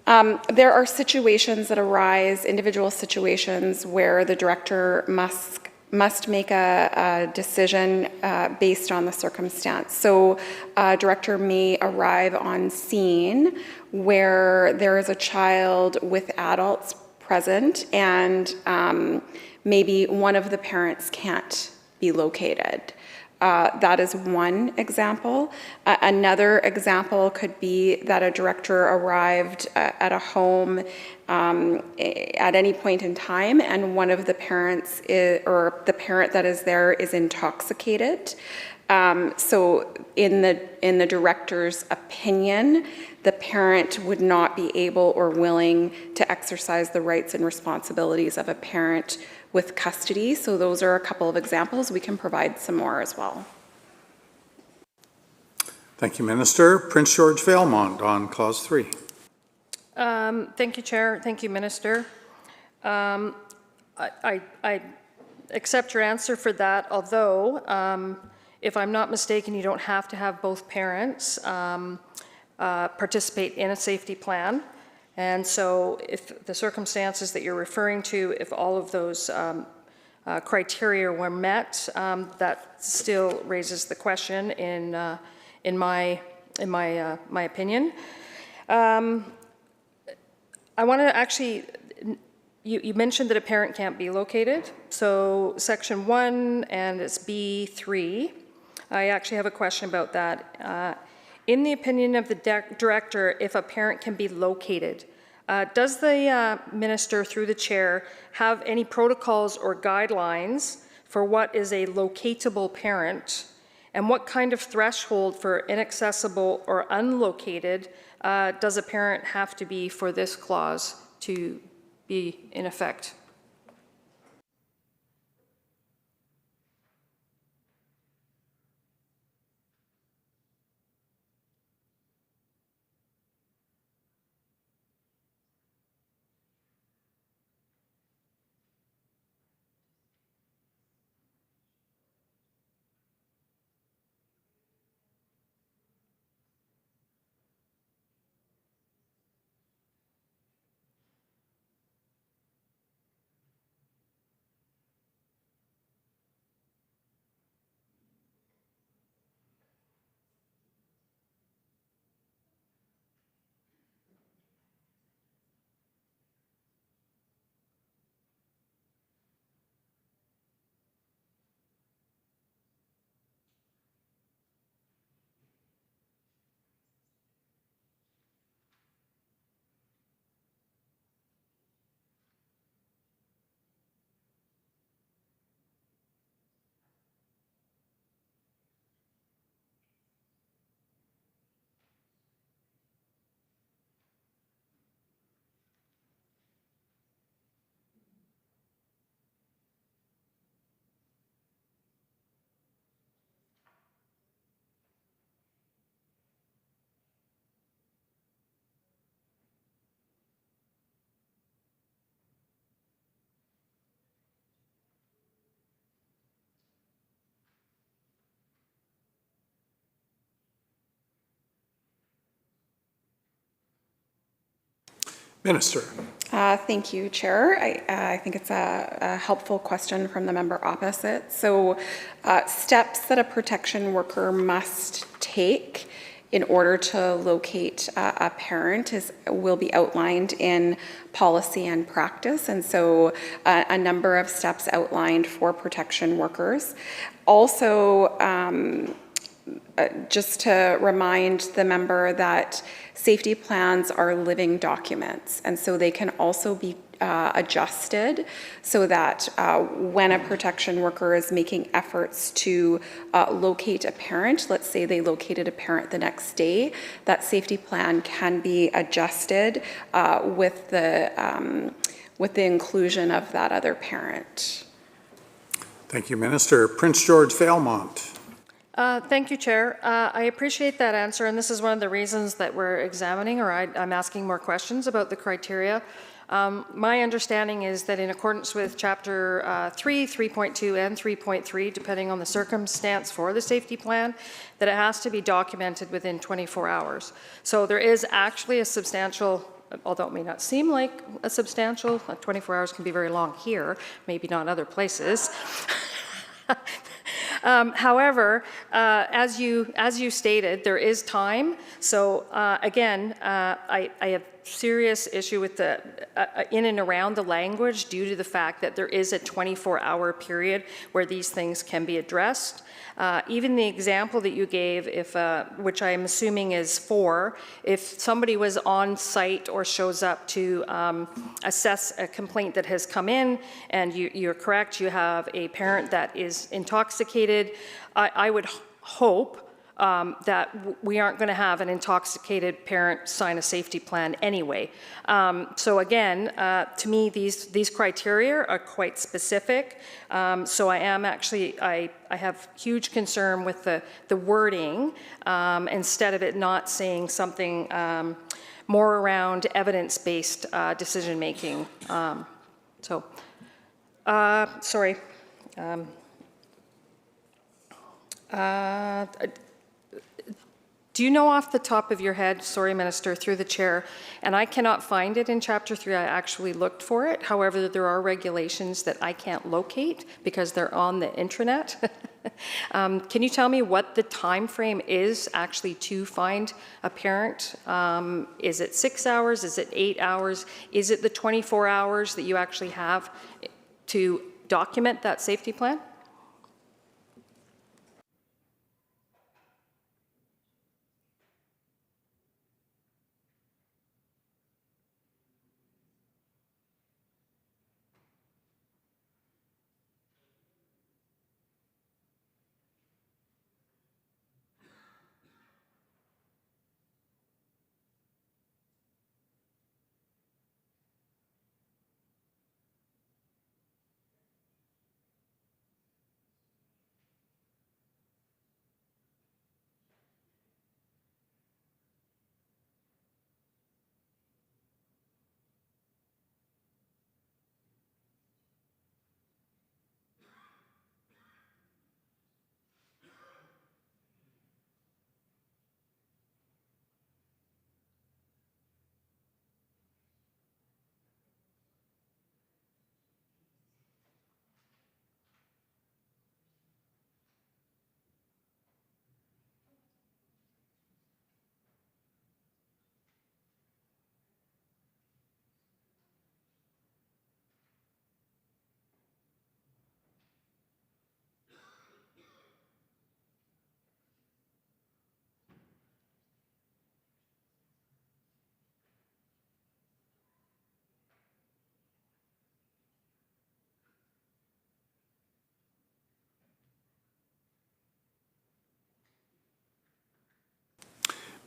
C: There are situations that arise, individual situations, where the director must make a decision based on the circumstance. So a director may arrive on scene where there is a child with adults present and maybe one of the parents can't be located. That is one example. Another example could be that a director arrived at a home at any point in time and one of the parents or the parent that is there is intoxicated. So in the director's opinion, the parent would not be able or willing to exercise the rights and responsibilities of a parent with custody. So those are a couple of examples. We can provide some more as well.
T: Thank you, Minister. Prince George Vailmont on Clause 3.
K: Thank you, Chair. Thank you, Minister. I accept your answer for that, although if I'm not mistaken, you don't have to have both parents participate in a safety plan. And so if the circumstances that you're referring to, if all of those criteria were met, that still raises the question in my opinion. I want to actually, you mentioned that a parent can't be located. So section 1 and it's B3, I actually have a question about that. In the opinion of the director, if a parent can be located, does the minister, through the chair, have any protocols or guidelines for what is a locatable parent, and what kind of threshold for inaccessible or unlocated does a parent have to be for this clause to be in effect?
N: Minister.
C: Thank you, Chair. I think it's a helpful question from the member opposite. So steps that a protection worker must take in order to locate a parent will be outlined in policy and practice. And so a number of steps outlined for protection workers. Also, just to remind the member that safety plans are living documents, and so they can also be adjusted so that when a protection worker is making efforts to locate a parent, let's say they located a parent the next day, that safety plan can be adjusted with the inclusion of that other parent.
N: Thank you, Minister. Prince George Vailmont.
K: Thank you, Chair. I appreciate that answer, and this is one of the reasons that we're examining, or I'm asking more questions about the criteria. My understanding is that in accordance with Chapter 3, 3.2, and 3.3, depending on the circumstance for the safety plan, that it has to be documented within 24 hours. So there is actually a substantial, although it may not seem like a substantial, 24 hours can be very long here, maybe not other places. However, as you stated, there is time. So again, I have serious issue with the in and around the language due to the fact that there is a 24-hour period where these things can be addressed. Even the example that you gave, which I'm assuming is 4, if somebody was on site or shows up to assess a complaint that has come in, and you're correct, you have a parent that is intoxicated, I would hope that we aren't going to have an intoxicated parent sign a safety plan anyway. So again, to me, these criteria are quite specific. So I am actually, I have huge concern with the wording, instead of it not saying something more around evidence-based decision-making. Sorry. Do you know off the top of your head, sorry, Minister, through the chair, and I cannot find it in Chapter 3, I actually looked for it. However, there are regulations that I can't locate because they're on the intranet. Can you tell me what the time frame is actually to find a parent? Is it 6 hours? Is it 8 hours? Is it the 24 hours that you actually have to document that safety plan?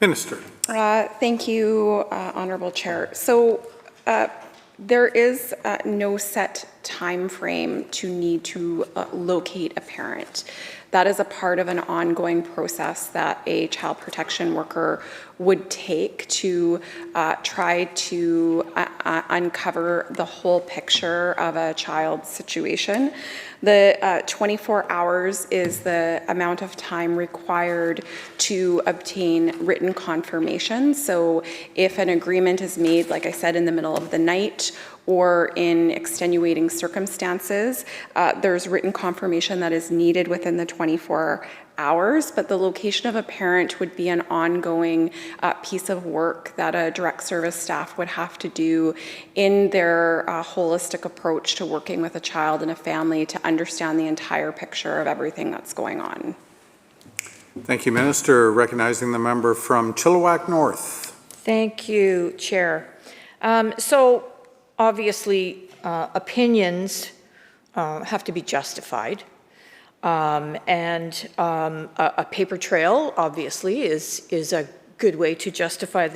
N: Minister.
C: Thank you, Honourable Chair. So there is no set time frame to need to locate a parent. That is a part of an ongoing process that a child protection worker would take to try to uncover the whole picture of a child's situation. The 24 hours is the amount of time required to obtain written confirmation. So if an agreement is made, like I said, in the middle of the night or in extenuating circumstances, there's written confirmation that is needed within the 24 hours, but the location of a parent would be an ongoing piece of work that a direct service staff would have to do in their holistic approach to working with a child and a family to understand the entire picture of everything that's going on.
T: Thank you, Minister. Recognizing the member from Chilliwack North.
M: Thank you, Chair. So obviously, opinions have to be justified. A paper trail, obviously, is a good way to justify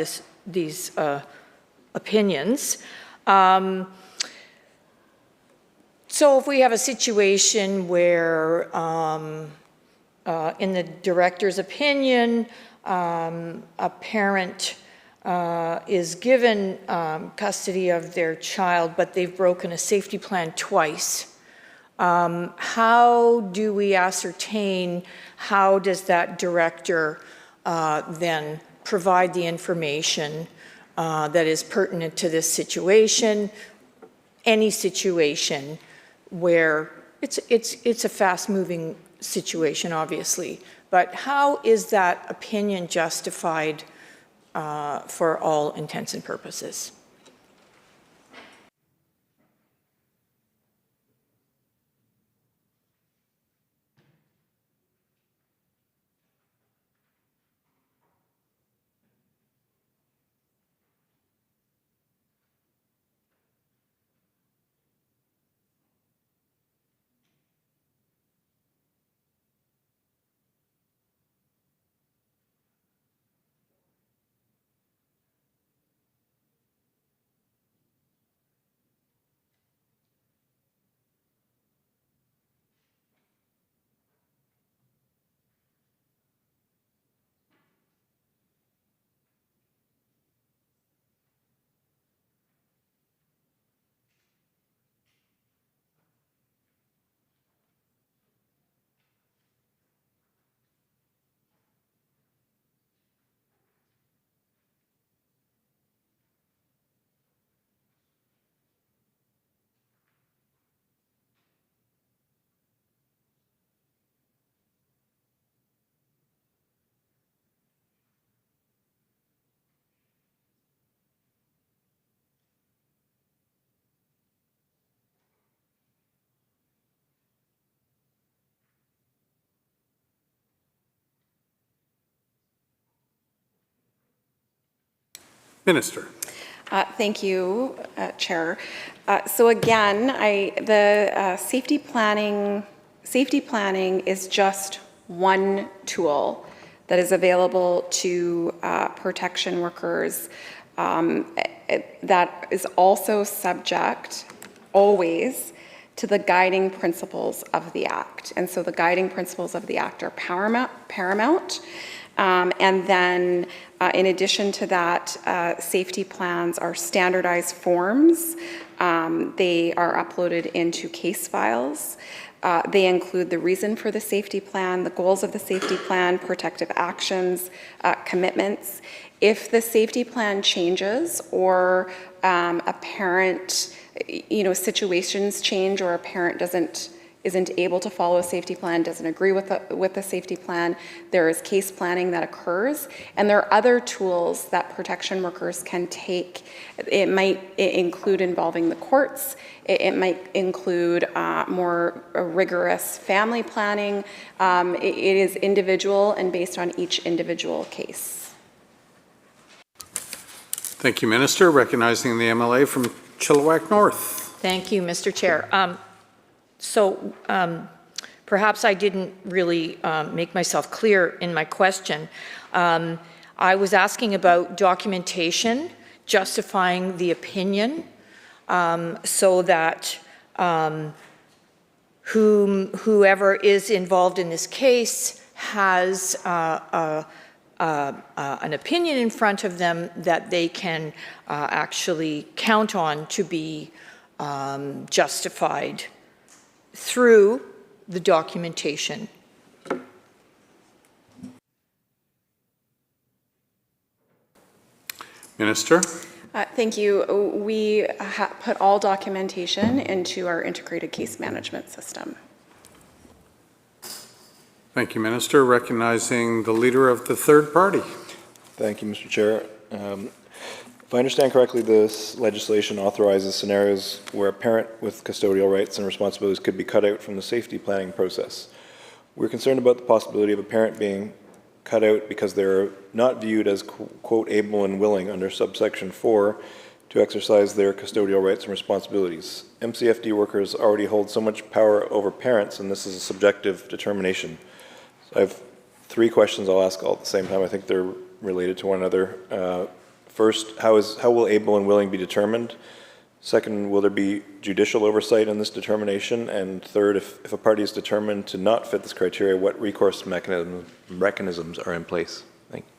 M: these opinions. So if we have a situation where, in the director's opinion, a parent is given custody of their child, but they've broken a safety plan twice, how do we ascertain, how does that director then provide the information that is pertinent to this situation, any situation where it's a fast-moving situation, obviously, but how is that opinion justified for all intents and purposes?
T: Minister.
C: Thank you, Chair. So again, the safety planning is just one tool that is available to protection workers that is also subject always to the guiding principles of the Act. And so the guiding principles of the Act are paramount. And then in addition to that, safety plans are standardized forms. They are uploaded into case files. They include the reason for the safety plan, the goals of the safety plan, protective actions, commitments. If the safety plan changes or a parent, situations change or a parent isn't able to follow a safety plan, doesn't agree with the safety plan, there is case planning that occurs. And there are other tools that protection workers can take. It might include involving the courts. It might include more rigorous family planning. It is individual and based on each individual case.
T: Thank you, Minister. Recognizing the MLA from Chilliwack North.
M: Thank you, Mr. Chair. Perhaps I didn't really make myself clear in my question. I was asking about documentation justifying the opinion so that whoever is involved in this case has an opinion in front of them that they can actually count on to be justified through the documentation.
T: Minister.
C: Thank you. We put all documentation into our integrated case management system.
T: Thank you, Minister. Recognizing the leader of the third party.
O: Thank you, Mr. Chair. If I understand correctly, this legislation authorizes scenarios where a parent with custodial rights and responsibilities could be cut out from the safety planning process. We're concerned about the possibility of a parent being cut out because they're not viewed as, quote, able and willing under subsection 4 to exercise their custodial rights and responsibilities. MCFD workers already hold so much power over parents, and this is a subjective determination. So I have 3 questions I'll ask all at the same time. I think they're related to one another. First, how will able and willing be determined? Second, will there be judicial oversight in this determination? And third, if a party is determined to not fit this criteria, what recourse mechanisms are in place? Thank you.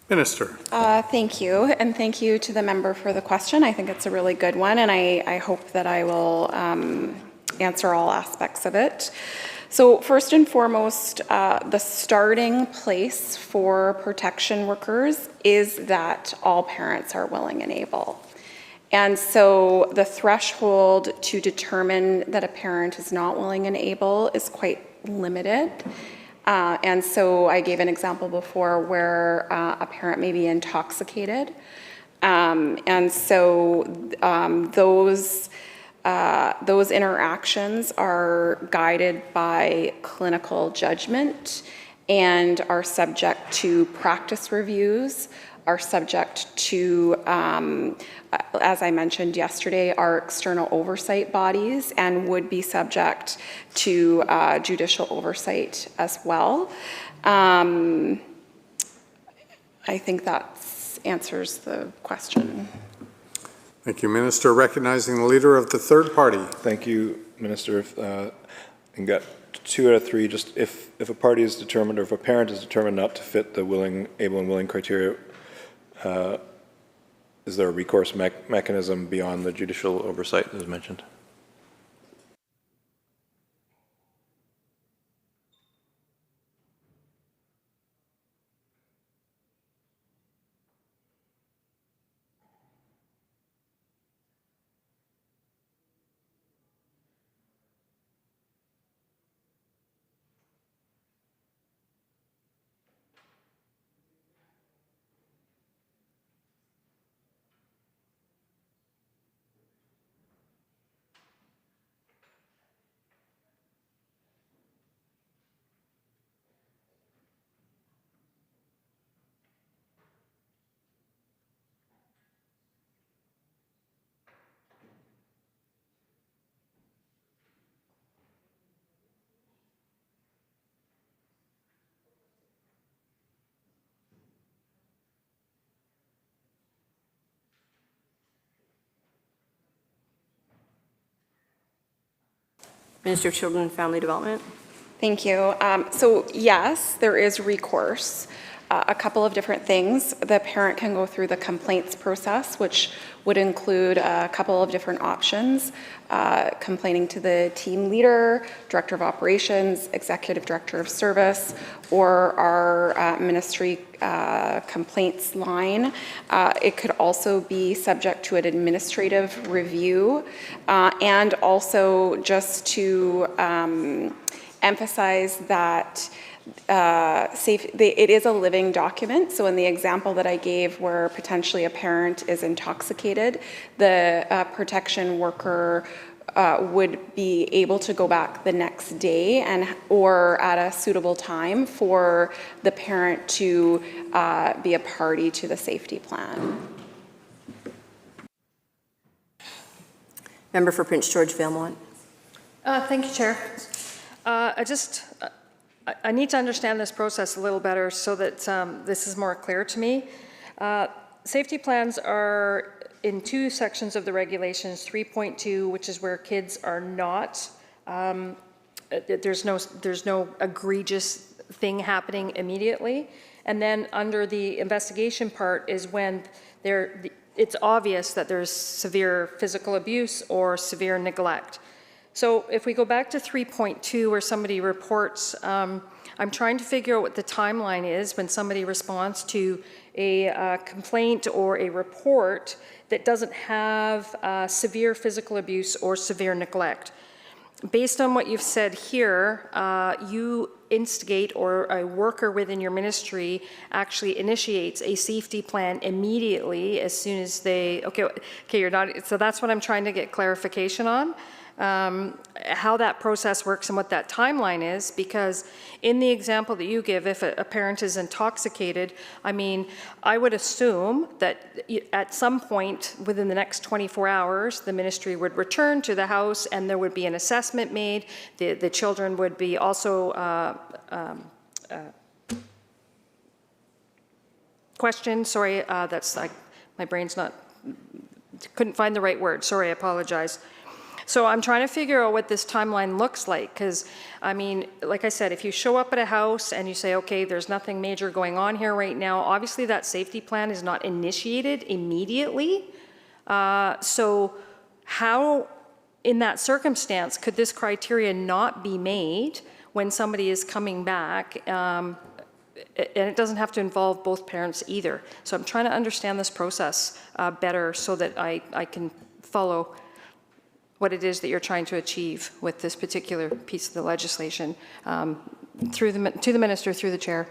T: Minister.
C: Thank you, and thank you to the member for the question. I think it's a really good one, and I hope that I will answer all aspects of it. So first and foremost, the starting place for protection workers is that all parents are willing and able. And so the threshold to determine that a parent is not willing and able is quite limited. And so I gave an example before where a parent may be intoxicated. And so those interactions are guided by clinical judgment and are subject to practice reviews, are subject to, as I mentioned yesterday, our external oversight bodies, and would be subject to judicial oversight as well. I think that answers the question.
P: Thank you, Minister. Recognizing the leader of the third party.
O: Thank you, Minister. And got 2 out of 3. Just if a party is determined, or if a parent is determined not to fit the able and willing criteria, is there a recourse mechanism beyond the judicial oversight as mentioned?
B: Minister of Children and Family Development.
C: Thank you. So yes, there is recourse. A couple of different things. The parent can go through the complaints process, which would include a couple of different options. Complaining to the team leader, director of operations, executive director of service, or our ministry complaints line. It could also be subject to an administrative review, and also just to emphasize that it is a living document. So in the example that I gave where potentially a parent is intoxicated, the protection worker would be able to go back the next day or at a suitable time for the parent to be a party to the safety plan.
B: Member for Prince George Valemount.
D: Thank you, Chair. I need to understand this process a little better so that this is more clear to me. Safety plans are in 2 sections of the regulations, 3.2, which is where kids are not, there's no egregious thing happening immediately. And then under the investigation part is when it's obvious that there's severe physical abuse or severe neglect. So if we go back to 3.2 where somebody reports, I'm trying to figure out what the timeline is when somebody responds to a complaint or a report that doesn't have severe physical abuse or severe neglect. Based on what you've said here, you instigate, or a worker within your ministry actually initiates a safety plan immediately as soon as they, okay, you're not, so that's what I'm trying to get clarification on. How that process works and what that timeline is, because in the example that you give, if a parent is intoxicated, I mean, I would assume that at some point within the next 24 hours, the ministry would return to the house and there would be an assessment made. The children would be also questioned. Sorry, that's like, my brain's not, couldn't find the right word. Sorry, I apologize. So I'm trying to figure out what this timeline looks like, because, I mean, like I said, if you show up at a house and you say, okay, there's nothing major going on here right now, obviously that safety plan is not initiated immediately. So how, in that circumstance, could this criteria not be made when somebody is coming back? And it doesn't have to involve both parents either. So I'm trying to understand this process better so that I can follow what it is that you're trying to achieve with this particular piece of the legislation to the minister, through the chair.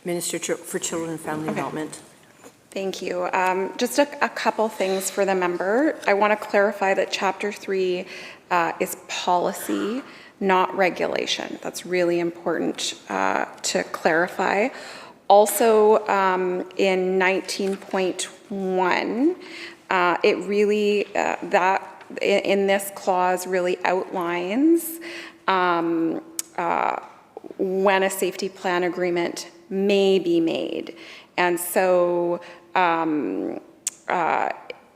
E: Minister for Children and Family Development.
C: Thank you. Just a couple things for the member. I want to clarify that Chapter 3 is policy, not regulation. That's really important to clarify. Also, in 19.1, it really, in this clause really outlines when a safety plan agreement may be made. And so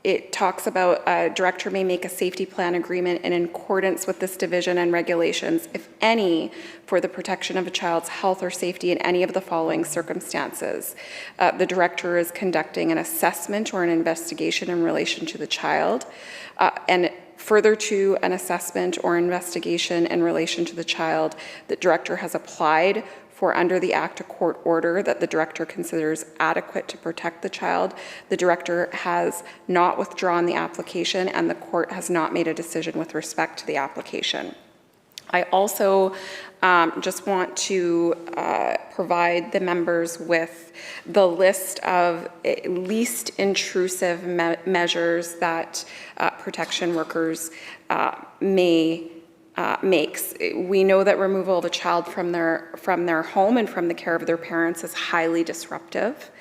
C: it talks about a director may make a safety plan agreement in accordance with this division and regulations, if any, for the protection of a child's health or safety in any of the following circumstances. The director is conducting an assessment or an investigation in relation to the child, and further to an assessment or investigation in relation to the child, the director has applied for under the Act a court order that the director considers adequate to protect the child. The director has not withdrawn the application and the court has not made a decision with respect to the application. I also just want to provide the members with the list of least intrusive measures that protection workers may makes. We know that removal of a child from their home and from the care of their parents is highly disruptive.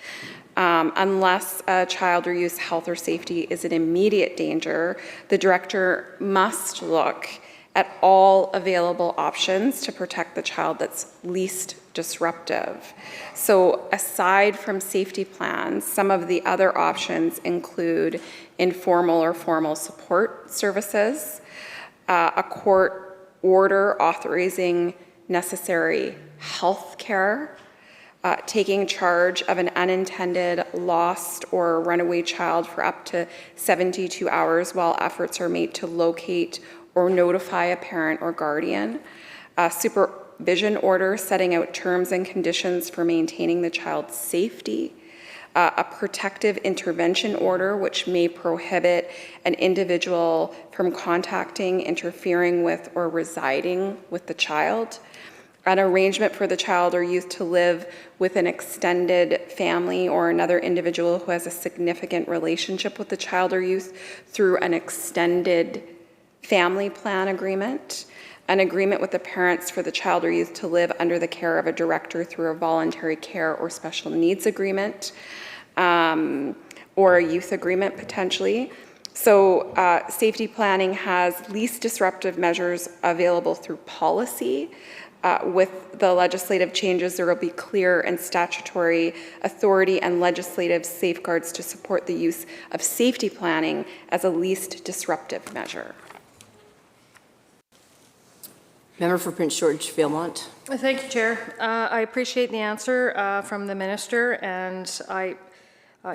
C: Unless a child or youth's health or safety is in immediate danger, the director must look at all available options to protect the child that's least disruptive. So aside from safety plans, some of the other options include informal or formal support services, a court order authorizing necessary health care, taking charge of an unintended lost or runaway child for up to 72 hours while efforts are made to locate or notify a parent or guardian, a supervision order setting out terms and conditions for maintaining the child's safety, a protective intervention order which may prohibit an individual from contacting, interfering with, or residing with the child, an arrangement for the child or youth to live with an extended family or another individual who has a significant relationship with the child or youth through an extended family plan agreement, an agreement with the parents for the child or youth to live under the care of a director through a voluntary care or special needs agreement, or a youth agreement potentially. So safety planning has least disruptive measures available through policy. With the legislative changes, there will be clear and statutory authority and legislative safeguards to support the use of safety planning as a least disruptive measure.
E: Member for Prince George Valemount.
K: Thank you, Chair. I appreciate the answer from the Minister, and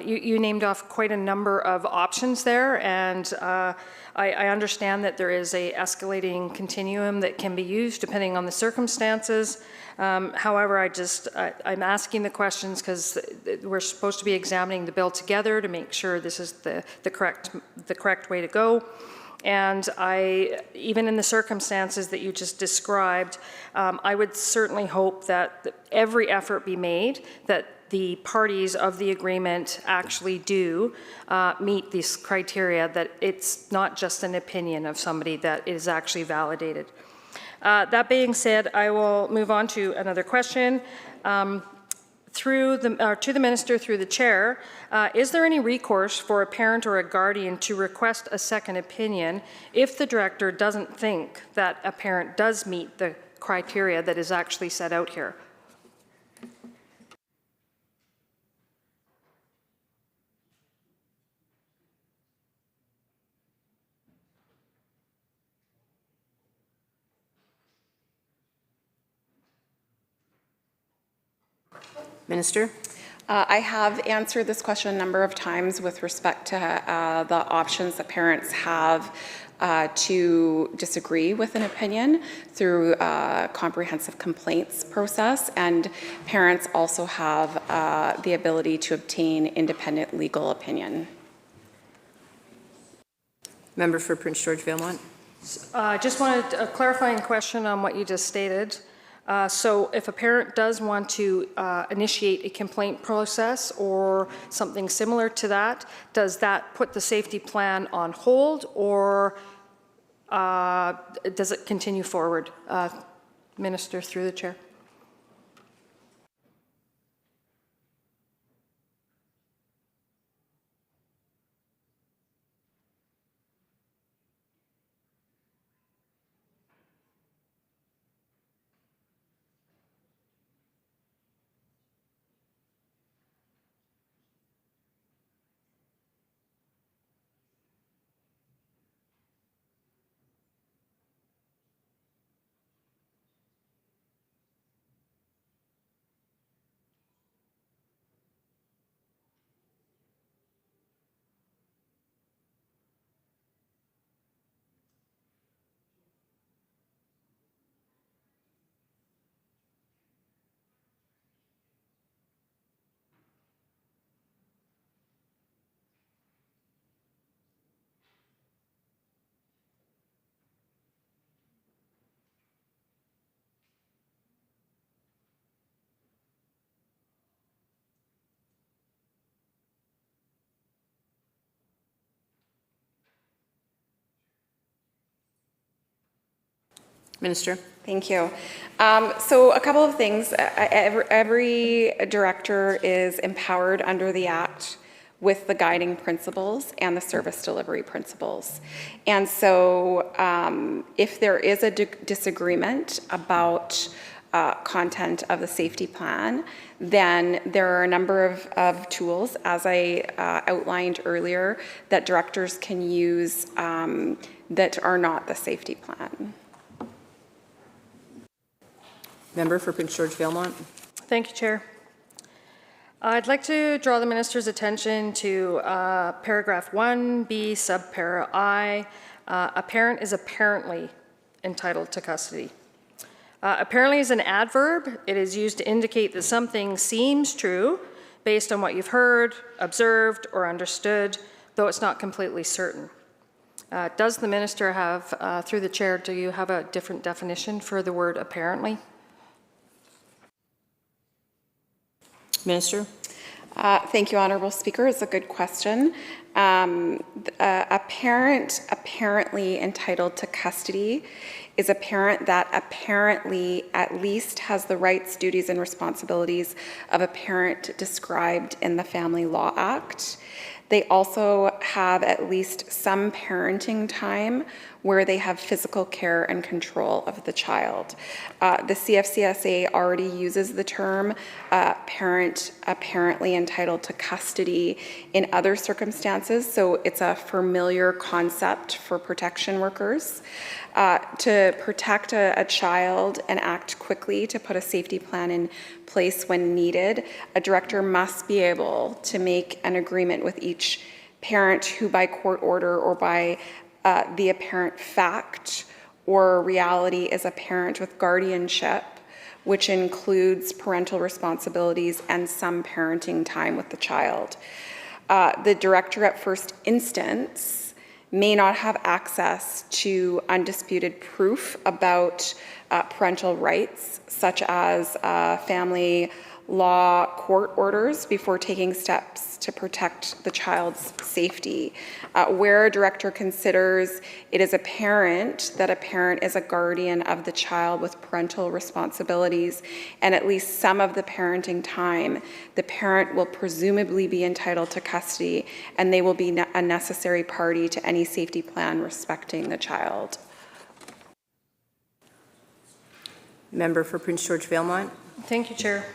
K: you named off quite a number of options there, and I understand that there is a escalating continuum that can be used depending on the circumstances. However, I'm asking the questions because we're supposed to be examining the bill together to make sure this is the correct way to go. And even in the circumstances that you just described, I would certainly hope that every effort be made that the parties of the agreement actually do meet these criteria, that it's not just an opinion of somebody, that is actually validated. That being said, I will move on to another question. To the Minister, through the Chair, is there any recourse for a parent or a guardian to request a second opinion if the director doesn't think that a parent does meet the criteria that is actually set out here?
E: Minister?
C: I have answered this question a number of times with respect to the options that parents have to disagree with an opinion through a comprehensive complaints process, and parents also have the ability to obtain independent legal opinion.
E: Member for Prince George Valemount.
K: I just wanted a clarifying question on what you just stated. So if a parent does want to initiate a complaint process or something similar to that, does that put the safety plan on hold, or does it continue forward? Minister, through the chair.
E: Minister.
C: Thank you. So a couple of things. Every director is empowered under the Act with the guiding principles and the service delivery principles. And so if there is a disagreement about content of the safety plan, then there are a number of tools, as I outlined earlier, that directors can use that are not the safety plan.
E: Member for Prince George Valemount.
K: Thank you, Chair. I'd like to draw the minister's attention to paragraph 1B, subpara I. A parent is apparently entitled to custody. Apparently is an adverb. It is used to indicate that something seems true based on what you've heard, observed, or understood, though it's not completely certain. Does the minister have, through the chair, do you have a different definition for the word apparently?
E: Minister.
C: Thank you, Honourable Speaker. It's a good question. A parent apparently entitled to custody is a parent that apparently at least has the rights, duties, and responsibilities of a parent described in the Family Law Act. They also have at least some parenting time where they have physical care and control of the child. The CFCSA already uses the term parent apparently entitled to custody in other circumstances, so it's a familiar concept for protection workers. To protect a child and act quickly to put a safety plan in place when needed, a director must be able to make an agreement with each parent who by court order or by the apparent fact or reality is a parent with guardianship, which includes parental responsibilities and some parenting time with the child. The director at first instance may not have access to undisputed proof about parental rights, such as family law court orders, before taking steps to protect the child's safety. Where a director considers it is apparent that a parent is a guardian of the child with parental responsibilities and at least some of the parenting time, the parent will presumably be entitled to custody and they will be a necessary party to any safety plan respecting the child.
E: Member for Prince George Valemount.
K: Thank you, Chair.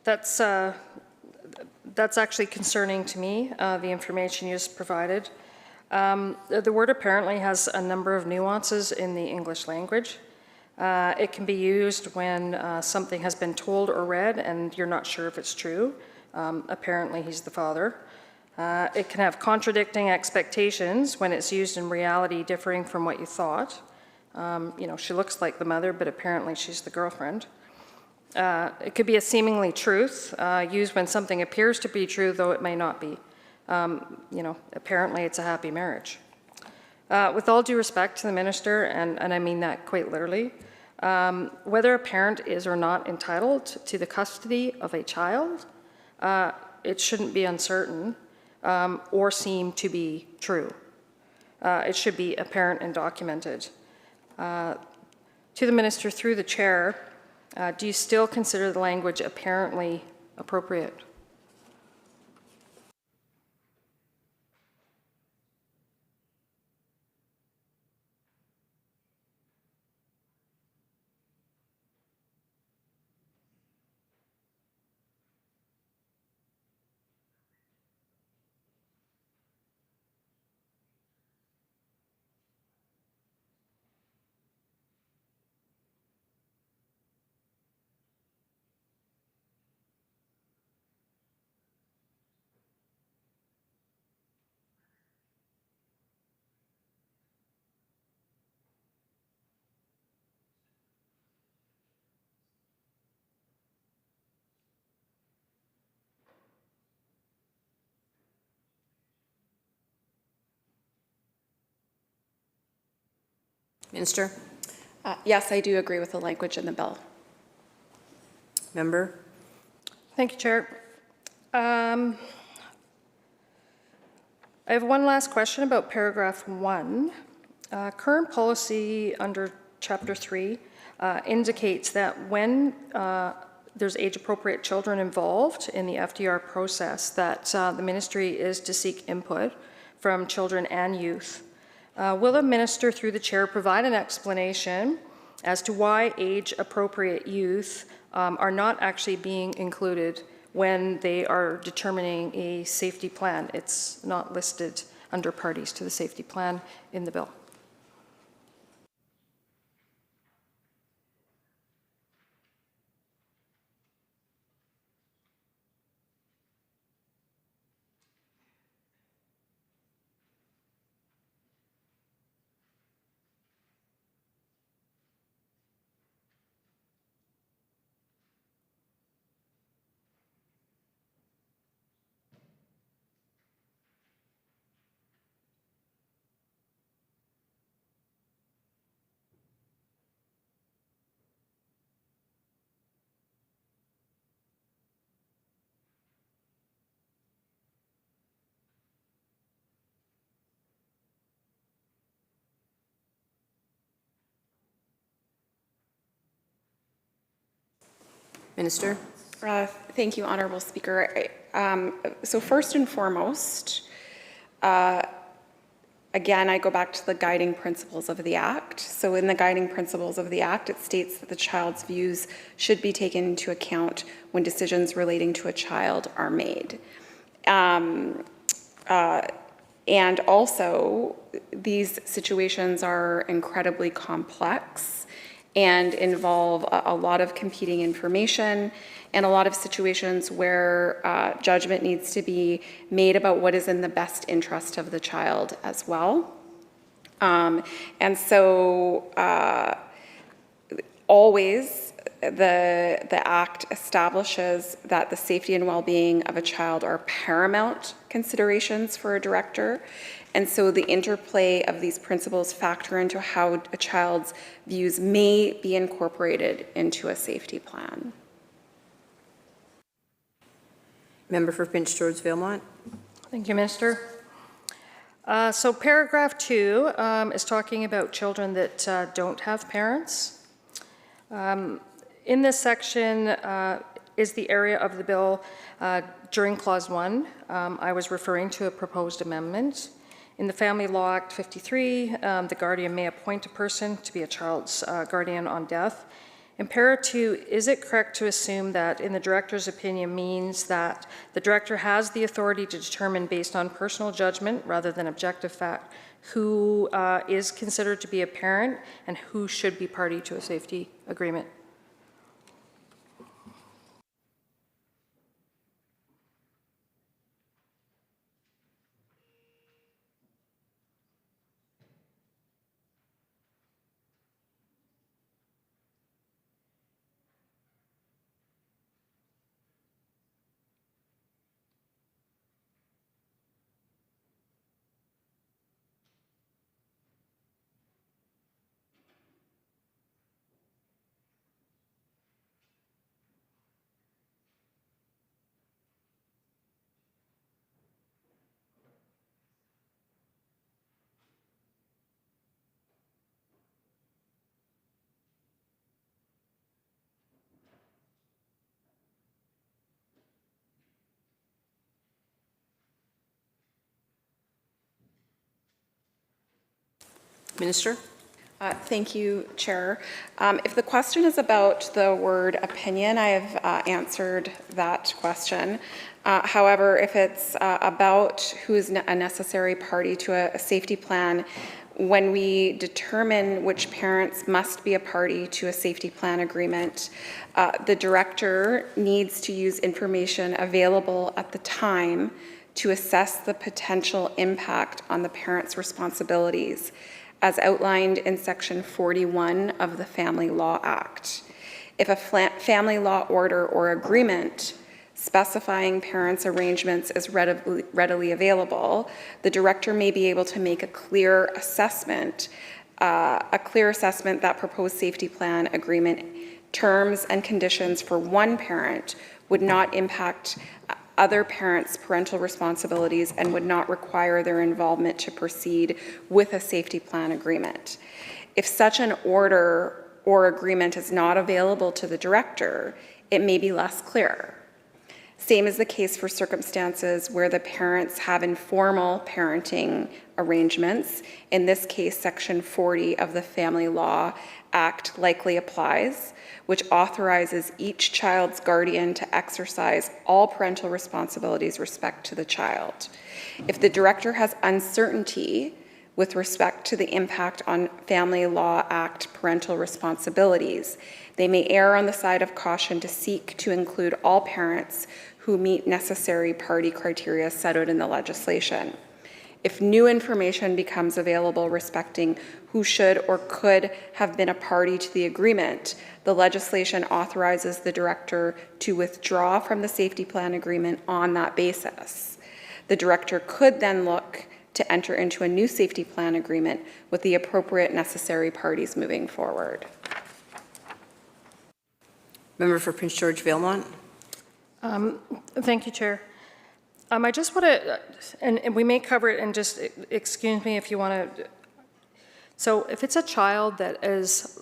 K: That's actually concerning to me, the information you just provided. The word apparently has a number of nuances in the English language. It can be used when something has been told or read and you're not sure if it's true. Apparently he's the father. It can have contradicting expectations when it's used in reality differing from what you thought. She looks like the mother, but apparently she's the girlfriend. It could be a seemingly truth, used when something appears to be true, though it may not be. Apparently it's a happy marriage. With all due respect to the minister, and I mean that quite literally, whether a parent is or not entitled to the custody of a child, it shouldn't be uncertain or seem to be true. It should be apparent and documented. To the minister, through the chair, do you still consider the language apparently appropriate?
E: Minister?
C: Yes, I do agree with the language in the bill.
E: Member?
K: Thank you, Chair. I have one last question about paragraph 1. Current policy under Chapter 3 indicates that when there's age-appropriate children involved in the FDR process, that the ministry is to seek input from children and youth. Will the minister, through the chair, provide an explanation as to why age-appropriate youth are not actually being included when they are determining a safety plan? It's not listed under parties to the safety plan in the bill.
E: Minister?
C: Thank you, Honourable Speaker. So first and foremost, again, I go back to the guiding principles of the Act. So in the guiding principles of the Act, it states that the child's views should be taken into account when decisions relating to a child are made. And also, these situations are incredibly complex and involve a lot of competing information and a lot of situations where judgment needs to be made about what is in the best interest of the child as well. And so always the Act establishes that the safety and well-being of a child are paramount considerations for a director. And so the interplay of these principles factor into how a child's views may be incorporated into a safety plan.
E: Member for Prince George Valemount.
K: Thank you, Minister. So paragraph 2 is talking about children that don't have parents. In this section is the area of the bill during Clause 1. I was referring to a proposed amendment. In the Family Law Act 53, the guardian may appoint a person to be a child's guardian on death. In para 2, is it correct to assume that in the director's opinion means that the director has the authority to determine based on personal judgment rather than objective fact who is considered to be a parent and who should be party to a safety agreement?
E: Minister?
C: Thank you, Chair. If the question is about the word opinion, I have answered that question. However, if it's about who is a necessary party to a safety plan, when we determine which parents must be a party to a safety plan agreement, the director needs to use information available at the time to assess the potential impact on the parent's responsibilities, as outlined in Section 41 of the Family Law Act. If a family law order or agreement specifying parents' arrangements is readily available, the director may be able to make a clear assessment that proposed safety plan agreement terms and conditions for one parent would not impact other parents' parental responsibilities and would not require their involvement to proceed with a safety plan agreement. If such an order or agreement is not available to the director, it may be less clear. Same is the case for circumstances where the parents have informal parenting arrangements. In this case, Section 40 of the Family Law Act likely applies, which authorizes each child's guardian to exercise all parental responsibilities with respect to the child. If the director has uncertainty with respect to the impact on Family Law Act parental responsibilities, they may err on the side of caution to seek to include all parents who meet necessary party criteria set out in the legislation. If new information becomes available respecting who should or could have been a party to the agreement, the legislation authorizes the director to withdraw from the safety plan agreement on that basis. The director could then look to enter into a new safety plan agreement with the appropriate necessary parties moving forward.
E: Member for Prince George Valemont.
K: Thank you, Chair. I just want to, and we may cover it, and just excuse me if you want to. So if it's a child that is,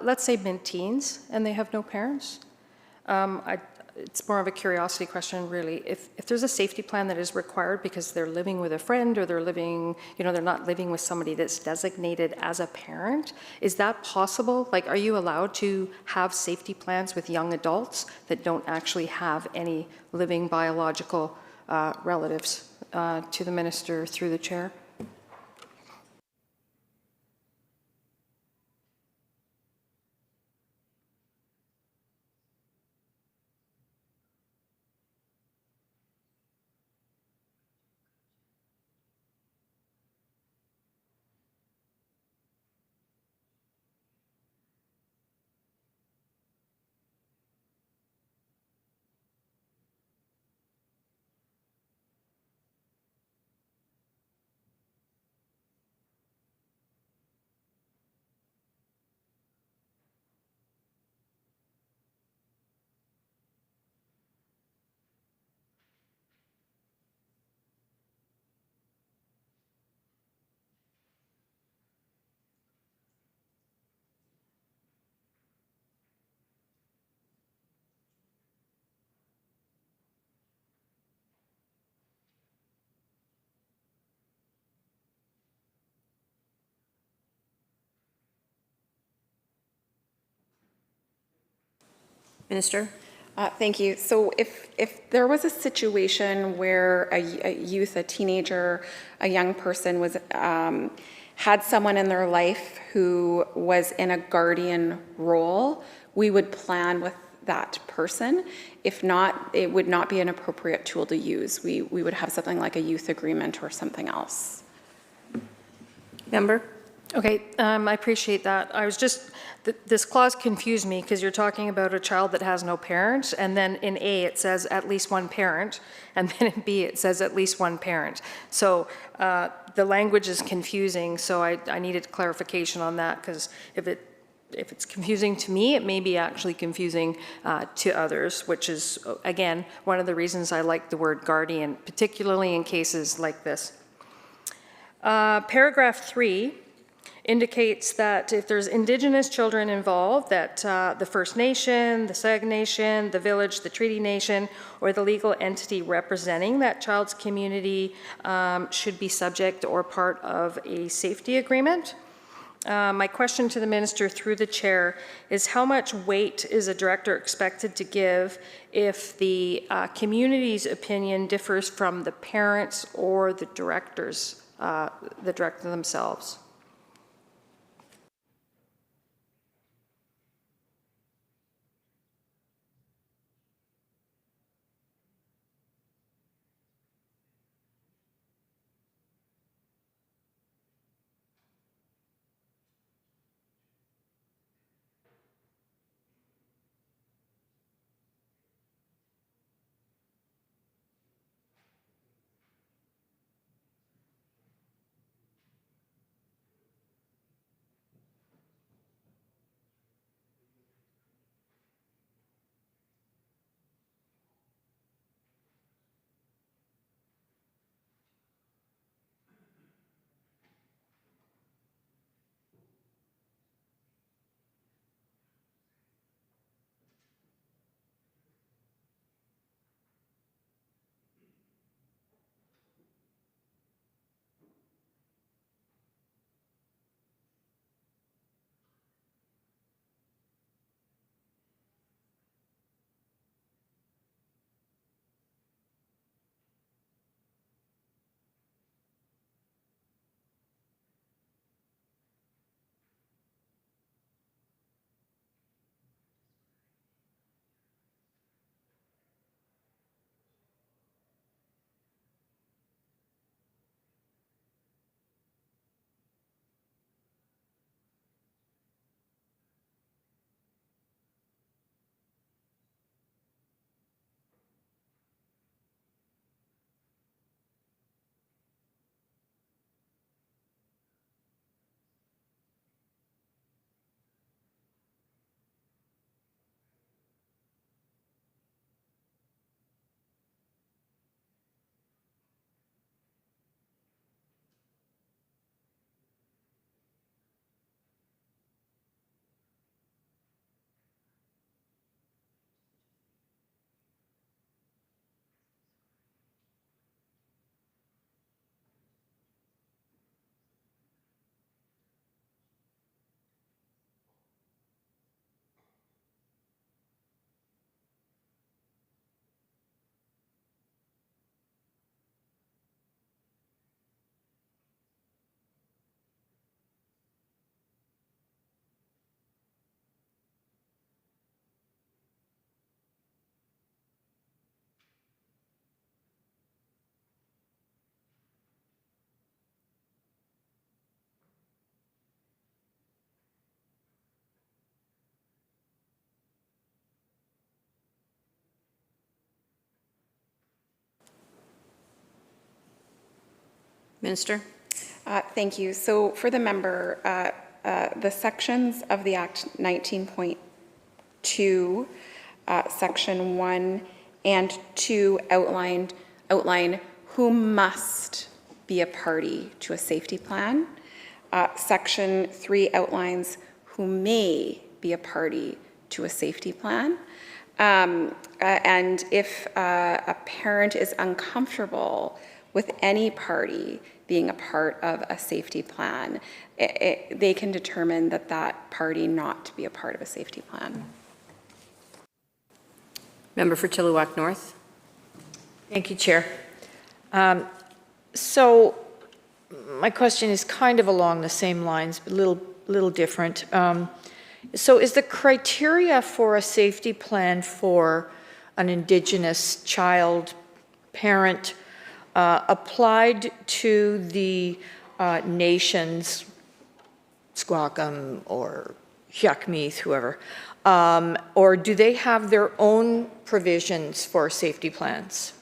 K: let's say mid-teens, and they have no parents, it's more of a curiosity question, really. If there's a safety plan that is required because they're living with a friend, or they're living, they're not living with somebody that's designated as a parent, is that possible? Like, are you allowed to have safety plans with young adults that don't actually have any living biological relatives? To the Minister, through the Chair.
E: Minister?
C: Thank you. So if there was a situation where a youth, a teenager, a young person was had someone in their life who was in a guardian role, we would plan with that person. If not, it would not be an appropriate tool to use. We would have something like a youth agreement or something else.
E: Member?
K: Okay, I appreciate that. I was just, this clause confused me because you're talking about a child that has no parent, and then in A it says at least one parent, and then in B it says at least one parent. So the language is confusing, so I needed clarification on that, because if it's confusing to me, it may be actually confusing to others, which is, again, one of the reasons I like the word guardian, particularly in cases like this. Paragraph 3. indicates that if there's Indigenous children involved, that the First Nation, the Saug Nation, the village, the treaty nation, or the legal entity representing that child's community should be subject or part of a safety agreement. My question to the minister through the chair is how much weight is a director expected to give if the community's opinion differs from the parents or the director themselves?
E: Minister?
C: Thank you. So for the member, the sections of the Act 19.2, Section 1 and 2 outline who must be a party to a safety plan. Section 3 outlines who may be a party to a safety plan. And if a parent is uncomfortable with any party being a part of a safety plan, they can determine that that party not to be a part of a safety plan.
E: Member for Chilliwack North.
M: Thank you, Chair. So my question is kind of along the same lines, but a little different. So is the criteria for a safety plan for an Indigenous child parent applied to the nations, Squaxin or Hyakmeeth, whoever, or do they have their own provisions for safety plans?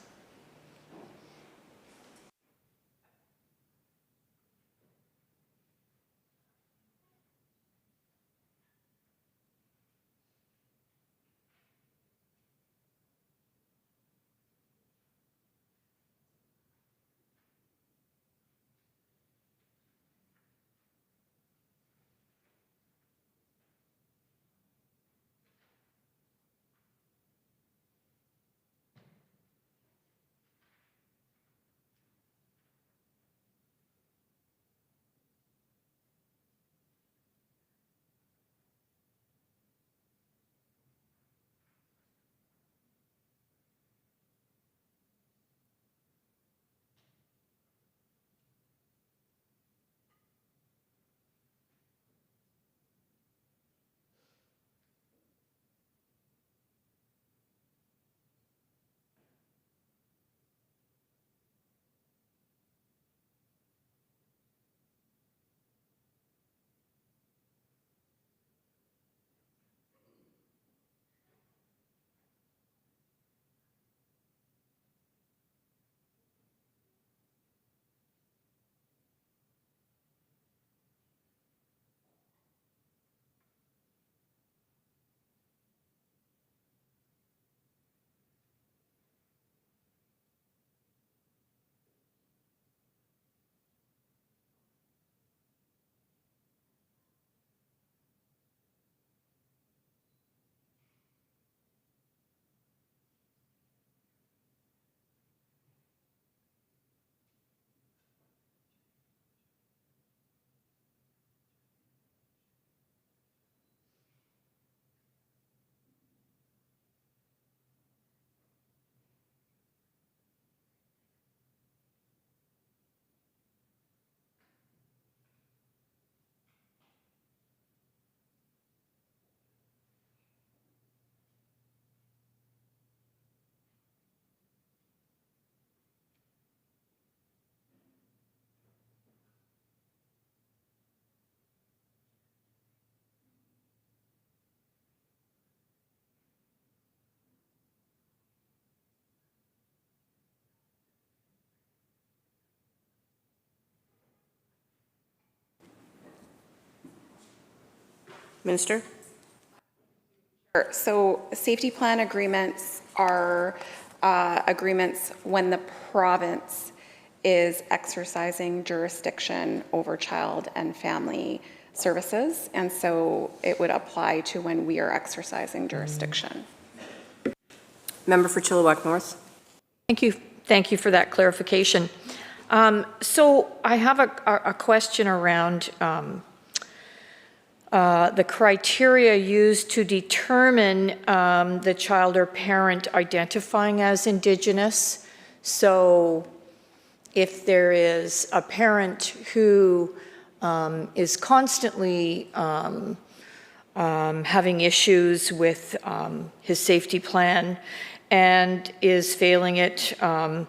E: Minister?
C: So safety plan agreements are agreements when the province is exercising jurisdiction over child and family services. And so it would apply to when we are exercising jurisdiction.
E: Member for Chilliwack North.
M: Thank you for that clarification. So I have a question around the criteria used to determine the child or parent identifying as Indigenous. So if there is a parent who is constantly having issues with his safety plan and is failing it, but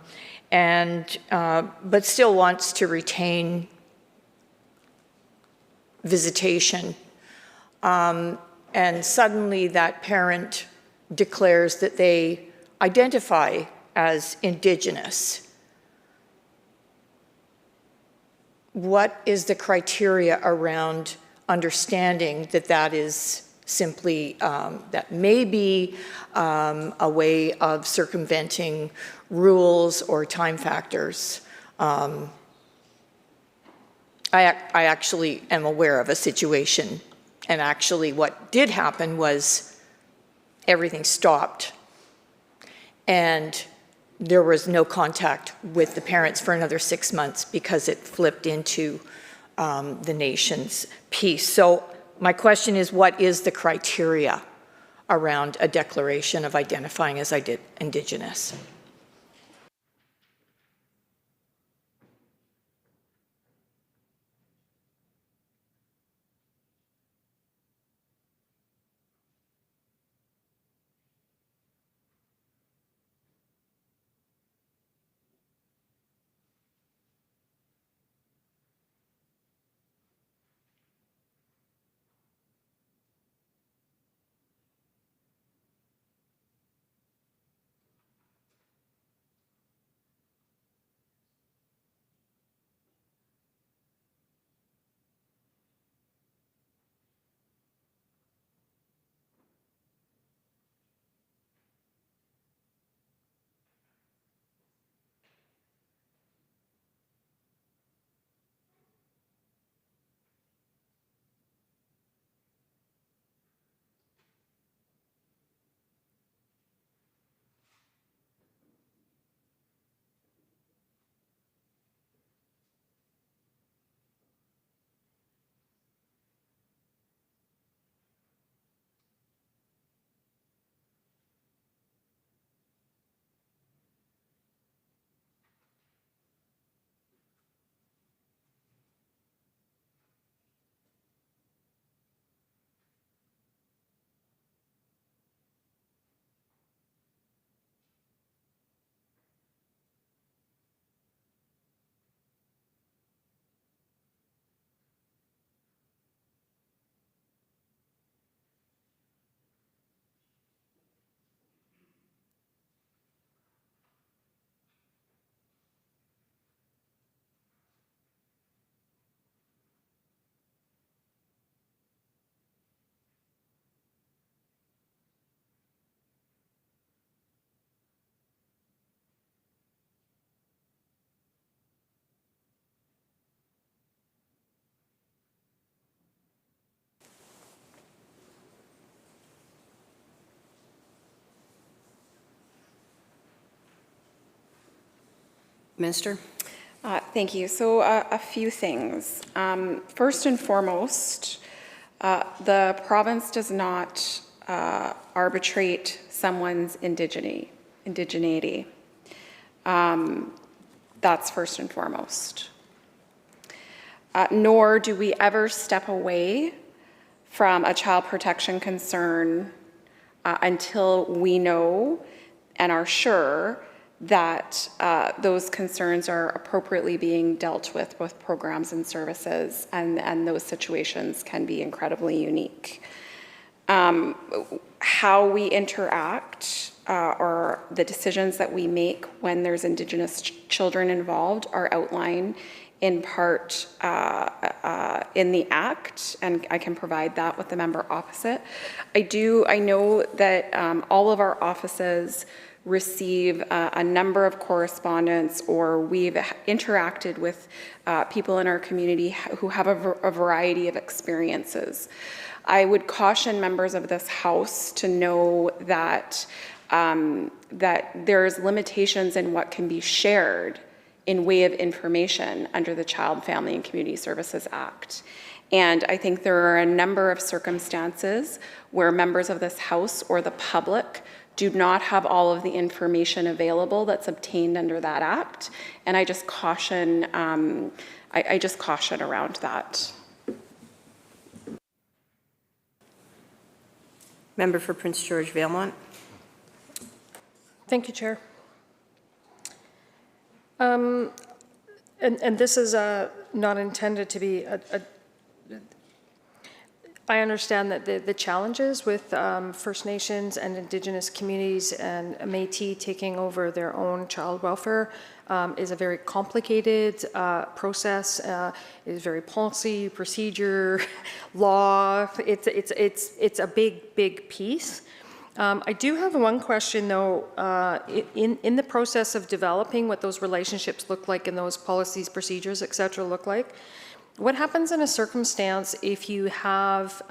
M: still wants to retain visitation, and suddenly that parent declares that they identify as Indigenous. What is the criteria around understanding that that is simply, that may be a way of circumventing rules or time factors? I actually am aware of a situation, and actually what did happen was everything stopped and there was no contact with the parents for another 6 months because it flipped into the nation's peace. So my question is, what is the criteria around a declaration of identifying as Indigenous?
E: Minister?
C: Thank you. So a few things. First and foremost, the province does not arbitrate someone's indigeneity. That's first and foremost. Nor do we ever step away from a child protection concern until we know and are sure that those concerns are appropriately being dealt with programs and services, and those situations can be incredibly unique. How we interact or the decisions that we make when there's Indigenous children involved are outlined in part in the Act, and I can provide that with the member opposite. I know that all of our offices receive a number of correspondence, or we've interacted with people in our community who have a variety of experiences. I would caution members of this House to know that that there's limitations in what can be shared in way of information under the Child, Family and Community Services Act. And I think there are a number of circumstances where members of this House or the public do not have all of the information available that's obtained under that Act. And I just caution, I just caution around that.
E: Member for Prince George Valemont.
K: Thank you, Chair. And this is not intended to be I understand that the challenges with First Nations and Indigenous communities and Métis taking over their own child welfare is a very complicated process. It is very policy, procedure, law. It's a big piece. I do have one question, though. In the process of developing what those relationships look like and those policies, procedures, et cetera, look like, what happens in a circumstance if you have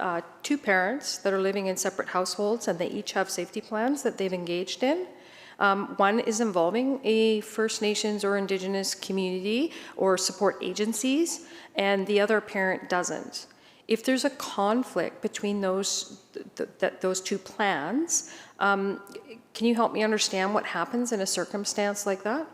K: two parents that are living in separate households and they each have safety plans that they've engaged in? One is involving a First Nations or Indigenous community or support agencies, and the other parent doesn't. If there's a conflict between those two plans, can you help me understand what happens in a circumstance like that?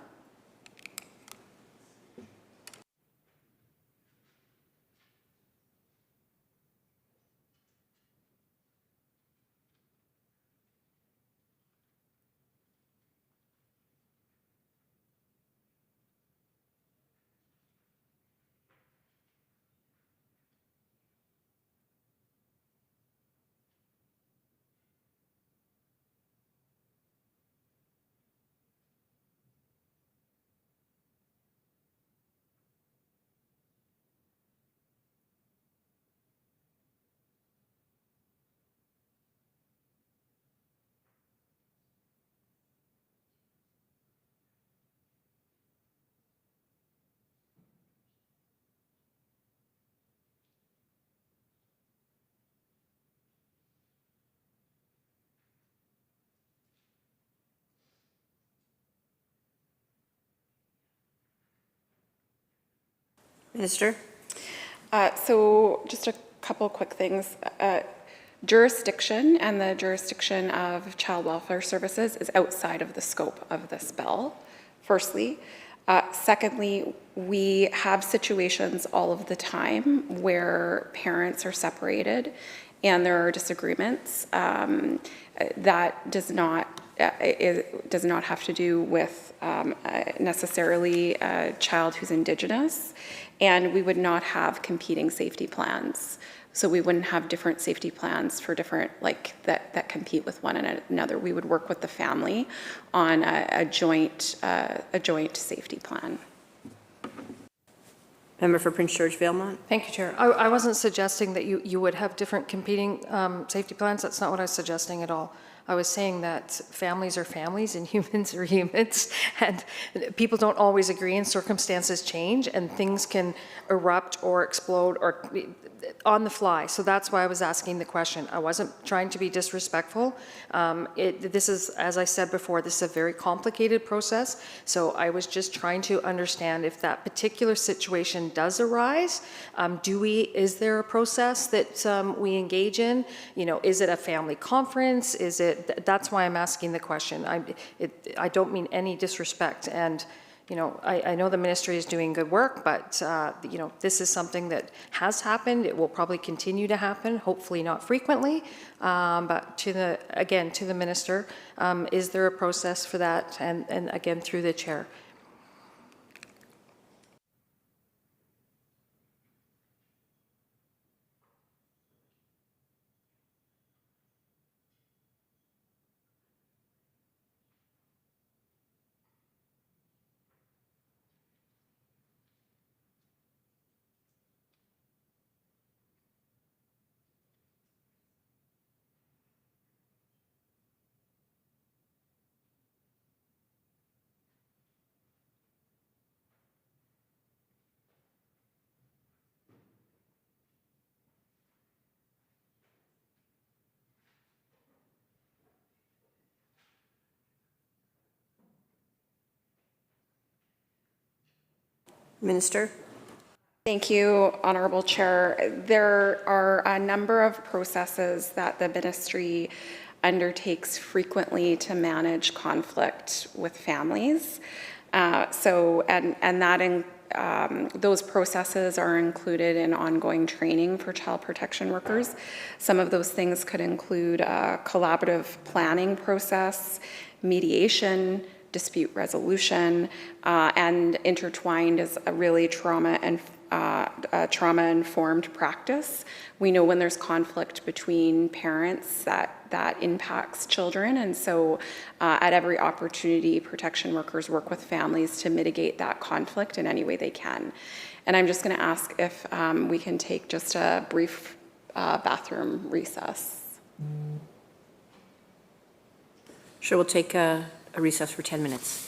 E: Minister?
C: So just a couple quick things. Jurisdiction and the jurisdiction of child welfare services is outside of the scope of this bill, firstly. Secondly, we have situations all of the time where parents are separated and there are disagreements. That does not have to do with necessarily a child who's Indigenous, and we would not have competing safety plans. So we wouldn't have different safety plans for different, that compete with one another. We would work with the family on a joint safety plan.
E: Member for Prince George Valemont.
K: Thank you, Chair. I wasn't suggesting that you would have different competing safety plans. That's not what I was suggesting at all. I was saying that families are families and humans are humans, and people don't always agree and circumstances change and things can erupt or explode or on the fly. So that's why I was asking the question. I wasn't trying to be disrespectful. This is, as I said before, this is a very complicated process. So I was just trying to understand if that particular situation does arise, is there a process that we engage in? You know, is it a family conference? Is it? That's why I'm asking the question. I don't mean any disrespect, and you know, I know the ministry is doing good work, but you know, this is something that has happened. It will probably continue to happen, hopefully not frequently. But to the minister, is there a process for that? And again, through the chair.
E: Minister?
C: Thank you, Honorable Chair. There are a number of processes that the ministry undertakes frequently to manage conflict with families. Those processes are included in ongoing training for child protection workers. Some of those things could include a collaborative planning process, mediation, dispute resolution, and intertwined is a really trauma-informed practice. We know when there's conflict between parents that impacts children, and so at every opportunity, protection workers work with families to mitigate that conflict in any way they can. And I'm just going to ask if we can take just a brief bathroom recess.
E: Sure, we'll take a recess for 10 minutes.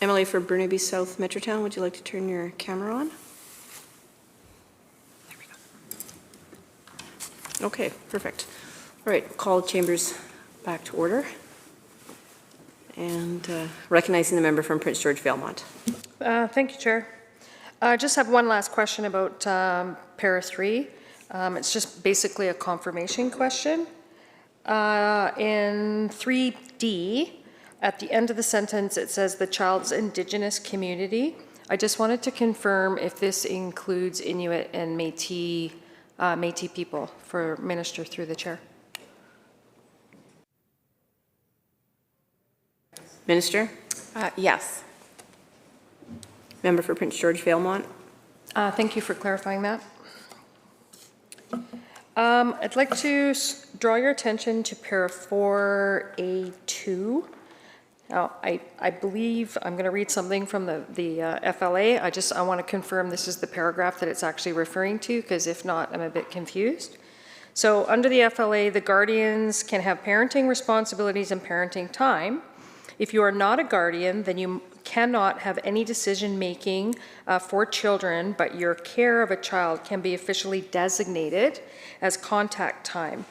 E: Emily for Burnaby South Metrotown, would you like to turn your camera on? There we go. Okay, perfect. All right, call chambers back to order. And recognizing the member from Prince George Valemont.
K: Thank you, Chair. I just have one last question about para 3. It's just basically a confirmation question. In 3D, at the end of the sentence, it says the child's Indigenous community. I just wanted to confirm if this includes Inuit and Métis people for Minister through the Chair.
E: Minister?
C: Yes.
E: Member for Prince George Valemont.
K: Thank you for clarifying that. I'd like to draw your attention to para 4A2. Now, I believe I'm going to read something from the FLA. I want to confirm this is the paragraph that it's actually referring to, because if not, I'm a bit confused. So under the FLA, the guardians can have parenting responsibilities and parenting time. If you are not a guardian, then you cannot have any decision-making for children, but your care of a child can be officially designated as contact time.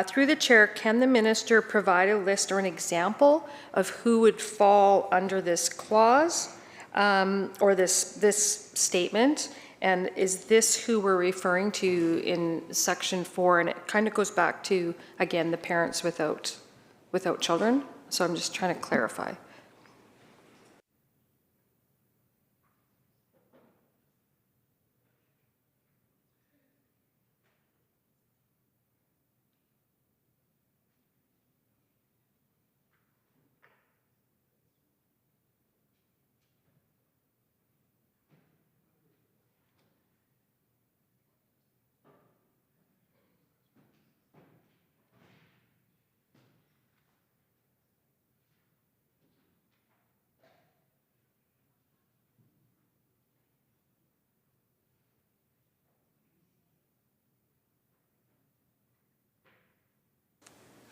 K: Through the chair, can the minister provide a list or an example of who would fall under this clause or this statement? And is this who we're referring to in section 4? And it kind of goes back to, again, the parents without children. So I'm just trying to clarify.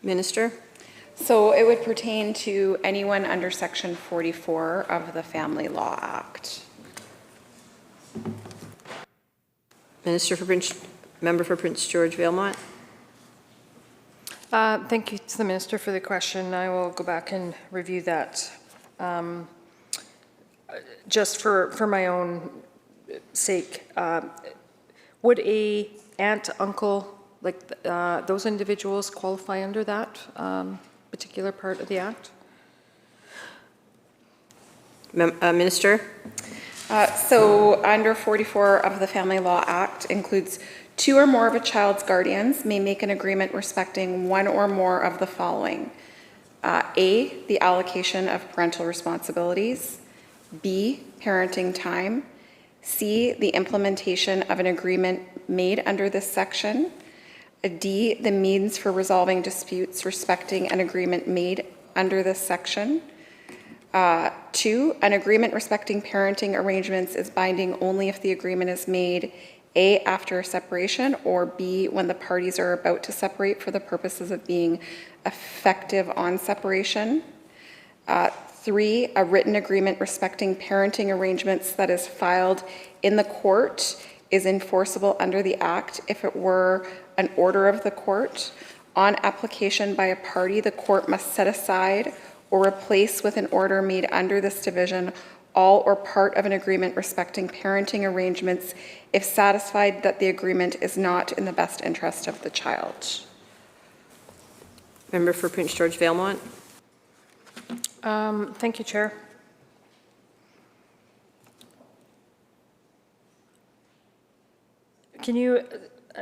E: Minister?
C: So it would pertain to anyone under Section 44 of the Family Law Act.
E: Member for Prince George Valemont.
K: Thank you to the minister for the question. I will go back and review that. Just for my own sake, would a aunt, uncle, like those individuals qualify under that particular part of the Act?
E: Minister?
C: So under 44 of the Family Law Act includes 2 or more of a child's guardians may make an agreement respecting 1 or more of the following. A, the allocation of parental responsibilities. B, parenting time. C, the implementation of an agreement made under this section. D, the means for resolving disputes respecting an agreement made under this section. 2, an agreement respecting parenting arrangements is binding only if the agreement is made A, after a separation, or B, when the parties are about to separate for the purposes of being effective on separation. 3, a written agreement respecting parenting arrangements that is filed in the court is enforceable under the Act if it were an order of the court. On application by a party, the court must set aside or replace with an order made under this division all or part of an agreement respecting parenting arrangements if satisfied that the agreement is not in the best interest of the child.
E: Member for Prince George Valemont.
K: Thank you, Chair. Can you,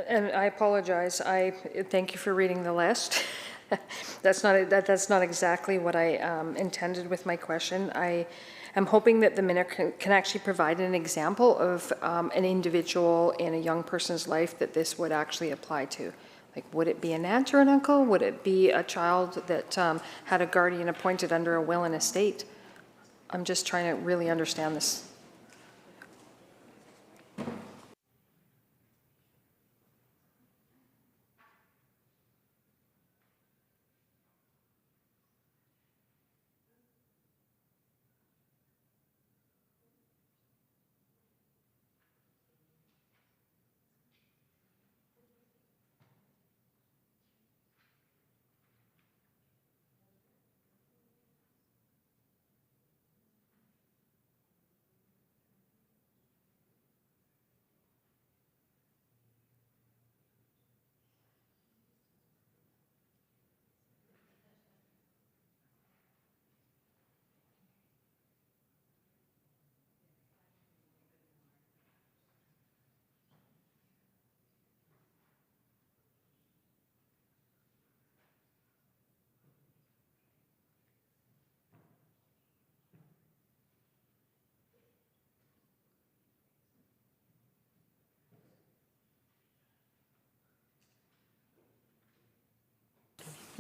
K: and I apologize, I thank you for reading the list. That's not exactly what I intended with my question. I am hoping that the minister can actually provide an example of an individual in a young person's life that this would actually apply to. Like, would it be an aunt or an uncle? Would it be a child that had a guardian appointed under a will and estate? I'm just trying to really understand this.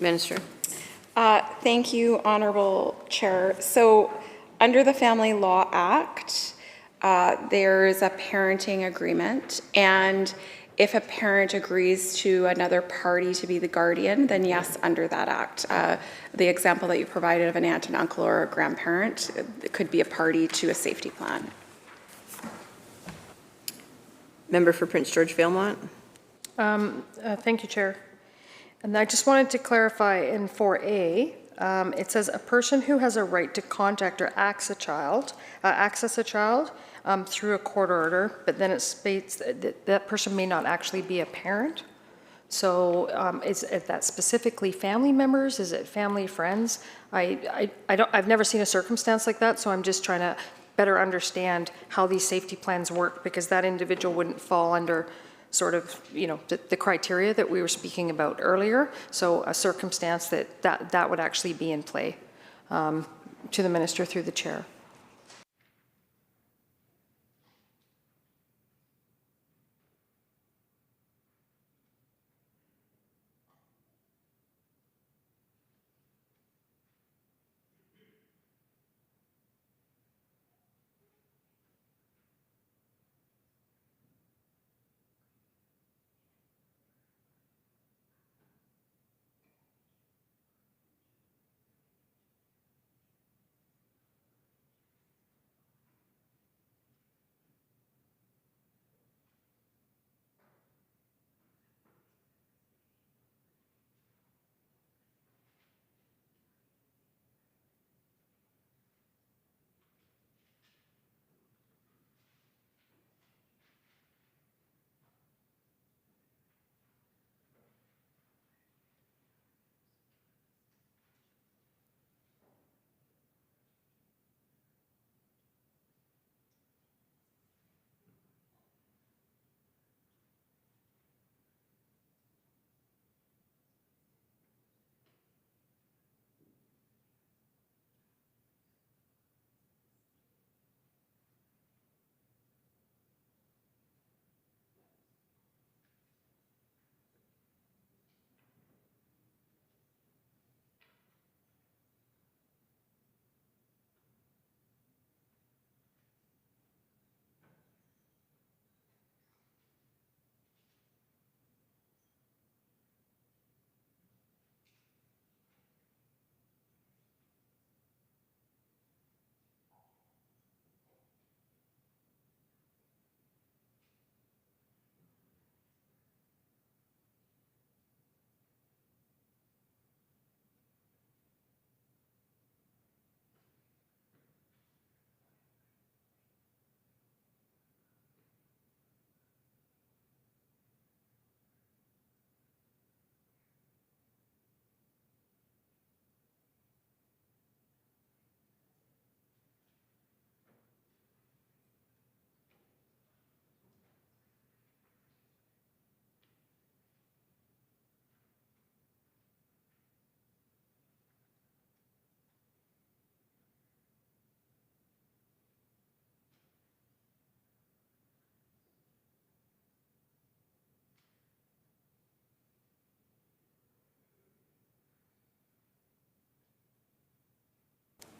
E: Minister.
C: Thank you, Honorable Chair. So, under the Family Law Act, there's a parenting agreement, and if a parent agrees to another party to be the guardian, then yes, under that act. The example that you provided of an aunt and uncle or a grandparent, it could be a party to a safety plan.
E: Member for Prince George Valemount.
K: Thank you, Chair. And I just wanted to clarify in 4A, it says a person who has a right to contact or access a child through a court order, but then it states that that person may not actually be a parent. So is that specifically family members? Is it family, friends? I've never seen a circumstance like that, so I'm just trying to better understand how these safety plans work, because that individual wouldn't fall under sort of, you know, the criteria that we were speaking about earlier. So a circumstance that would actually be in play. To the Minister through the Chair.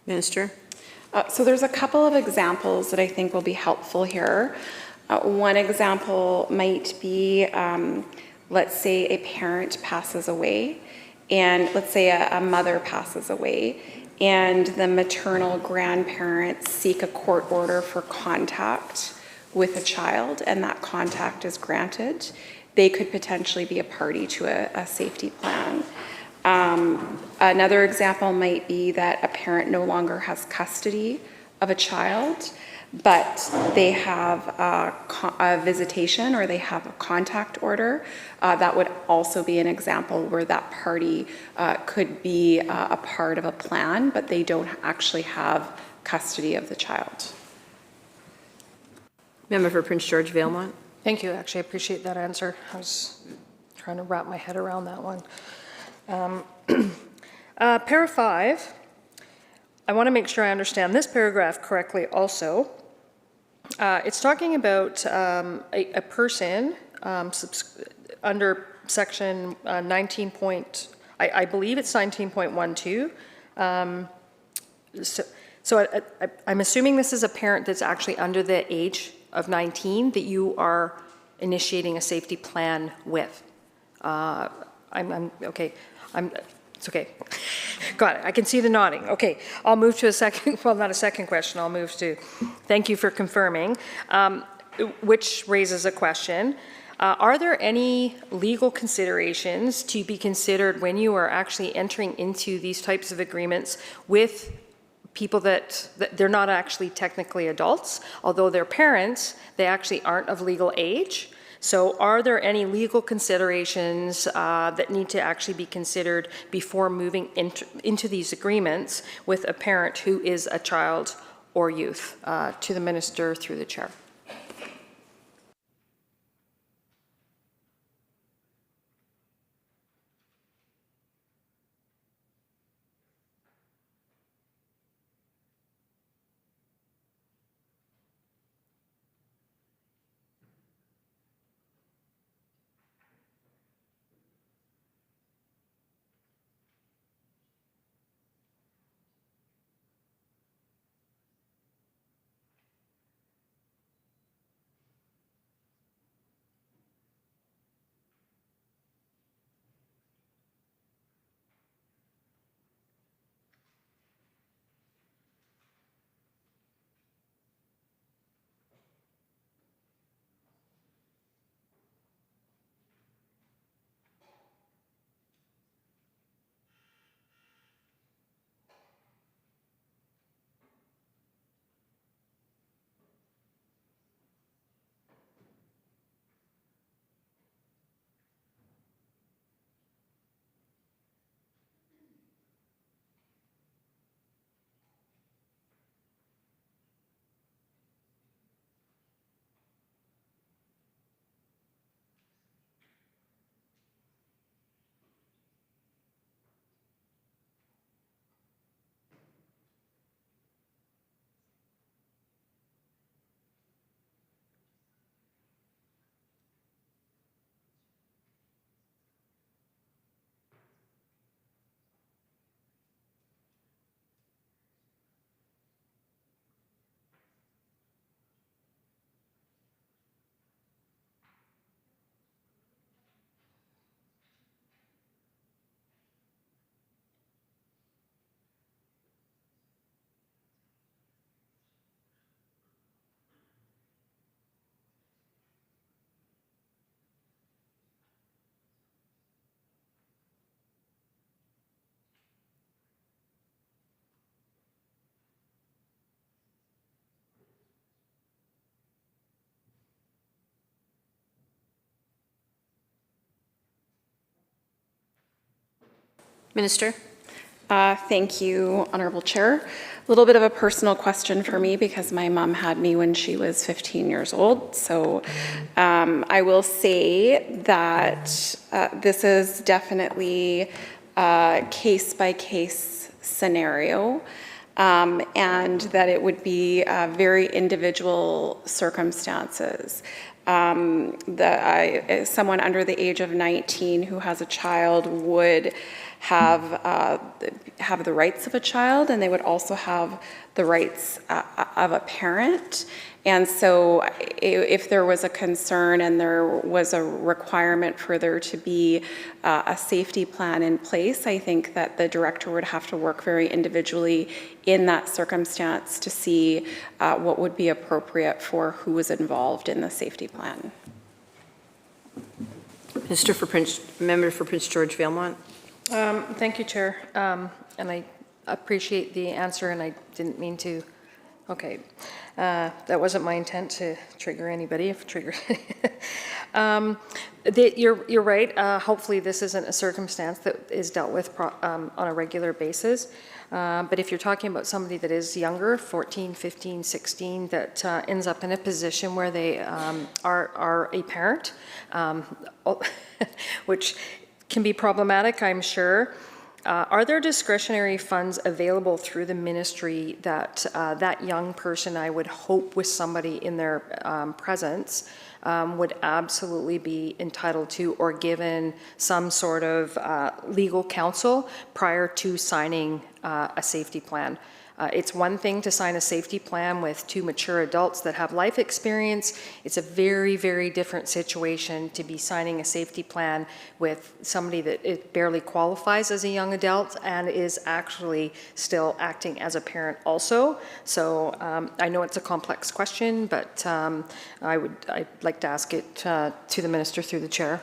E: Minister.
C: So there's a couple of examples that I think will be helpful here. One example might be, let's say a parent passes away, and let's say a mother passes away, and the maternal grandparents seek a court order for contact with a child, and that contact is granted. They could potentially be a party to a safety plan. Another example might be that a parent no longer has custody of a child, but they have a visitation or they have a contact order. That would also be an example where that party could be a part of a plan, but they don't actually have custody of the child.
E: Member for Prince George Valemount.
K: Thank you. Actually, I appreciate that answer. I was trying to wrap my head around that one. Para 5, I want to make sure I understand this paragraph correctly also. It's talking about a person under section 19. I believe it's 19.12. So I'm assuming this is a parent that's actually under the age of 19 that you are initiating a safety plan with. I'm okay. It's okay. Got it. I can see the nodding. Okay. I'll move to a second, well, not a second question. I'll move to, thank you for confirming, which raises a question. Are there any legal considerations to be considered when you are actually entering into these types of agreements with people that they're not actually technically adults, although they're parents, they actually aren't of legal age? So are there any legal considerations that need to actually be considered before moving into these agreements with a parent who is a child or youth? To the Minister through the Chair.
E: Minister.
C: Thank you, Honorable Chair. A little bit of a personal question for me because my mom had me when she was 15 years old. So I will say that this is definitely a case-by-case scenario. And that it would be very individual circumstances. Someone under the age of 19 who has a child would have the rights of a child, and they would also have the rights of a parent. And so if there was a concern and there was a requirement for there to be a safety plan in place, I think that the director would have to work very individually in that circumstance to see what would be appropriate for who was involved in the safety plan.
E: Member for Prince George Valemount.
K: Thank you, Chair. And I appreciate the answer, and I didn't mean to. Okay, that wasn't my intent to trigger anybody. If trigger, you're right. Hopefully, this isn't a circumstance that is dealt with on a regular basis. But if you're talking about somebody that is younger, 14, 15, 16, that ends up in a position where they are a parent, which can be problematic, I'm sure. Are there discretionary funds available through the ministry that that young person, I would hope with somebody in their presence, would absolutely be entitled to or given some sort of legal counsel prior to signing a safety plan? It's one thing to sign a safety plan with two mature adults that have life experience. It's a very, very different situation to be signing a safety plan with somebody that it barely qualifies as a young adult and is actually still acting as a parent also. So I know it's a complex question, but I'd like to ask it to the minister through the chair.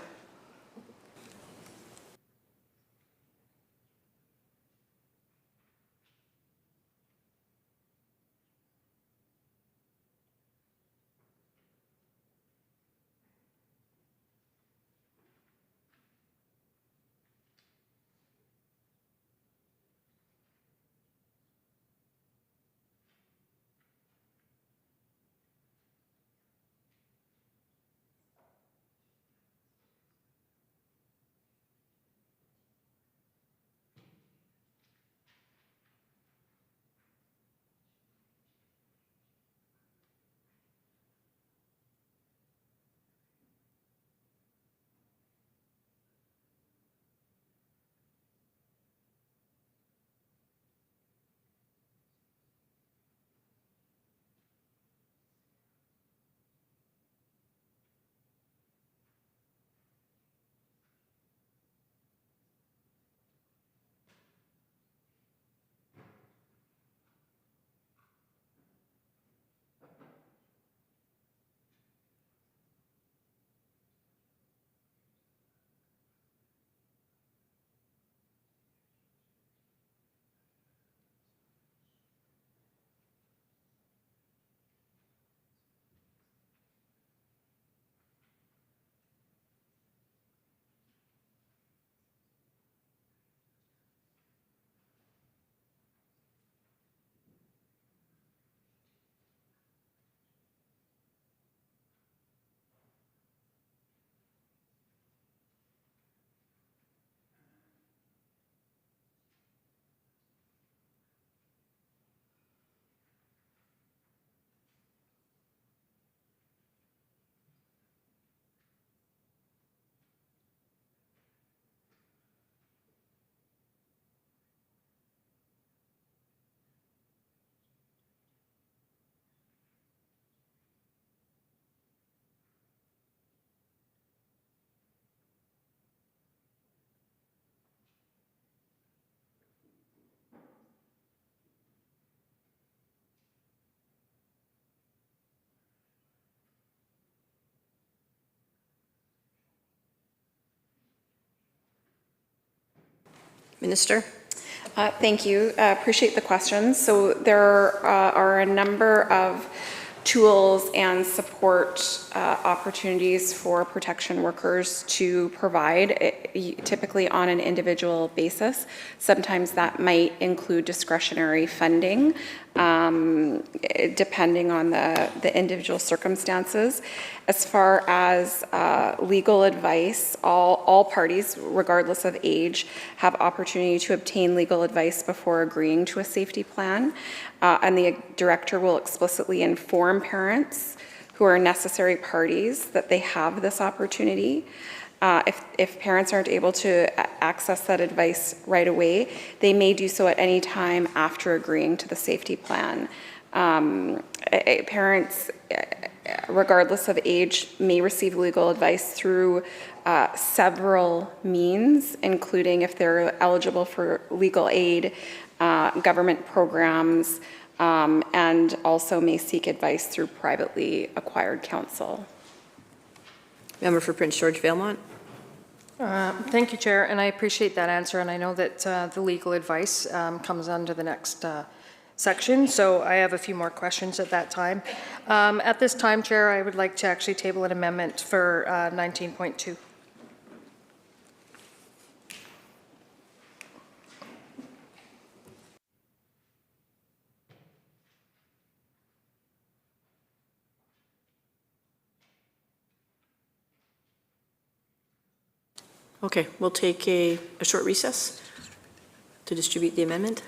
E: Minister?
C: Thank you. Appreciate the questions. So there are a number of tools and support opportunities for protection workers to provide, typically on an individual basis. Sometimes that might include discretionary funding, depending on the individual circumstances. As far as legal advice, all parties, regardless of age, have opportunity to obtain legal advice before agreeing to a safety plan. And the director will explicitly inform parents who are necessary parties that they have this opportunity. If parents aren't able to access that advice right away, they may do so at any time after agreeing to the safety plan. Parents, regardless of age, may receive legal advice through several means, including if they're eligible for legal aid, government programs, and also may seek advice through privately acquired counsel.
E: Member for Prince George Valemont.
K: Thank you, Chair, and I appreciate that answer, and I know that the legal advice comes under the next section, so I have a few more questions at that time. At this time, Chair, I would like to actually table an amendment for 19.2.
E: Okay, we'll take a short recess. to distribute the amendment?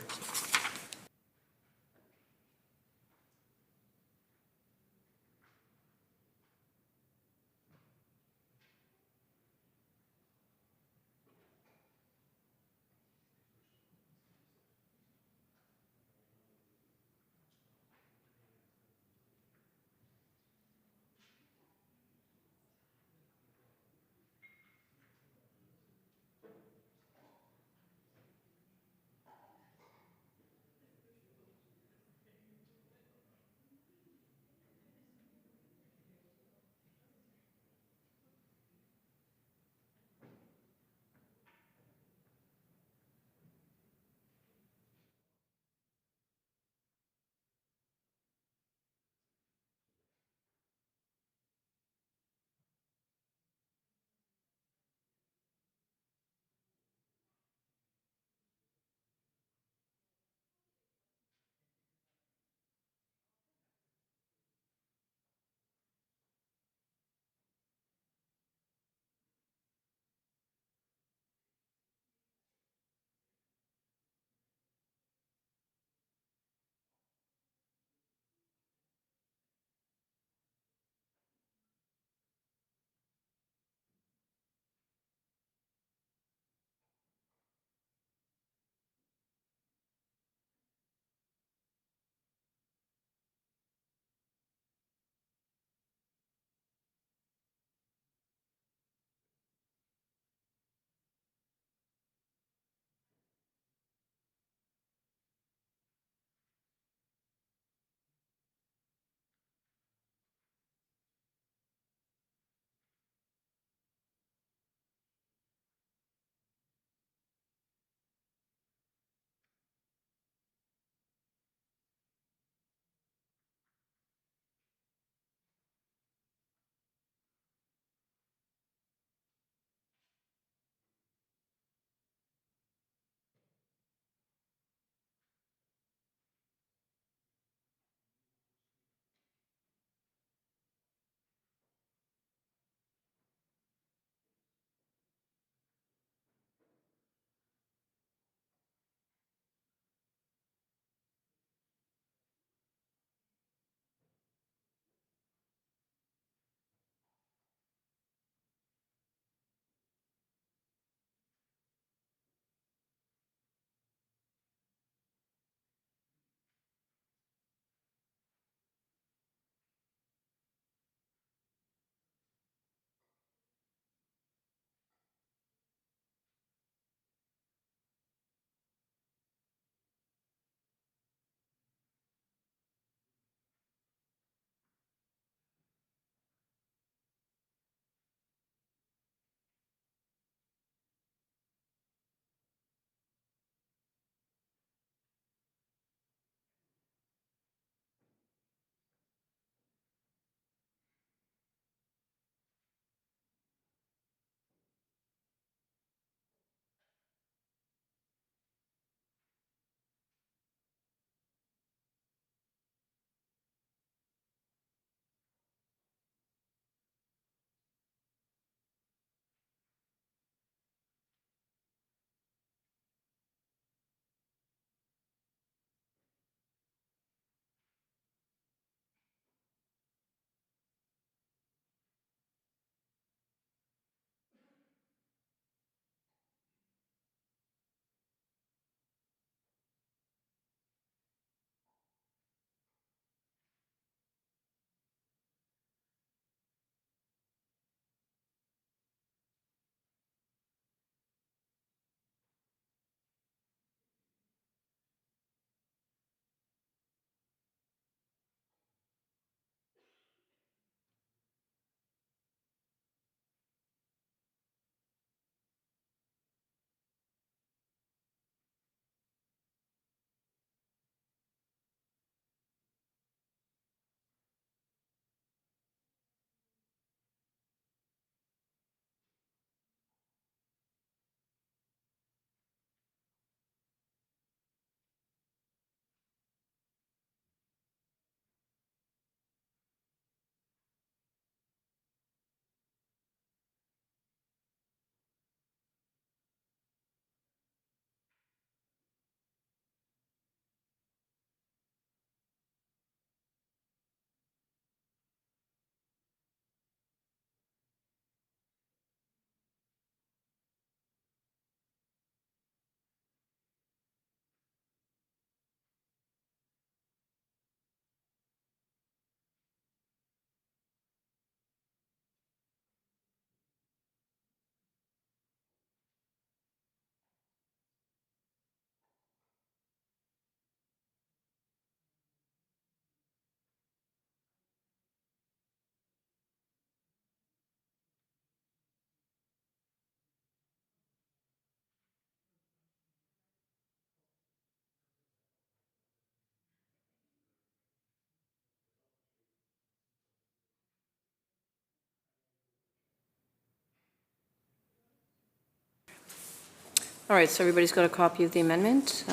E: All right, so everybody's got a copy of the amendment.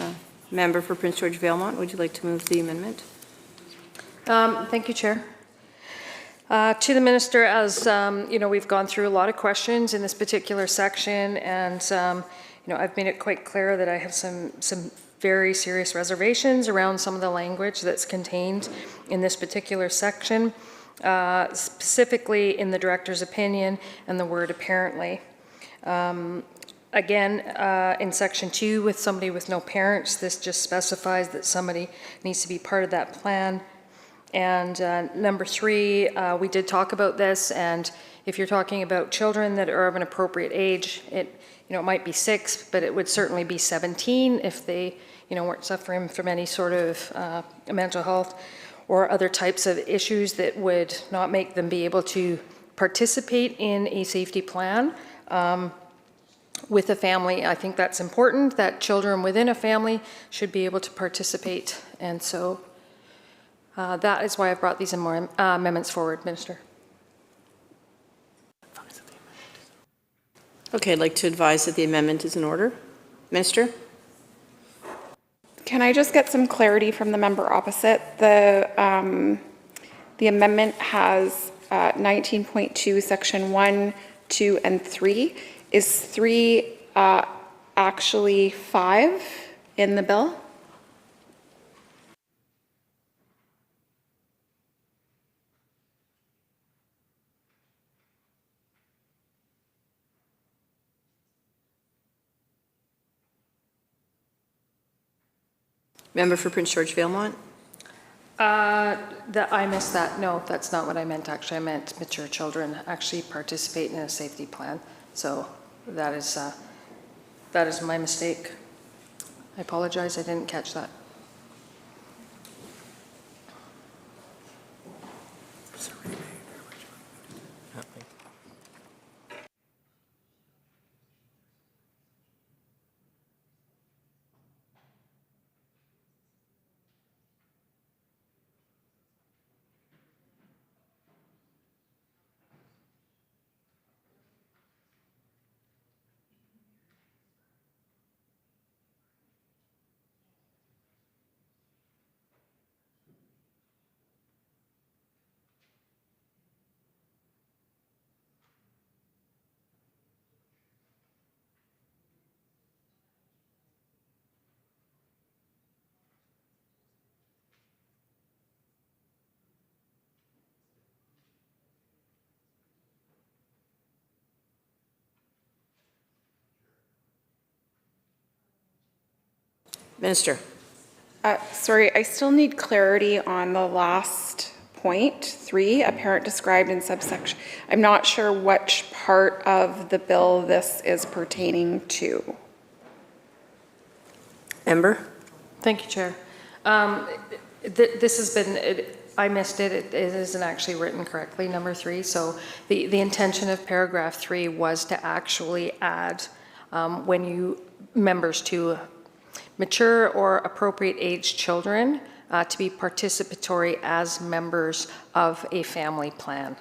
E: Member for Prince George Valemont, would you like to move the amendment?
K: Thank you, Chair. To the Minister, as you know, we've gone through a lot of questions in this particular section, and you know, I've made it quite clear that I have some very serious reservations around some of the language that's contained in this particular section, specifically in the Director's opinion and the word apparently. Again, in Section 2, with somebody with no parents, this just specifies that somebody needs to be part of that plan. And number 3, we did talk about this, and if you're talking about children that are of an appropriate age, it might be 6, but it would certainly be 17 if they, weren't suffering from any sort of mental health or other types of issues that would not make them be able to participate in a safety plan. With a family, I think that's important, that children within a family should be able to participate. And so that is why I've brought these amendments forward, Minister.
E: Okay, I'd like to advise that the amendment is in order. Minister?
C: Can I just get some clarity from the member opposite? The amendment has 19.2, section 1, 2, and 3. Is 3 actually 5 in the bill?
E: Member for Prince George Valemont?
K: I missed that. No, that's not what I meant. Actually, I meant mature children actually participate in a safety plan. So that is my mistake. I apologize. I didn't catch that.
E: Minister.
C: Sorry, I still need clarity on the last point, 3, a parent described in subsection. I'm not sure which part of the bill this is pertaining to.
E: Member?
K: Thank you, Chair. This has been, I missed it. It isn't actually written correctly, number 3. So the intention of paragraph 3 was to actually add members to mature or appropriate age children to be participatory as members of a family plan.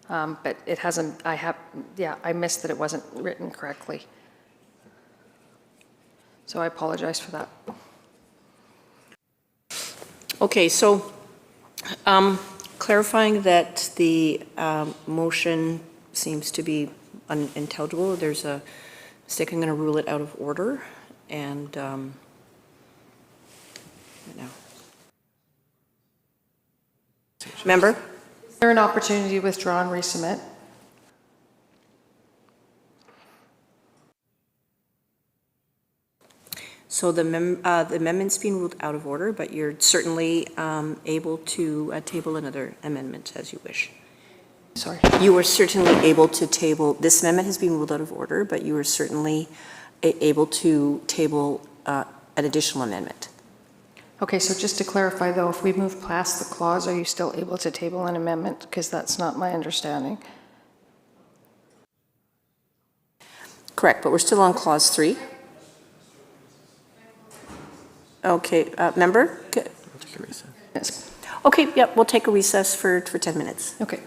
K: But it hasn't, I missed that it wasn't written correctly. So I apologize for that.
E: Okay, so clarifying that the motion seems to be unintelligible. There's a mistake. I'm going to rule it out of order. And Member?
K: Is there an opportunity to withdraw and resubmit?
E: So the amendment's been ruled out of order, but you're certainly able to table another amendment as you wish.
K: Sorry.
E: You are certainly able to table, this amendment has been ruled out of order, but you are certainly able to table an additional amendment.
K: Okay, so just to clarify though, if we move past the clause, are you still able to table an amendment? Because that's not my understanding.
E: Correct, but we're still on clause 3. Okay, member? We'll take a recess. Yes. Okay, yep, we'll take a recess for 10 minutes.
K: Okay.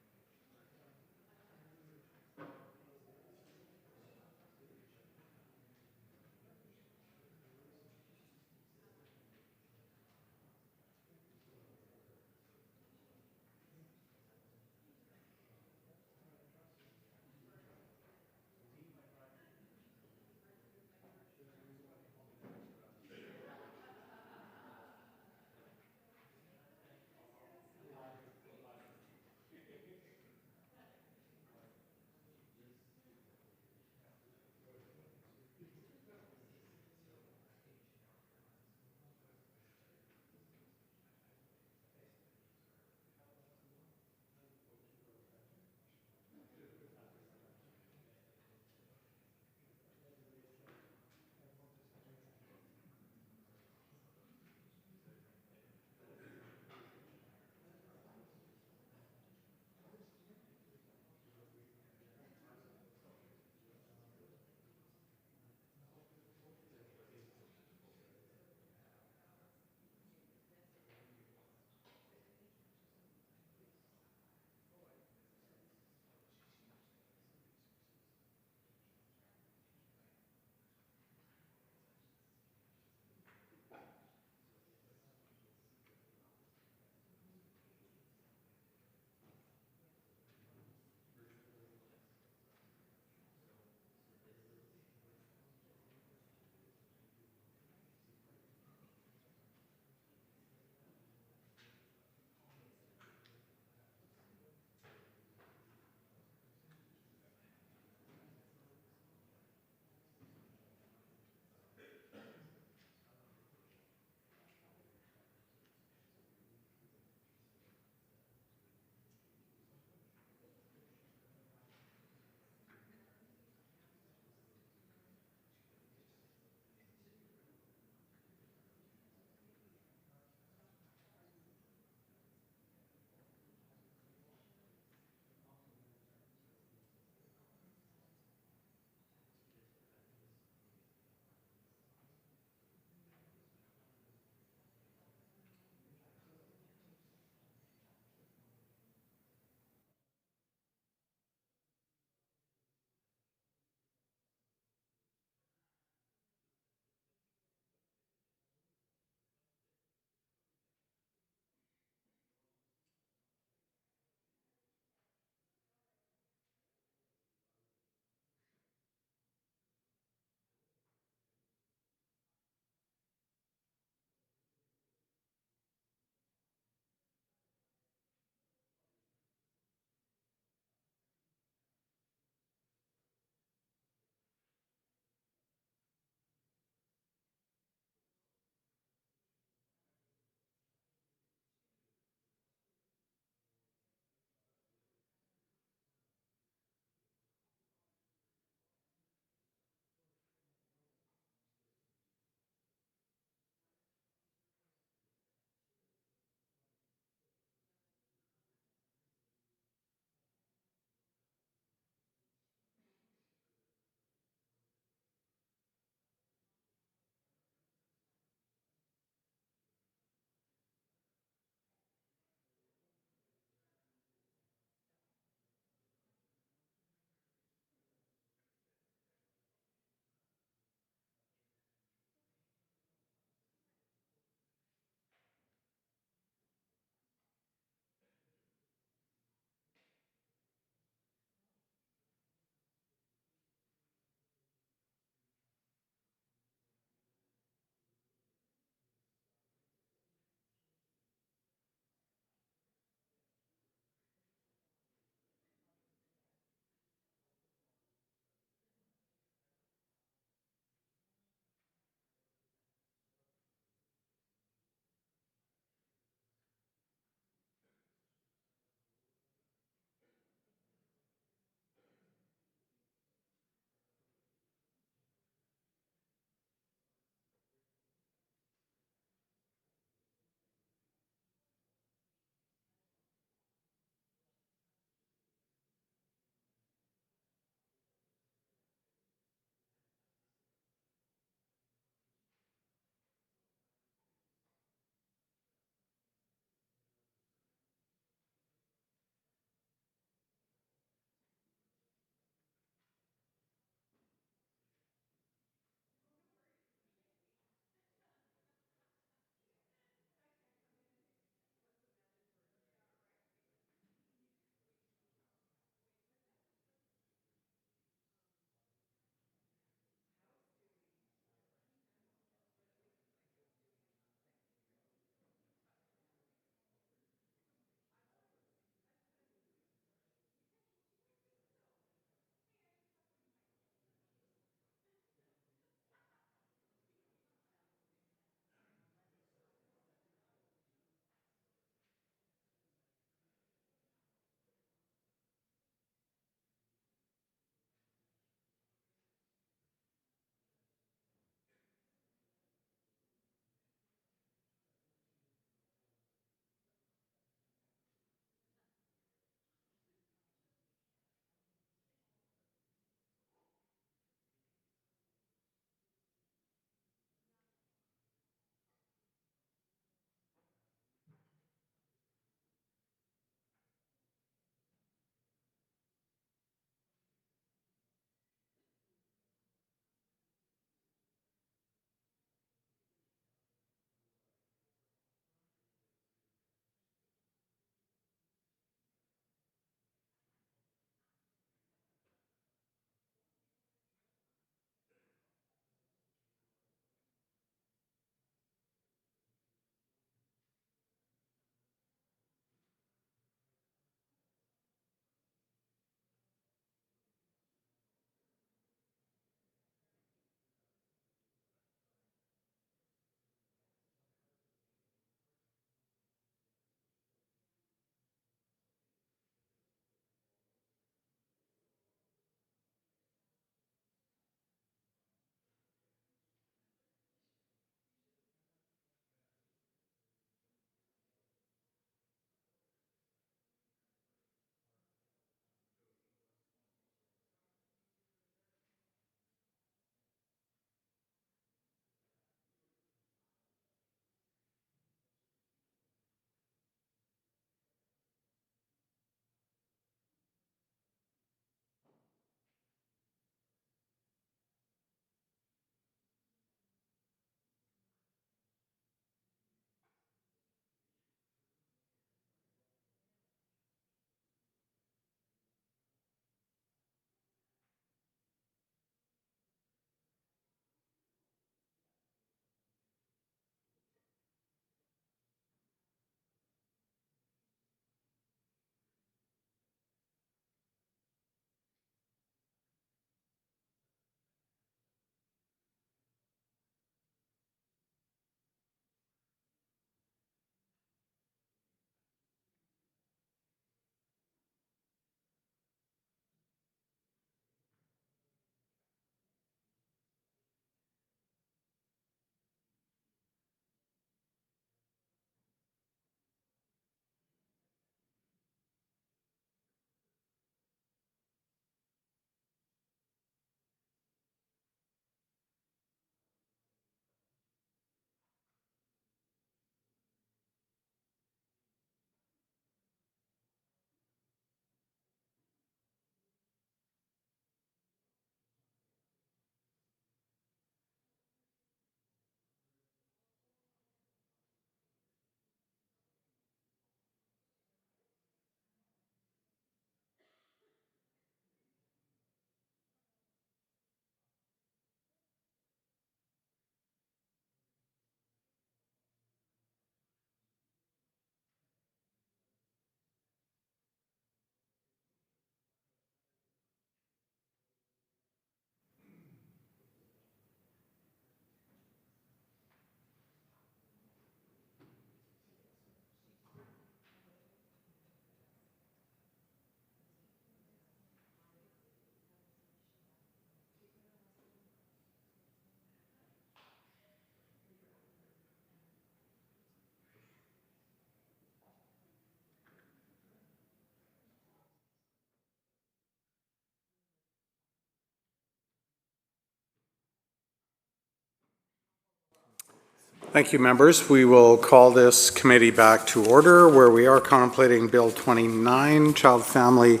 T: Thank you, members. We will call this committee back to order, where we are contemplating Bill 29, Child Family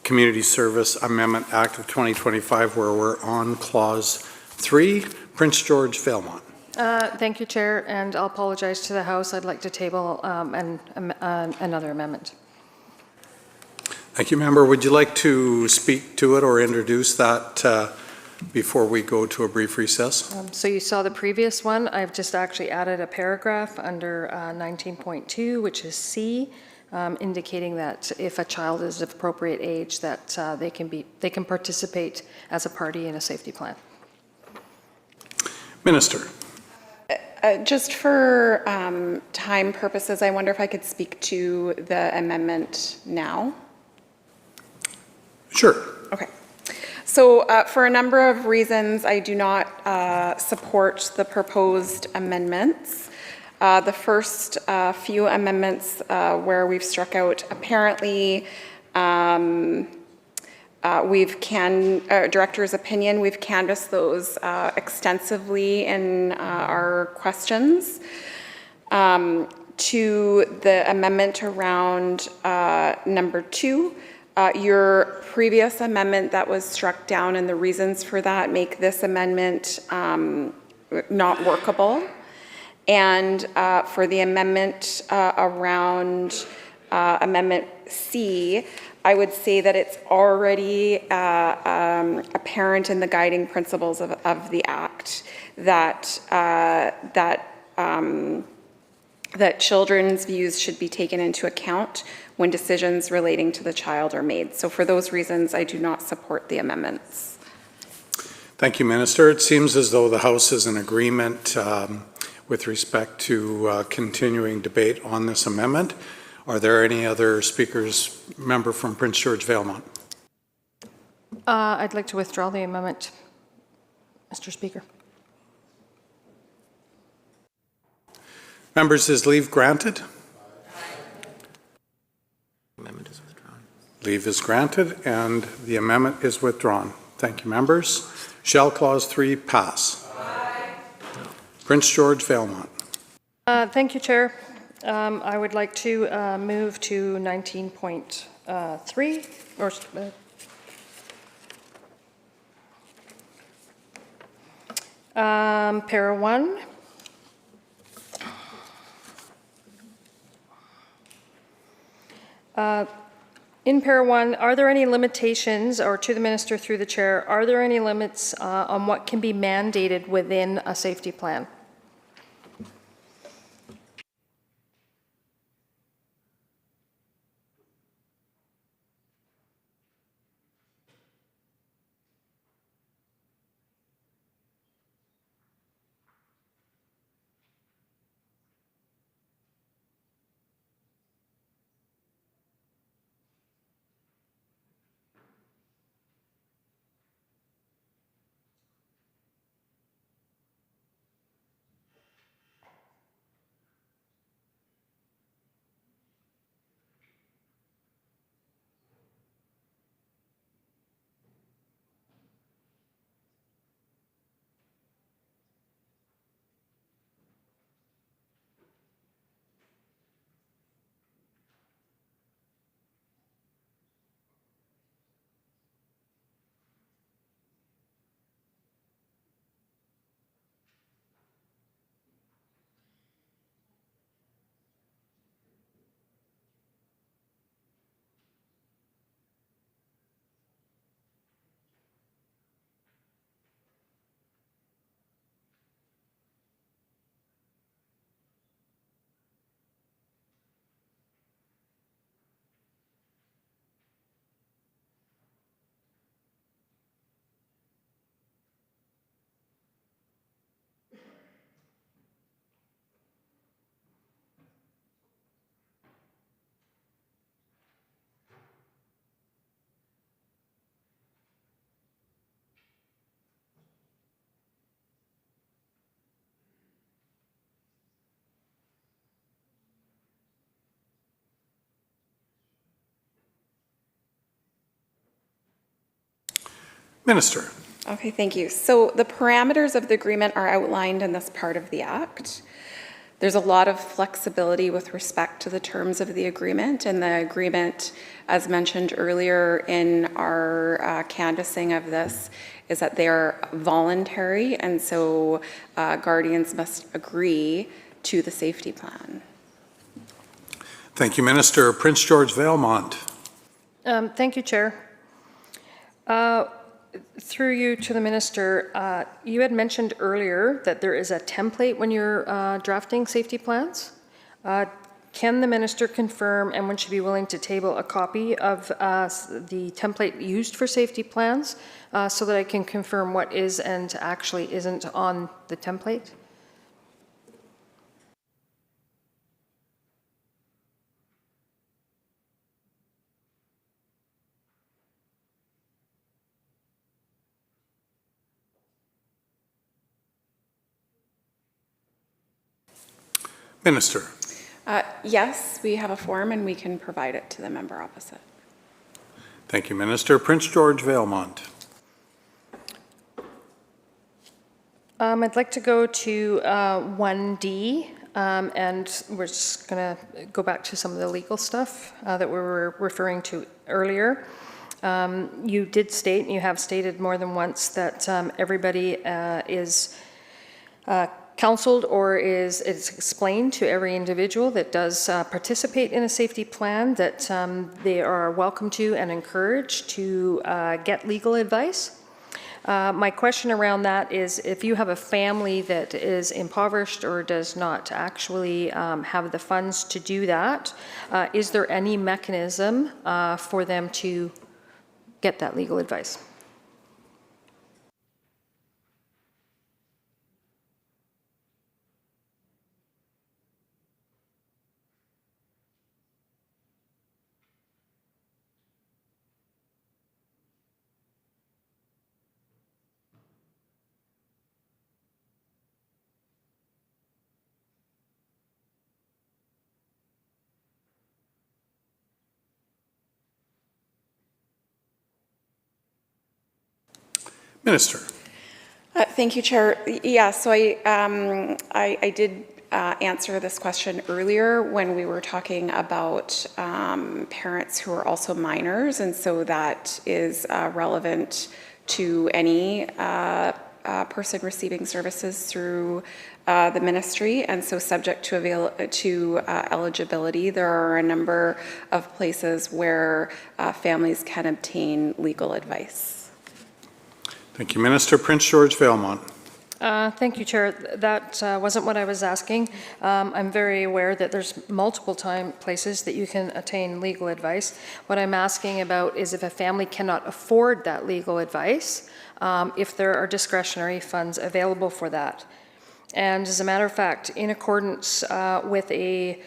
T: Community Service Amendment Act of 2025, where we're on Clause 3. Prince George Vailmont.
K: Thank you, Chair, and I'll apologize to the House. I'd like to table another amendment.
T: Thank you, member. Would you like to speak to it or introduce that before we go to a brief recess?
K: So you saw the previous one. I've just actually added a paragraph under 19.2, which is C, indicating that if a child is of appropriate age, that they can participate as a party in a safety plan.
T: Minister.
C: Just for time purposes, I wonder if I could speak to the amendment now.
T: Sure.
C: Okay. So for a number of reasons, I do not support the proposed amendments. The first few amendments where we've struck out apparently, director's opinion, we've canvassed those extensively in our questions. To the amendment around number 2, your previous amendment that was struck down and the reasons for that make this amendment not workable. And for the amendment around Amendment C, I would say that it's already apparent in the guiding principles of the Act that that children's views should be taken into account when decisions relating to the child are made. So for those reasons, I do not support the amendments.
T: Thank you, Minister. It seems as though the House is in agreement with respect to continuing debate on this amendment. Are there any other speakers? Member from Prince George Vailmont.
K: I'd like to withdraw the amendment, Mr. Speaker.
T: Members, is leave granted?
V: Amendment is withdrawn.
T: Leave is granted and the amendment is withdrawn. Thank you, members. Shall Clause 3 pass? Aye. Prince George Vailmont.
K: Thank you, Chair. I would like to move to 19.3 or para 1. In para 1, are there any limitations, or to the Minister through the Chair, are there any limits on what can be mandated within a safety plan?
T: Minister.
C: Okay, thank you. So the parameters of the agreement are outlined in this part of the Act. There's a lot of flexibility with respect to the terms of the agreement, and the agreement, as mentioned earlier in our canvassing of this, is that they are voluntary, and so guardians must agree to the safety plan.
P: Thank you, Minister. Prince George Vailmont.
K: Thank you, Chair. Through you to the Minister, you had mentioned earlier that there is a template when you're drafting safety plans. Can the Minister confirm, and would she be willing to table a copy of the template used for safety plans so that I can confirm what is and actually isn't on the template?
P: Minister.
C: Yes, we have a form and we can provide it to the member opposite.
P: Thank you, Minister. Prince George Vailmont.
K: I'd like to go to 1D, and we're just going to go back to some of the legal stuff that we were referring to earlier. You did state, and you have stated more than once, that everybody is counseled or is explained to every individual that does participate in a safety plan that they are welcome to and encouraged to get legal advice. My question around that is, if you have a family that is impoverished or does not actually have the funds to do that, is there any mechanism for them to get that legal advice?
P: Minister.
C: Thank you, Chair. Yeah, so I did answer this question earlier when we were talking about parents who are also minors, and so that is relevant to any person receiving services through the ministry, and so subject to eligibility, there are a number of places where families can obtain legal advice.
P: Thank you, Minister. Prince George Vailmont.
K: Thank you, Chair. That wasn't what I was asking. I'm very aware that there's multiple places that you can attain legal advice. What I'm asking about is if a family cannot afford that legal advice, if there are discretionary funds available for that. And as a matter of fact, in accordance with a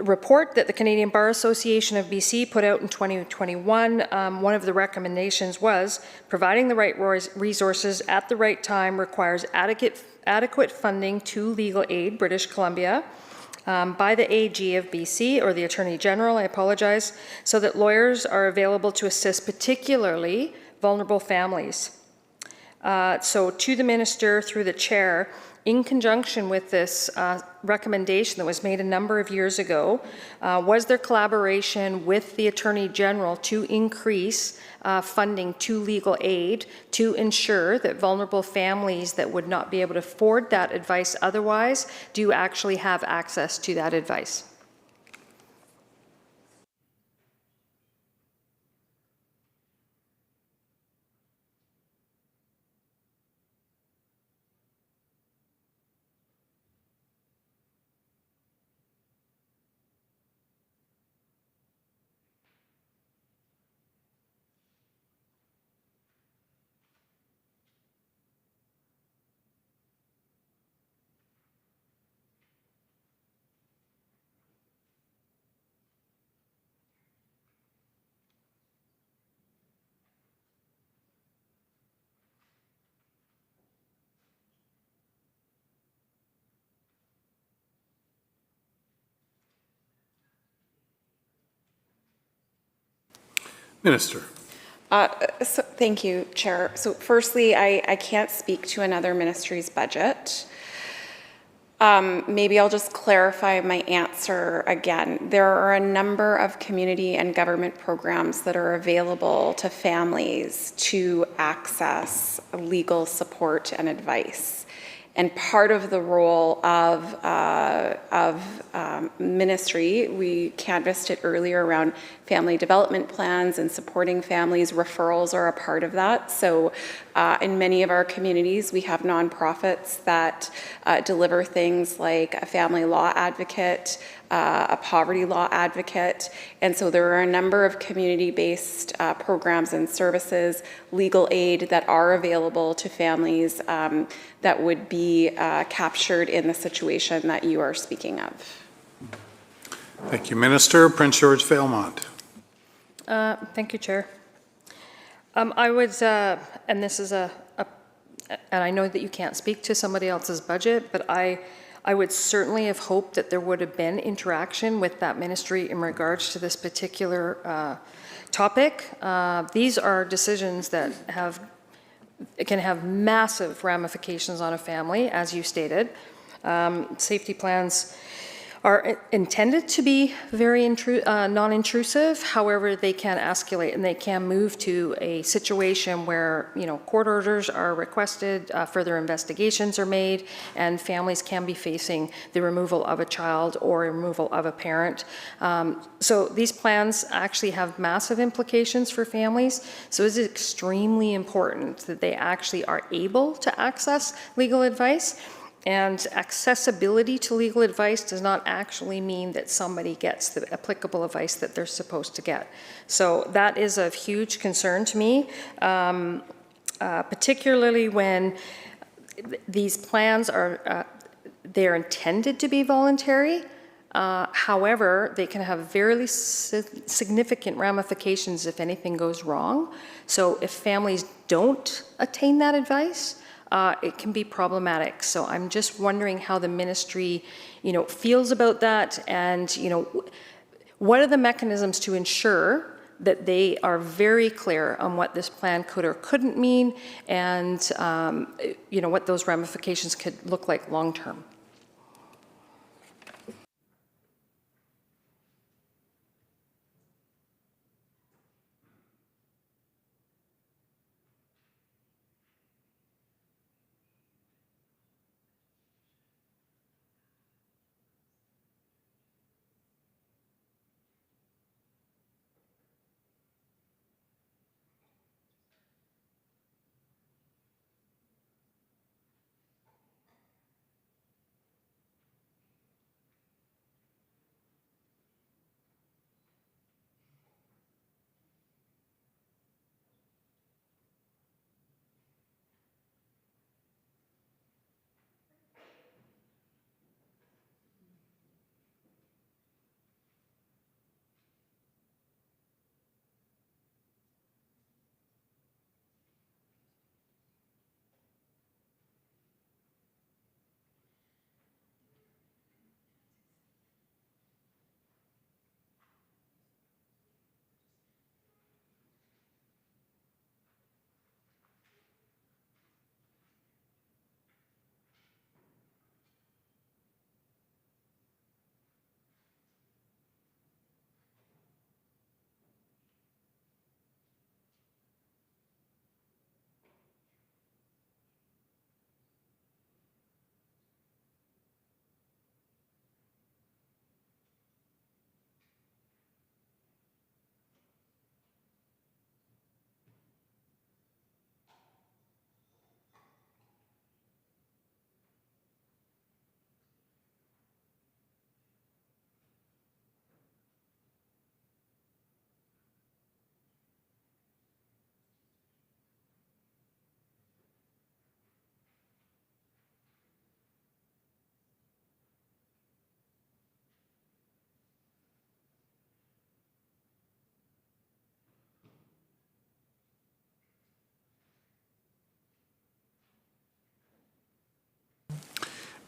K: report that the Canadian Bar Association of BC put out in 2021, one of the recommendations was providing the right resources at the right time requires adequate funding to legal aid, British Columbia, by the AG of BC, or the Attorney General, I apologize, so that lawyers are available to assist particularly vulnerable families. So to the Minister, through the Chair, in conjunction with this recommendation that was made a number of years ago, was there collaboration with the Attorney General to increase funding to legal aid to ensure that vulnerable families that would not be able to afford that advice otherwise do actually have access to that advice?
P: Minister.
C: Thank you, Chair. So firstly, I can't speak to another ministry's budget. Maybe I'll just clarify my answer again. There are a number of community and government programs that are available to families to access legal support and advice. And part of the role of ministry, we canvassed it earlier around family development plans and supporting families. Referrals are a part of that. So in many of our communities, we have nonprofits that deliver things like a family law advocate, a poverty law advocate. And so there are a number of community-based programs and services, legal aid that are available to families that would be captured in the situation that you are speaking of.
P: Thank you, Minister. Prince George Fairmont.
K: Thank you, Chair. I would, and this is and I know that you can't speak to somebody else's budget, but I would certainly have hoped that there would have been interaction with that ministry in regards to this particular topic. These are decisions that can have massive ramifications on a family, as you stated. Safety plans are intended to be very non-intrusive. However, they can escalate and they can move to a situation where, court orders are requested, further investigations are made, and families can be facing the removal of a child or removal of a parent. So these plans actually have massive implications for families. So it's extremely important that they actually are able to access legal advice. And accessibility to legal advice does not actually mean that somebody gets the applicable advice that they're supposed to get. So that is of huge concern to me, particularly when these plans are, they're intended to be voluntary. However, they can have very significant ramifications if anything goes wrong. So if families don't attain that advice, it can be problematic. So I'm just wondering how the ministry, feels about that, and what are the mechanisms to ensure that they are very clear on what this plan could or couldn't mean, and what those ramifications could look like long term.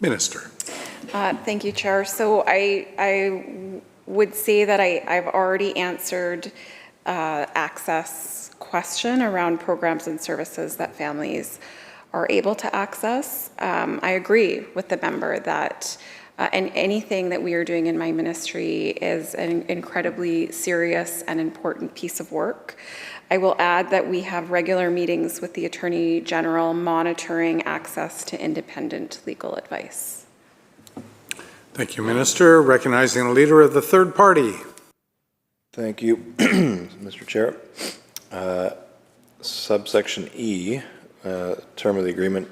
P: Minister.
C: Thank you, Chair. So I would say that I've already answered access question around programs and services that families are able to access. I agree with the member that and anything that we are doing in my ministry is an incredibly serious and important piece of work. I will add that we have regular meetings with the Attorney General monitoring access to independent legal advice.
P: Thank you, Minister. Recognizing the Leader of the Third Party.
O: Thank you, Mr. Chair. Subsection E, term of the agreement,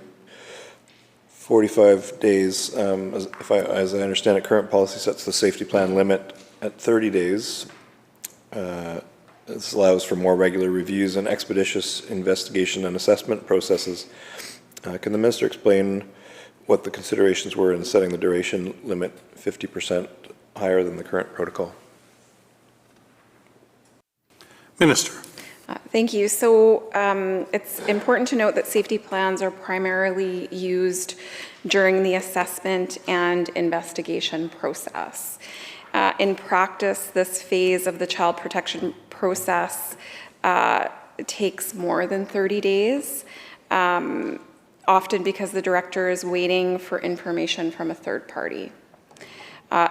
O: 45 days. As I understand it, current policy sets the safety plan limit at 30 days. This allows for more regular reviews and expeditious investigation and assessment processes. Can the Minister explain what the considerations were in setting the duration limit 50% higher than the current protocol?
P: Minister.
C: Thank you. So it's important to note that safety plans are primarily used during the assessment and investigation process. In practice, this phase of the child protection process takes more than 30 days, often because the director is waiting for information from a third party.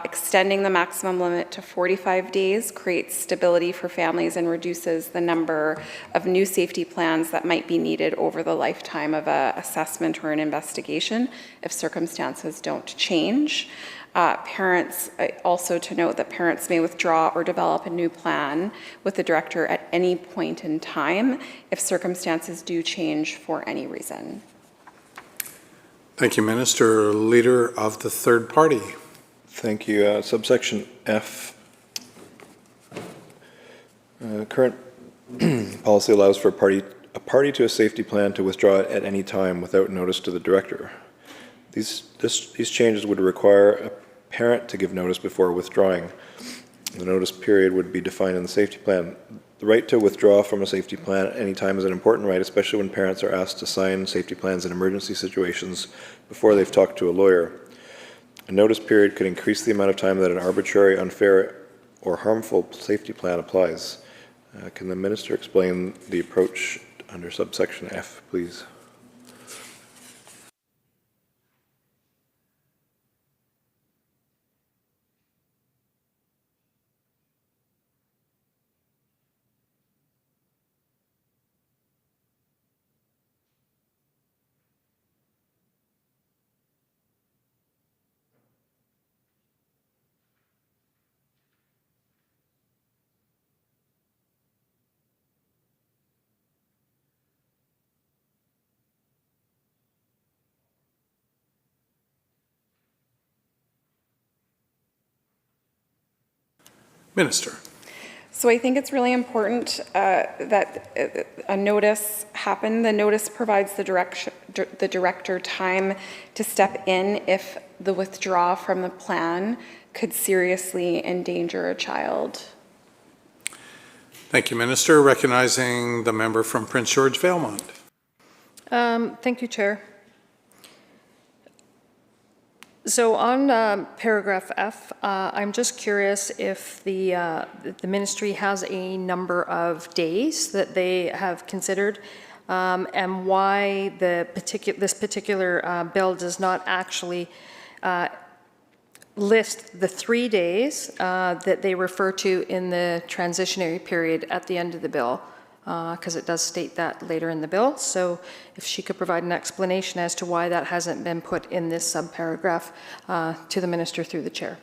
C: Extending the maximum limit to 45 days creates stability for families and reduces the number of new safety plans that might be needed over the lifetime of an assessment or an investigation if circumstances don't change. Parents, also to note that parents may withdraw or develop a new plan with the director at any point in time if circumstances do change for any reason.
P: Thank you, Minister. Leader of the Third Party.
O: Thank you. Subsection F. Current policy allows for a party to a safety plan to withdraw it at any time without notice to the director. These changes would require a parent to give notice before withdrawing. The notice period would be defined in the safety plan. The right to withdraw from a safety plan at any time is an important right, especially when parents are asked to sign safety plans in emergency situations before they've talked to a lawyer. A notice period could increase the amount of time that an arbitrary, unfair, or harmful safety plan applies. Can the Minister explain the approach under subsection F, please?
P: Minister.
C: So I think it's really important that a notice happen. The notice provides the director time to step in if the withdrawal from the plan could seriously endanger a child.
P: Thank you, Minister. Recognizing the member from Prince George Valemount.
K: Thank you, Chair. So on paragraph F, I'm just curious if the ministry has a number of days that they have considered, and why this particular bill does not actually list the 3 days that they refer to in the transitionary period at the end of the bill, because it does state that later in the bill. So if she could provide an explanation as to why that hasn't been put in this subparagraph to the minister through the chair.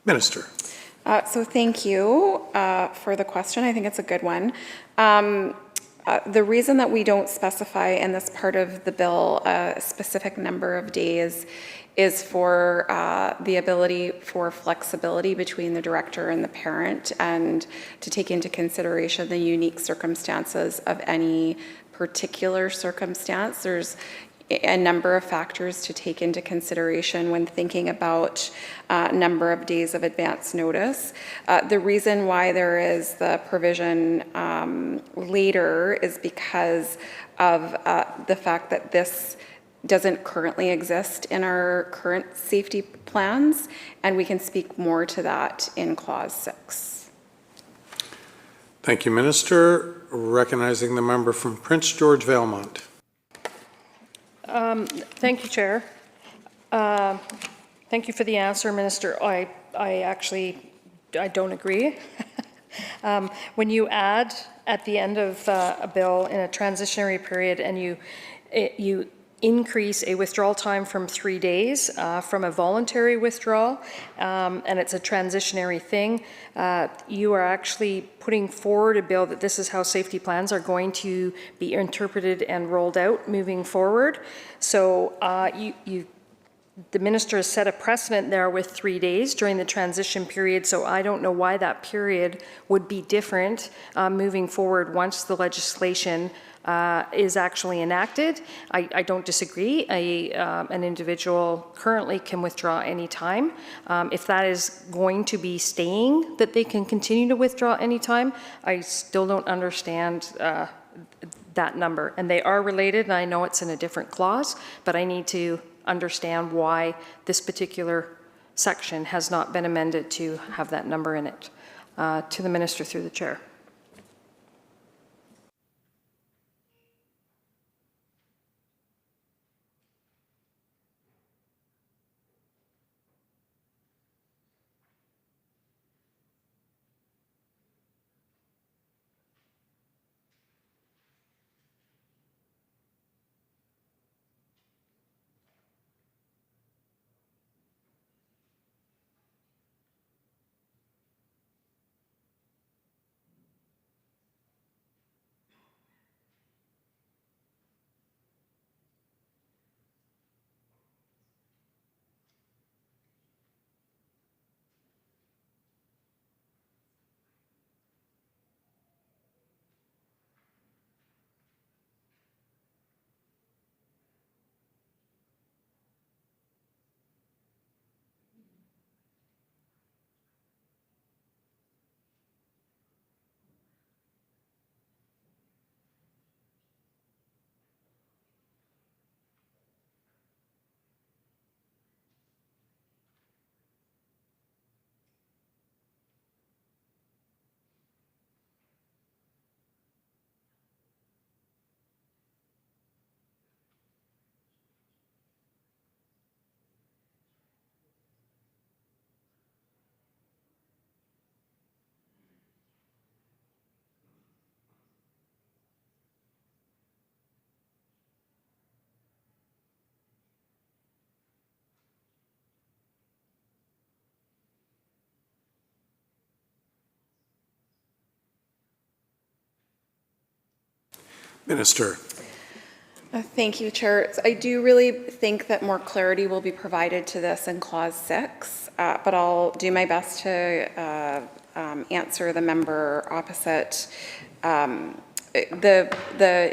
P: Minister.
C: So thank you for the question. I think it's a good one. The reason that we don't specify in this part of the bill a specific number of days is for the ability for flexibility between the director and the parent, and to take into consideration the unique circumstances of any particular circumstance. There's a number of factors to take into consideration when thinking about number of days of advance notice. The reason why there is the provision later is because of the fact that this doesn't currently exist in our current safety plans, and we can speak more to that in Clause 6.
P: Thank you, Minister. Recognizing the member from Prince George Valemount.
K: Thank you, Chair. Thank you for the answer, Minister. I don't agree. When you add at the end of a bill in a transitionary period and you increase a withdrawal time from 3 days from a voluntary withdrawal, and it's a transitionary thing, you are actually putting forward a bill that this is how safety plans are going to be interpreted and rolled out moving forward. So the minister has set a precedent there with 3 days during the transition period, so I don't know why that period would be different moving forward once the legislation is actually enacted. I don't disagree. An individual currently can withdraw any time. If that is going to be staying, that they can continue to withdraw any time, I still don't understand that number. And they are related, and I know it's in a different clause, but I need to understand why this particular section has not been amended to have that number in it. To the minister through the chair.
P: Minister.
C: Thank you, Chair. I do really think that more clarity will be provided to this in Clause 6, but I'll do my best to answer the member opposite. The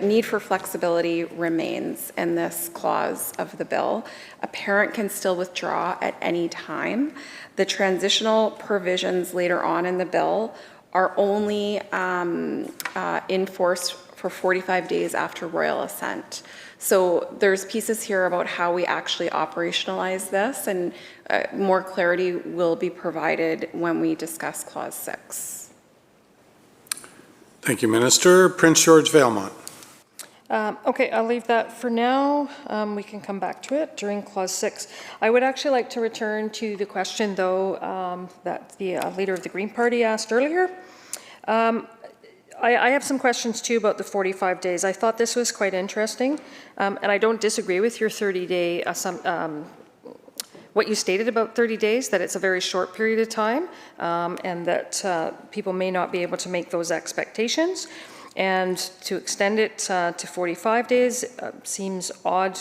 C: need for flexibility remains in this clause of the bill. A parent can still withdraw at any time. The transitional provisions later on in the bill are only in force for 45 days after royal assent. So there's pieces here about how we actually operationalize this, and more clarity will be provided when we discuss Clause 6.
P: Thank you, Minister. Prince George Valemount.
K: Okay, I'll leave that for now. We can come back to it during Clause 6. I would actually like to return to the question, though, that the leader of the Green Party asked earlier. I have some questions, too, about the 45 days. I thought this was quite interesting, and I don't disagree with your 30-day what you stated about 30 days, that it's a very short period of time, and that people may not be able to make those expectations. And to extend it to 45 days seems odd.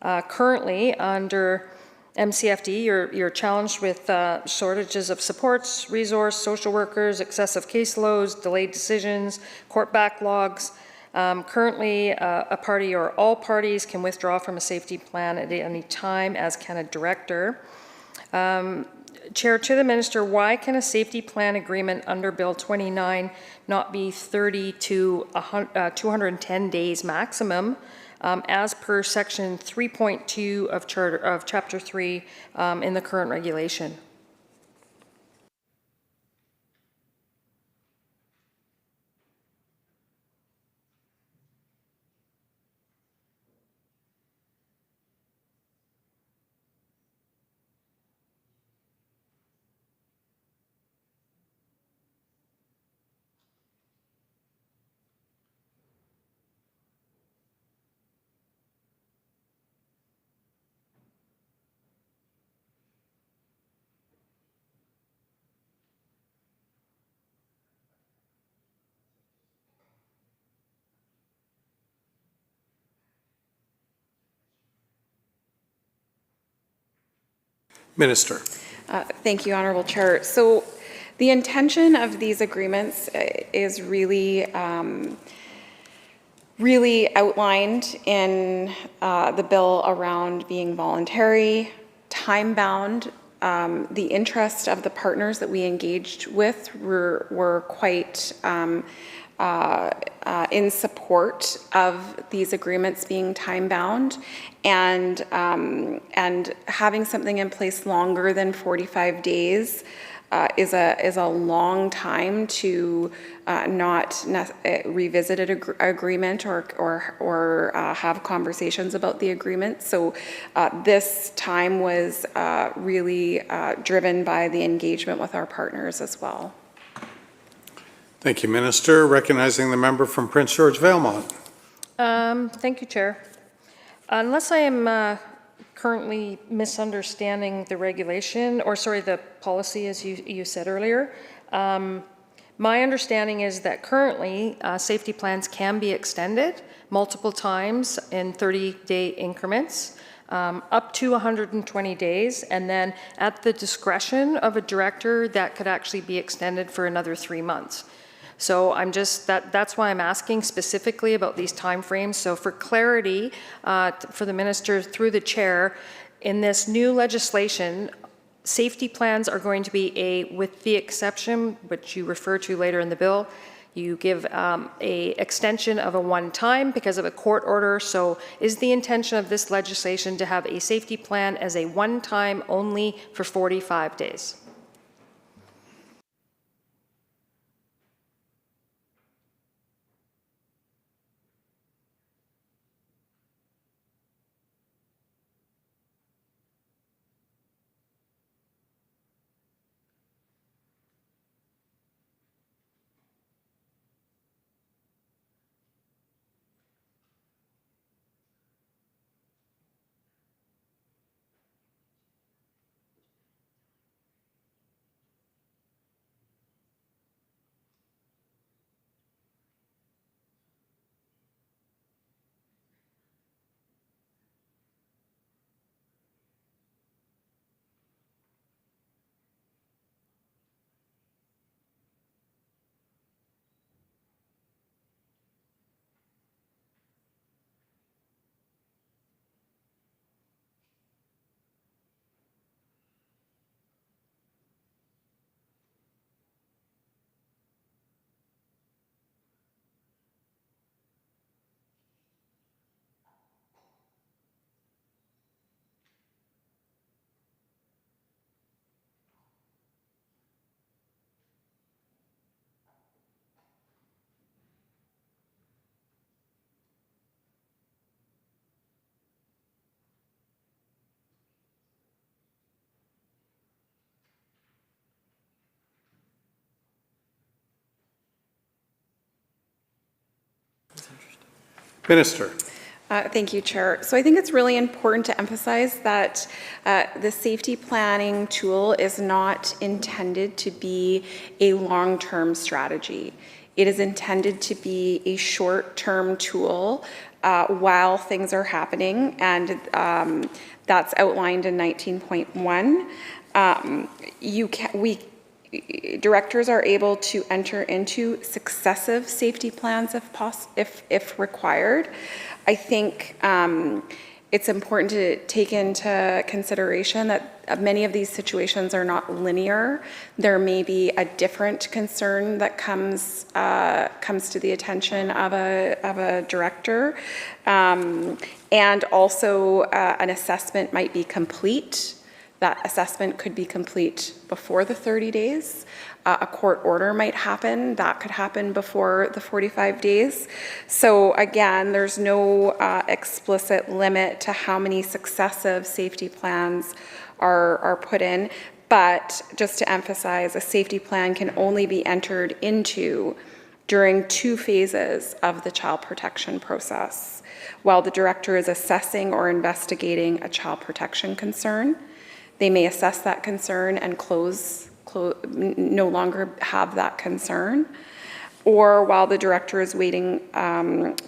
K: Currently, under MCFD, you're challenged with shortages of supports, resource, social workers, excessive caseloads, delayed decisions, court backlogs. Currently, a party or all parties can withdraw from a safety plan at any time, as can a director. Chair, to the Minister, why can a safety plan agreement under Bill 29 not be 30 to 210 days maximum, as per Section 3.2 of Chapter 3 in the current regulation?
P: Minister.
C: Thank you, Honourable Chair. So the intention of these agreements is really outlined in the bill around being voluntary, time-bound. The interest of the partners that we engaged with were quite in support of these agreements being time-bound, and having something in place longer than 45 days is a long time to not revisit an agreement or have conversations about the agreement. So this time was really driven by the engagement with our partners as well.
P: Thank you, Minister. Recognizing the member from Prince George Valemount.
K: Thank you, Chair. Unless I am currently misunderstanding the regulation, or sorry, the policy as you said earlier, my understanding is that currently safety plans can be extended multiple times in 30-day increments, up to 120 days, and then at the discretion of a director, that could actually be extended for another 3 months. So that's why I'm asking specifically about these timeframes. So for clarity, for the minister through the chair, in this new legislation, safety plans are going to be with the exception, which you refer to later in the bill, you give a extension of a one-time because of a court order. So is the intention of this legislation to have a safety plan as a one-time only for 45 days?
P: Minister.
C: Thank you, Chair. So I think it's really important to emphasize that the safety planning tool is not intended to be a long-term strategy. It is intended to be a short-term tool while things are happening, and that's outlined in 19.1. Directors are able to enter into successive safety plans if required. I think it's important to take into consideration that many of these situations are not linear. There may be a different concern that comes to the attention of a director, and also an assessment might be complete. That assessment could be complete before the 30 days. A court order might happen. That could happen before the 45 days. So again, there's no explicit limit to how many successive safety plans are put in. But just to emphasize, a safety plan can only be entered into during 2 phases of the child protection process, while the director is assessing or investigating a child protection concern. They may assess that concern and no longer have that concern, or while the director is waiting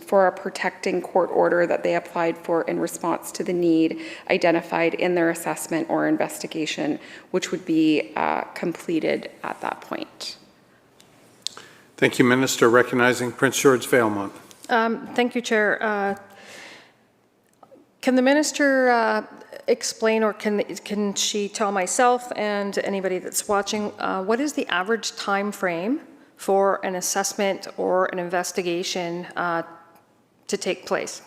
C: for a protecting court order that they applied for in response to the need identified in their assessment or investigation, which would be completed at that point.
P: Thank you, Minister. Recognizing Prince George Vailmont.
K: Thank you, Chair. Can the Minister explain, or can she tell myself and anybody that's watching, what is the average time frame for an assessment or an investigation to take place?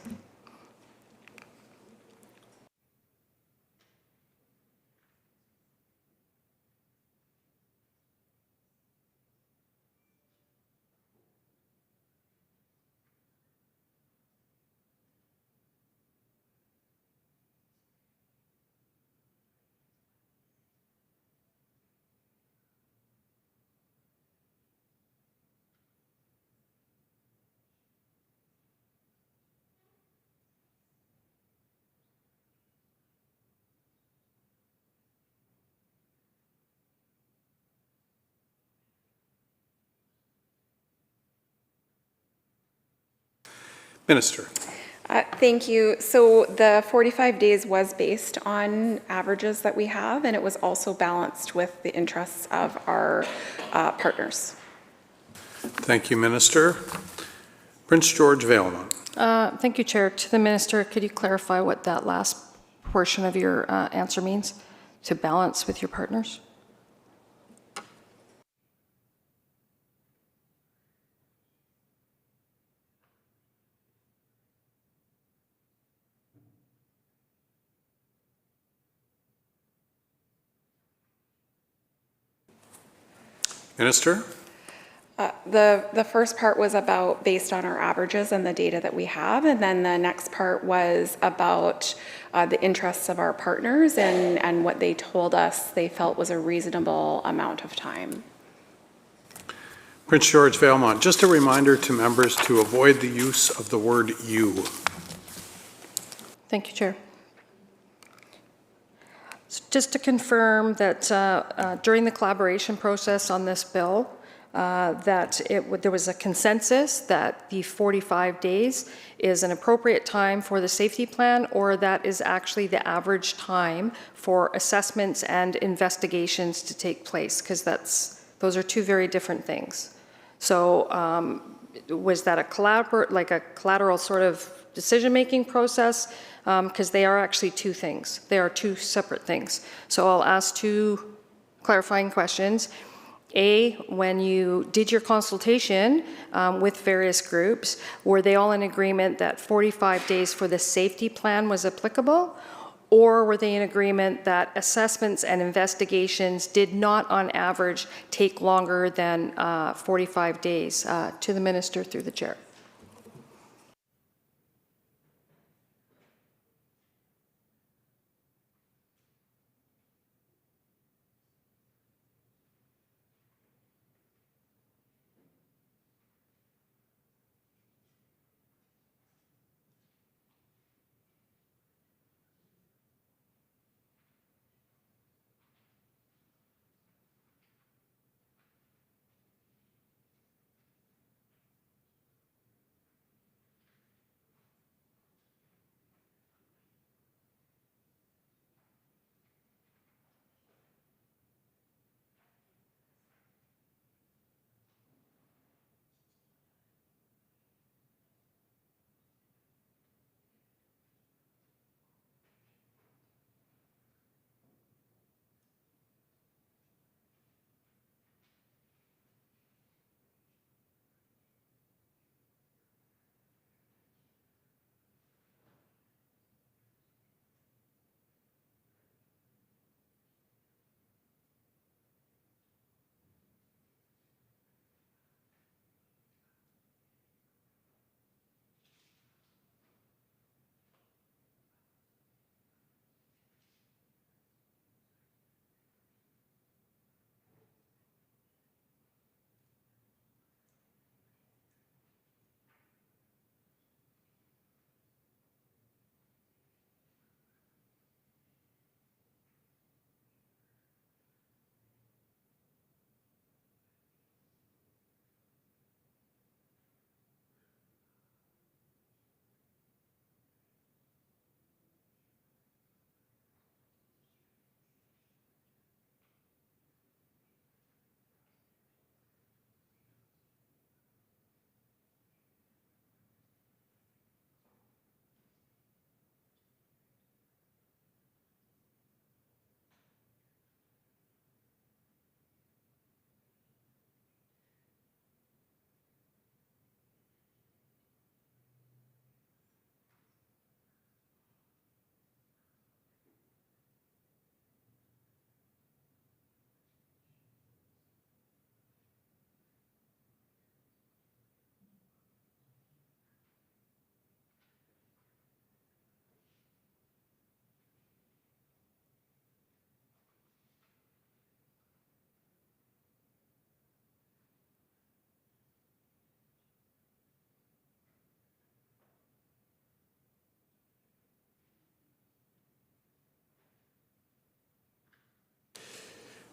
P: Minister.
C: Thank you. So the 45 days was based on averages that we have, and it was also balanced with the interests of our partners.
P: Thank you, Minister. Prince George Vailmont.
K: Thank you, Chair. To the Minister, could you clarify what that last portion of your answer means, to balance with your partners?
P: Minister?
C: The first part was about based on our averages and the data that we have, and then the next part was about the interests of our partners and what they told us they felt was a reasonable amount of time.
P: Prince George Vailmont, just a reminder to members to avoid the use of the word "you."
K: Thank you, Chair. So just to confirm that during the collaboration process on this bill, there was a consensus that the 45 days is an appropriate time for the safety plan, or that is actually the average time for assessments and investigations to take place, because those are 2 very different things. So was that a collateral sort of decision-making process? Because they are actually 2 things. They are 2 separate things. So I'll ask 2 clarifying questions. A, when you did your consultation with various groups, were they all in agreement that 45 days for the safety plan was applicable? Or were they in agreement that assessments and investigations did not, on average, take longer than 45 days? To the Minister, through the Chair.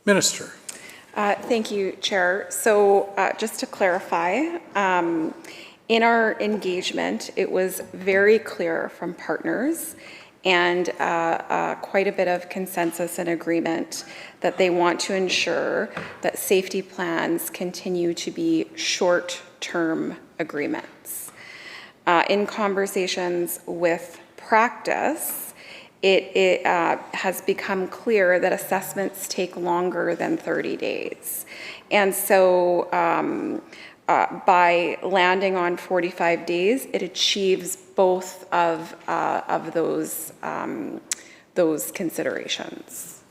P: Minister.
C: Thank you, Chair. So just to clarify, in our engagement, it was very clear from partners and quite a bit of consensus and agreement that they want to ensure that safety plans continue to be short-term agreements. In conversations with practice, it has become clear that assessments take longer than 30 days. And so by landing on 45 days, it achieves both of those considerations.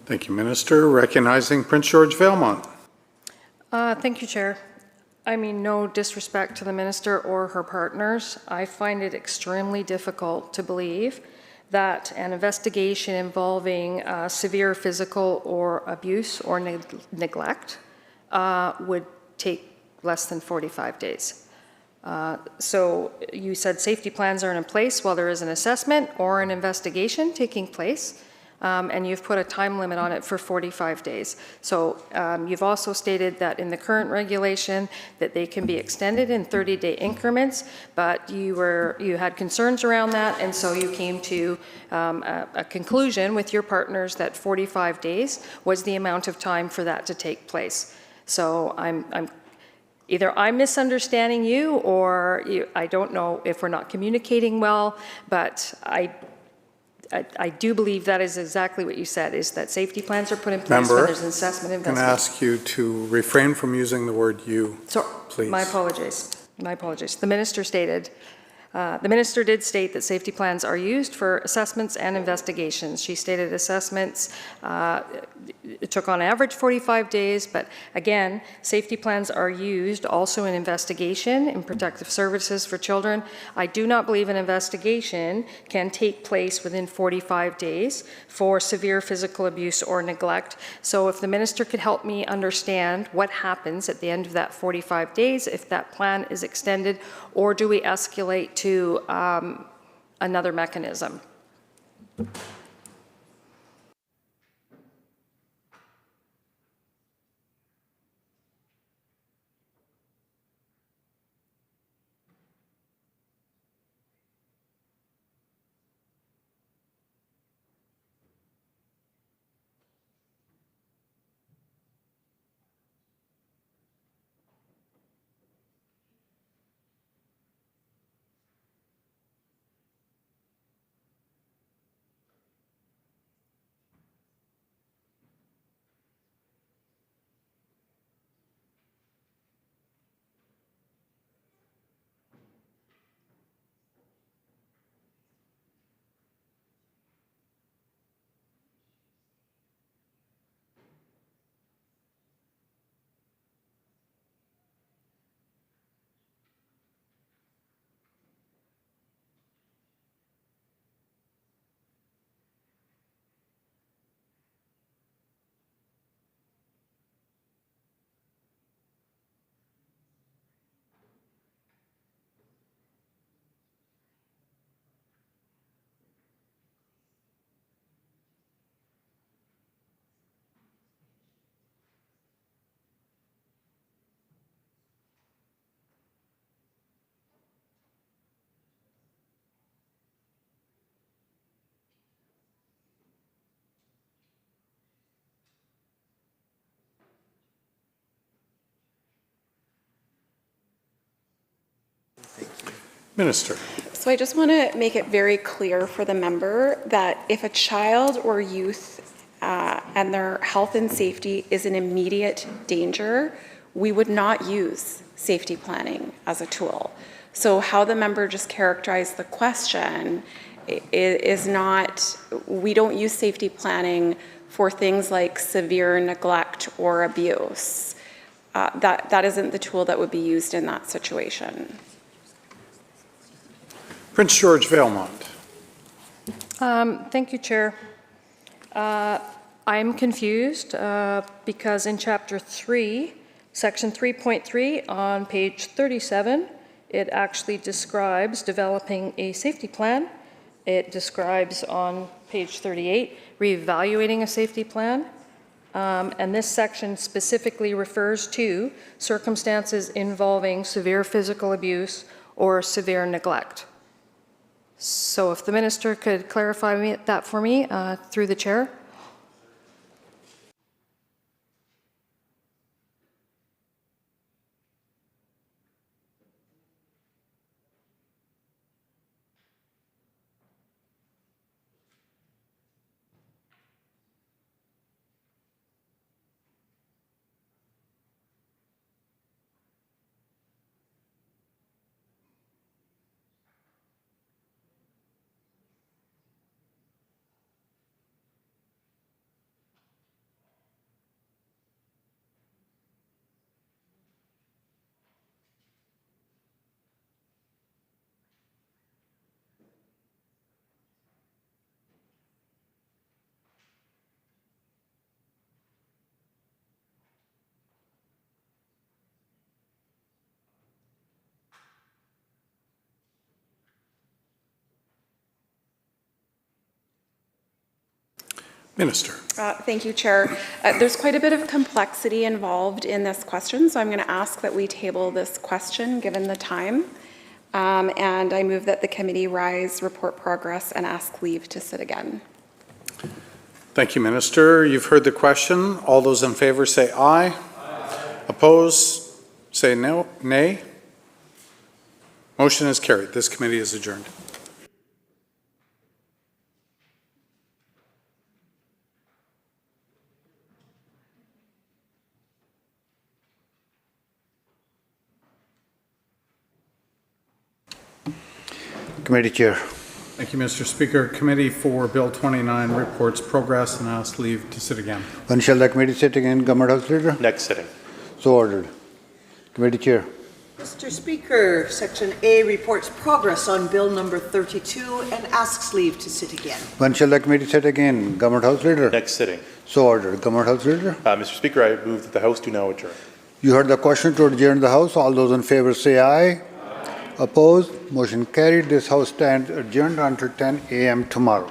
P: Thank you, Minister. Recognizing Prince George Vailmont.
K: Thank you, Chair. I mean, no disrespect to the minister or her partners. I find it extremely difficult to believe that an investigation involving severe physical or abuse or neglect would take less than 45 days. So you said safety plans aren't in place while there is an assessment or an investigation taking place, and you've put a time limit on it for 45 days. So you've also stated that in the current regulation that they can be extended in 30-day increments, but you had concerns around that, and so you came to a conclusion with your partners that 45 days was the amount of time for that to take place. So either I'm misunderstanding you, or I don't know if we're not communicating well, but I do believe that is exactly what you said, is that safety plans are put in place when there's an assessment investment.
P: I'm going to ask you to refrain from using the word you, please.
K: My apologies. My apologies. The minister stated, the minister did state that safety plans are used for assessments and investigations. She stated assessments, it took on average 45 days, but again, safety plans are used also in investigation in protective services for children. I do not believe an investigation can take place within 45 days for severe physical abuse or neglect. So if the minister could help me understand what happens at the end of that 45 days, if that plan is extended, or do we escalate to another mechanism?
P: Minister.
C: So I just want to make it very clear for the member that if a child or youth and their health and safety is an immediate danger, we would not use safety planning as a tool. So how the member just characterized the question is not, we don't use safety planning for things like severe neglect or abuse. That isn't the tool that would be used in that situation.
P: Prince George Vailmont.
K: Thank you, Chair. I'm confused because in Chapter 3, Section 3.3 on page 37, it actually describes developing a safety plan. It describes on page 38 reevaluating a safety plan. And this section specifically refers to circumstances involving severe physical abuse or severe neglect. So if the minister could clarify that for me through the chair.
P: Minister.
C: Thank you, Chair. There's quite a bit of complexity involved in this question, so I'm going to ask that we table this question given the time. And I move that the committee rise, report progress, and ask leave to sit again.
P: Thank you, Minister. You've heard the question. All those in favor say aye. Aye. Opposed, say no, nay. Motion is carried. This committee is adjourned.
A: Committee Chair.
P: Thank you, Mr. Speaker. Committee for Bill 29 reports progress and asks leave to sit again.
A: When shall the committee sit again, Government House Leader?
J: Next sitting.
A: So ordered. Committee Chair.
F: Mr. Speaker, Section A reports progress on Bill number 32 and asks leave to sit again.
A: When shall the committee sit again, Government House Leader?
J: Next sitting.
A: So ordered. Government House Leader.
J: Mr. Speaker, I move that the House do now adjourn.
A: You heard the question to adjourn the House. All those in favor say aye. Opposed? Motion carried. This House stands adjourned until 10 a.m. tomorrow.